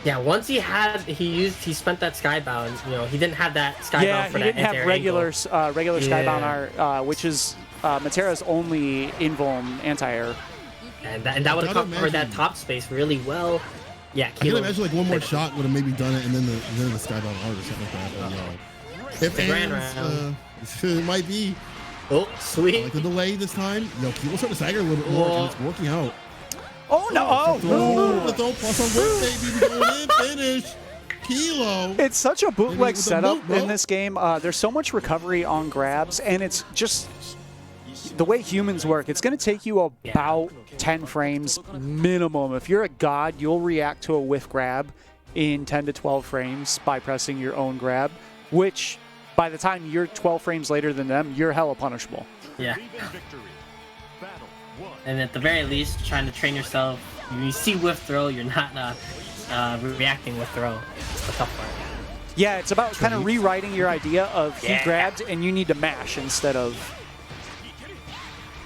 Yeah, once he spent that skybound. You know, he didn't have that skybound Yeah, for he that didn't have anti-air regular angle. regular Yeah. skybound art, which is Matera's only invuln anti-air. And that would have Gotta covered that imagine. top space really well. Yeah, I can Kilo. imagine like one more shot would have maybe done it, and then the skybound art or something like that. But, yo, if The grand Aaron's, it might be. Oh, I sweet. like the delay this time. Yo, Kilo's starting to stagger a little bit more, and it's working out. Oh no! The throw plus on work, baby. We going in, finish. Kilo. It's such a bootleg With the setup boot, bro. in this game. There's so much recovery on grabs, and it's just the way humans work. It's going to take you about 10 frames minimum. If you're a god, you'll react to a whiff grab in 10 to 12 frames by pressing your own grab, which by the time you're 12 frames later than them, you're hella punishable. Yeah. Victory. Battle 1. And at the very least, trying to train yourself. When you see whiff throw, you're not reacting with throw. It's the tough part. Yeah, it's about kind of rewriting your idea of he grabbed and you need to mash instead of...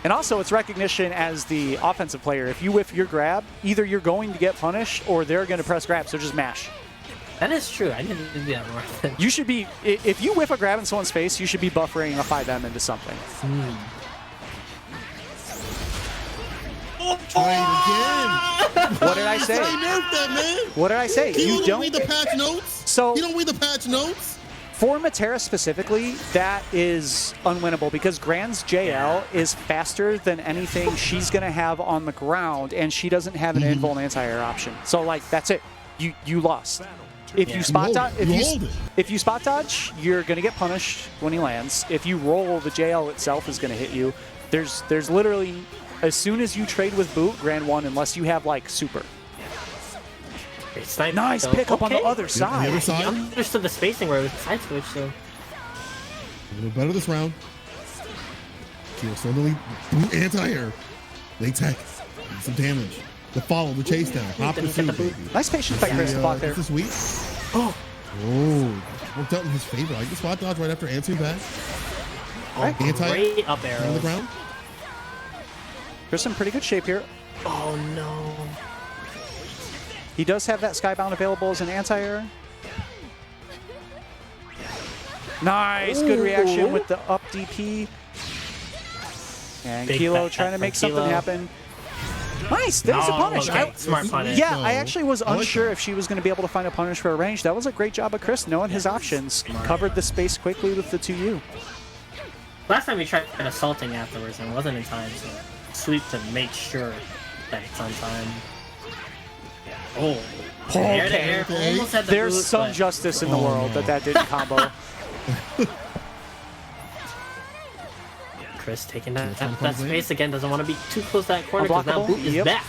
And also, it's recognition as the offensive player. If you whiff your grab, either you're going to get punished or they're going to press grab, so just mash. That is true. I didn't do that more. You should be... If you whiff a grab in someone's face, you should be buffering a 5M into something. Try it again. What did I say? They nerfed that, man. What did I say? Kilo You don't read don't... the patch notes. So- you don't read the patch notes. For Matera specifically, that is unwinnable because Grand's JL is faster than anything she's going to have on the ground, and she doesn't have an invuln anti-air option. So, like, that's it. You lost. If you spot dodge, if you spot dodge, you're going to get punished when he lands. If you roll, the JL itself is going to hit you. There's literally, as soon as you trade with boot, Grand won unless you have like super. Nice pick up on the other side. The other side. I understood the spacing where it was side switch, so. A little better this round. Kilo suddenly boot anti-air. They tech. Some damage. The follow, the chase down. Hop the suit, baby. Nice patience by Chris to block there. This is sweet. Oh, worked out in his favor. I like the spot dodge right after answering back. Great up on the arrow. ground. Chris in pretty good shape here. Oh no. He does have that Skybound available as an anti-air. Nice, good reaction with the up DP. And Big Kilo fat trying to from make something Kilo. happen. Nice, there's a punish. Okay. Smart punish. Yeah, I actually was like unsure that. if she was going to be able to find a punish for a range. That was a great job of Chris knowing his options. Covered the space quickly with the 2U. Last time we tried assaulting afterwards and it wasn't in time, so sweep to make sure that it's on time. Oh. Air to air, almost had the There's boot, some but- justice in the world that didn't combo. Chris taking that space again, doesn't want to be too close to that corner because now Unblockable, boot is yep. back.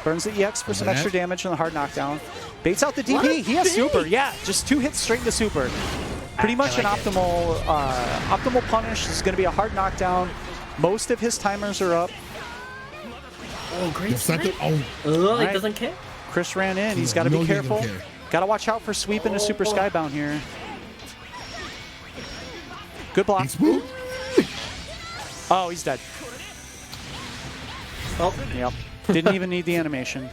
Burns the EX for some That. extra damage and the hard knockdown. Baits out the DP. He has super. Yeah, just 2 hits straight into super. Pretty much an like optimal punish. This is going to be a hard knockdown. Most of his timers are up. Oh, great The second, snipe. oh, Oh, he Right. doesn't care. Chris ran in. He's Yeah, got to no, be he ain't gonna careful. care. Got to watch out for sweep into super skybound here. Good block. it's boot. Oh, he's dead. Oh, Yep. Didn't even need the animation.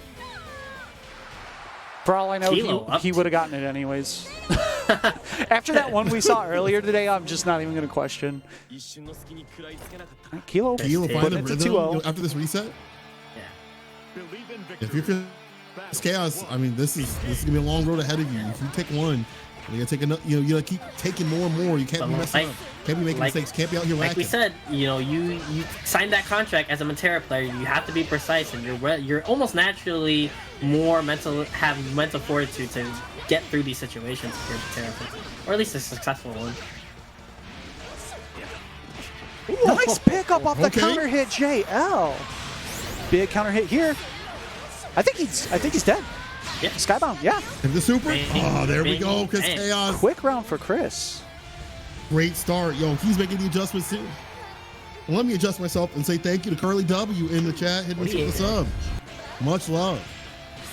For all I know, Kilo up he would have gotten it anyways. After that one we saw earlier today, I'm just not even going to question. Kilo Kilo put find it the to rhythm 2-0. after this reset. yeah. Believe in If victory. you're this chaos, I mean, this is gonna be a long road ahead of you. If you take one, You gotta take another. You gotta keep taking more and more. You can't be messing up. Can't be making mistakes. Can't be out here like lacking. we said, you signed that contract as a Matera player. You have to be precise, and you're almost naturally have mental fortitude to get through these situations if you're a Matera player, or at least a successful one. Nice pickup off the Okay. counter hit, JL. Big counter hit here. I think he's dead. Yeah. Skybound, yeah. And the super. Bang, Oh, there we bang, go. Chris bang. Chaos. Quick round for Chris. Great start. Yo, he's making the adjustments too. Well, let me adjust myself and say thank you to Curly W in the chat. Hit me with the sub. Much love.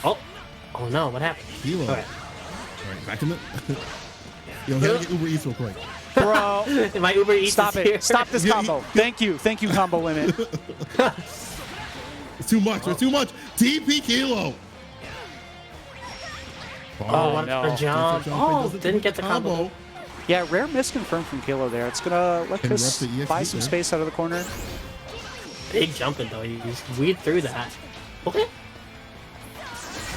Oh no, what happened? Kilo. All right. All right, back in the. Yo, gotta get Uber Eats real quick. Bro, My Uber Eats stop is it. here. Stop this combo. Thank you, combo limit. It's too much. It's too much. TP Kilo. Oh, what no. a jump. Oh, didn't get the combo. Yeah, rare misconfirm from Kilo there. It's gonna let Chris Interrupt the EXP buy some there. space out of the corner. Big jumping though. He's weaved through that. Okay.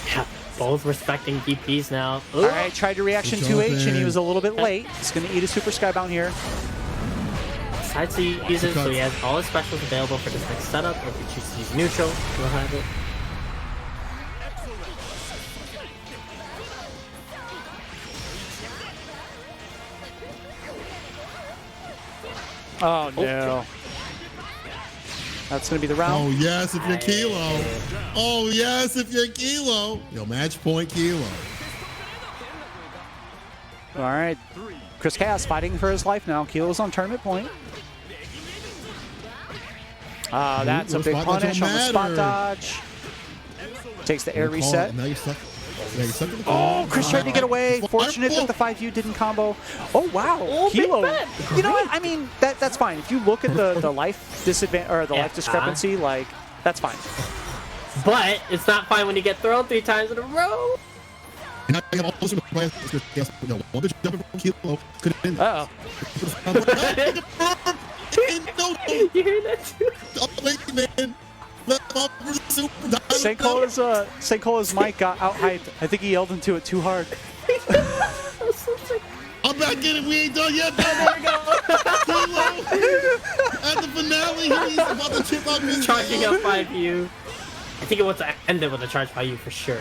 Yeah, both respecting DPs now. All right, tried to reaction Good 2H and he jumping. was a little bit late. He's gonna eat a super skybound here. Decides to use it, so he has all his specials available for this next setup. If he chooses to use neutral, he'll have it. Oh no. That's gonna be the round. Oh yes, if you're Kilo. Oh yes, if you're Kilo. Yo, match point Kilo. All right, Chris Cass fighting for his life now. Kilo's on tournament point. That's a Those big spot dodge punish don't on the spot matter. dodge. Takes the air Good call. reset. Now you're stuck. Yeah, you're stuck in the Oh, Chris tried to get away. It's Fortunate that the 5U didn't combo. Oh wow, big Kilo. bet. You know what? I mean, that's fine. If you look at the life disadvantage or the life discrepancy, like that's fine. But it's not fine when you get thrown 3 times in a row. And I got all those plans. Yes, no, one bitch jumping from Kilo. Could have been. Uh oh. You hear that too? Senkola's mic got out hyped. I think he yelled into it too hard. I'm back in it. We ain't done yet. There we go. Kilo at the finale. He's about to chip out me. Charging up 5U. I think it wants to end it with a charge 5U for sure.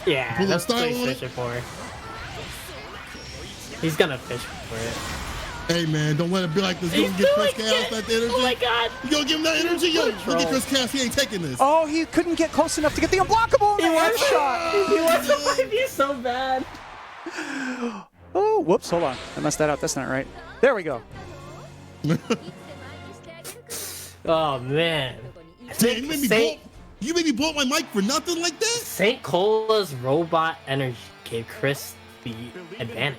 Yeah, Pull that's up what style he's on it. fishing for. He's gonna fish for it. Hey man, don't let it be like this. You He's get Chris doing Chaos it! that energy. Oh my god! You gonna give him that energy? Yo, look Control. at Chris Chaos. He ain't taking this. Oh, he couldn't get close enough to get the unblockable in the air shot. He wants to 5U so bad. Oh, whoops, hold on. I messed that up. That's not right. There we go. Oh man. Damn, you made me blow up my mic for nothing like that? St. Cola's robot energy gave Chris the advantage.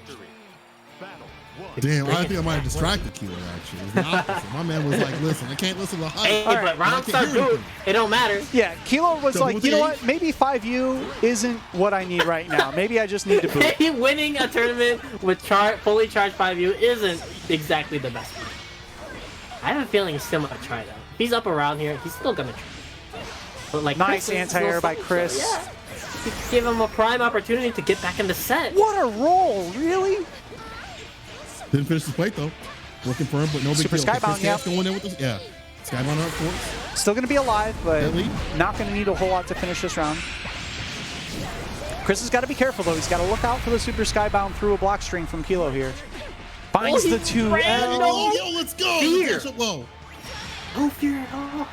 Damn, I think I might have distracted Kilo actually. It was the opposite. My man was like, listen, I can't listen to the hype. Hey, All right, but round I can't start hear good. anything. It don't matter. Yeah, Kilo was Double like, you know take. what? Maybe 5U isn't what I need right now. Maybe I just need to boot. Hey, winning a tournament with fully charged 5U isn't exactly the best. I have a feeling he's still gonna try though. If he's up around here, he's still gonna try. But like Nice Chris is anti-air still by so- Chris. Yeah. Give him a prime opportunity to get back in the set. What a roll, really? Didn't finish the plate though. Working for him, but no big Super deal. Okay, Skybound, Chris Chaos going in with this. Yeah. Skybound up for it. Still going to be alive, but At least. not going to need a whole lot to finish this round. Chris has got to be careful, though. He's got to look out for the Super Skybound through a block string from Kilo here. Finds the he's 2L. ran. No. Yo, let's go. Fear. Let's catch up low. No fear at all.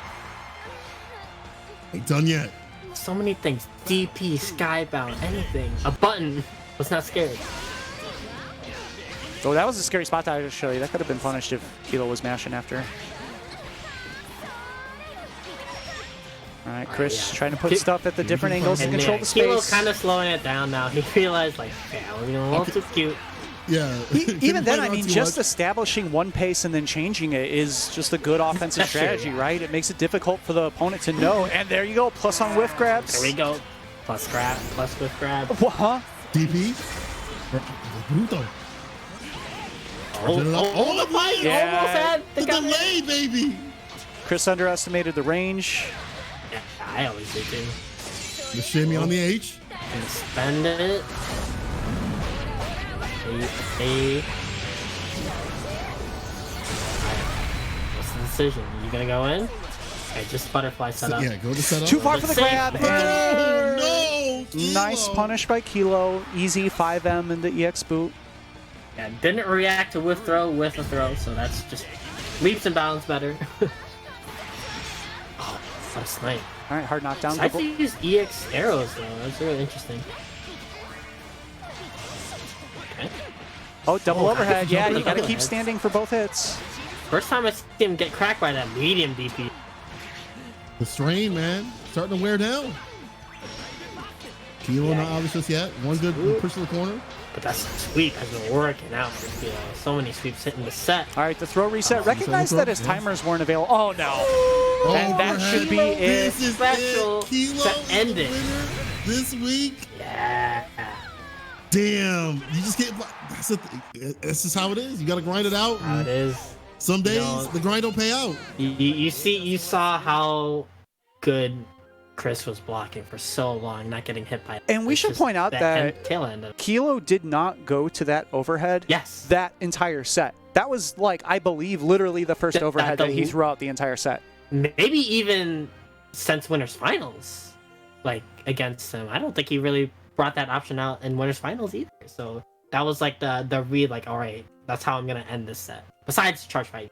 Ain't done yet. So many things. DP, Skybound, anything. A button was not scared. Oh, that was a scary spot that I just showed you. That could have been punished if Kilo was mashing after. All right, Chris trying to put stuff at the different angles to And control yeah, the Kilo's space. kind of slowing it down now. He realized, like, yeah, we're going a little too cute. Yeah. Even then, I Playing mean, on too just much. establishing one pace and then changing it is just a good offensive Sure, strategy, yeah. right? It makes it difficult for the opponent to know. And there you go, plus on whiff grabs. There we go. Plus grab, plus with grab. What, huh? DP. Bruto. Oh, Turn it up. oh, the fight! Yeah. Almost had The got it. delay, baby. Chris underestimated the range. Yeah, I always do too. The shimmy on the H. And spend it. What's the decision? You gonna go in? Okay, just butterfly setup. Yeah, go to setup. Too far for the Safe. grab. Oh, no! Kilo. Nice punish by Kilo. Easy 5M in the EX boot. Yeah, didn't react to with a throw, so that's just leaps and bounds better. Oh, what a snipe. All right, hard knockdown. I think use EX arrows though. That's really interesting. Okay. Oh, double overhead. Yeah, you got to keep overhead. standing for both hits. First time I see him get cracked by that medium DP. The strain, man, starting to wear down. Kilo not obvious just yet. One good push to the corner. But that sweep has been working out for Kilo. So many sweeps hitting the set. All right, the throw reset. Recognize that his timers weren't available. Oh, no. Oh, And that should be it. This is Special it. Kilo to end is it. the winner this week. Yeah. Damn, you just can't. That's the thing. This is how it is. You got to grind it out. How it is. Some days know, the grind don't pay out. You saw how good Chris was blocking for so long, not getting hit by. And we it's should just point out that tail end of. Kilo did not go to that overhead Yes. that entire set. That was, like, I believe, literally the first overhead that he threw out the entire set. Maybe even since winners finals, like against him, I don't think he really brought that option out in winners finals either. So that was like the read, like, all right, that's how I'm gonna end this set. Besides charge fight.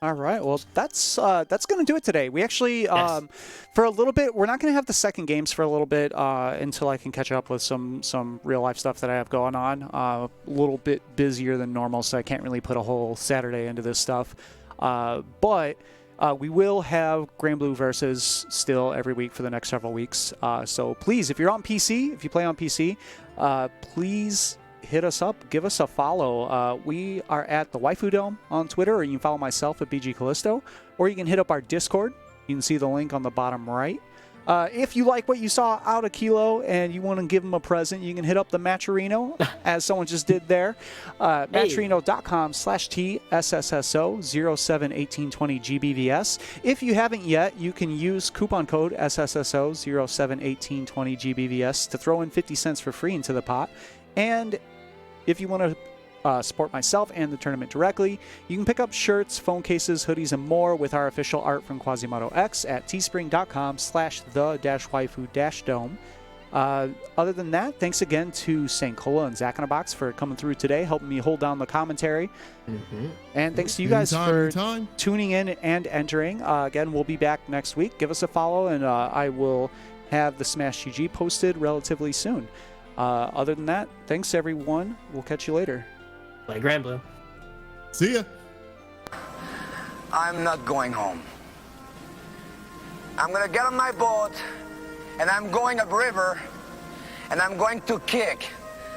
All right, well, that's going to do it today. We actually, Yes. for a little bit, we're not going to have the second games for a little bit until I can catch up with some real-life stuff that I have going on. A little bit busier than normal, so I can't really put a whole Saturday into this stuff. But we will have Granblue versus still every week for the next several weeks. So please, if you're on PC, if you play on PC, please hit us up, give us a follow. We are at the Waifu Dome on Twitter, or you can follow myself at BG Callisto, or you can hit up our Discord. You can see the link on the bottom right. If you like what you saw out of Kilo and you want to give him a present, you can hit up the Matcherino, as someone just did there. Matcherino.com/TSSSO071820GBVS. If you haven't yet, you can use coupon code SSSO071820GBVS to throw in 50 cents for free into the pot. And if you want to support myself and the tournament directly, you can pick up shirts, phone cases, hoodies, and more with our official art from Quasimodo X at teespring.com/the-waifu-dome. Other than that, thanks again to Sankola and Zach in a Box for coming through today, helping me hold down the commentary. And thanks to you guys for tuning in and entering. Again, we'll be back next week. Give us a follow, and I will have the Smash GG posted relatively soon. Other than that, thanks everyone. We'll catch you later. Play Granblue. See ya. I'm not going home. I'm gonna get on my boat, and I'm going upriver, and I'm going to kick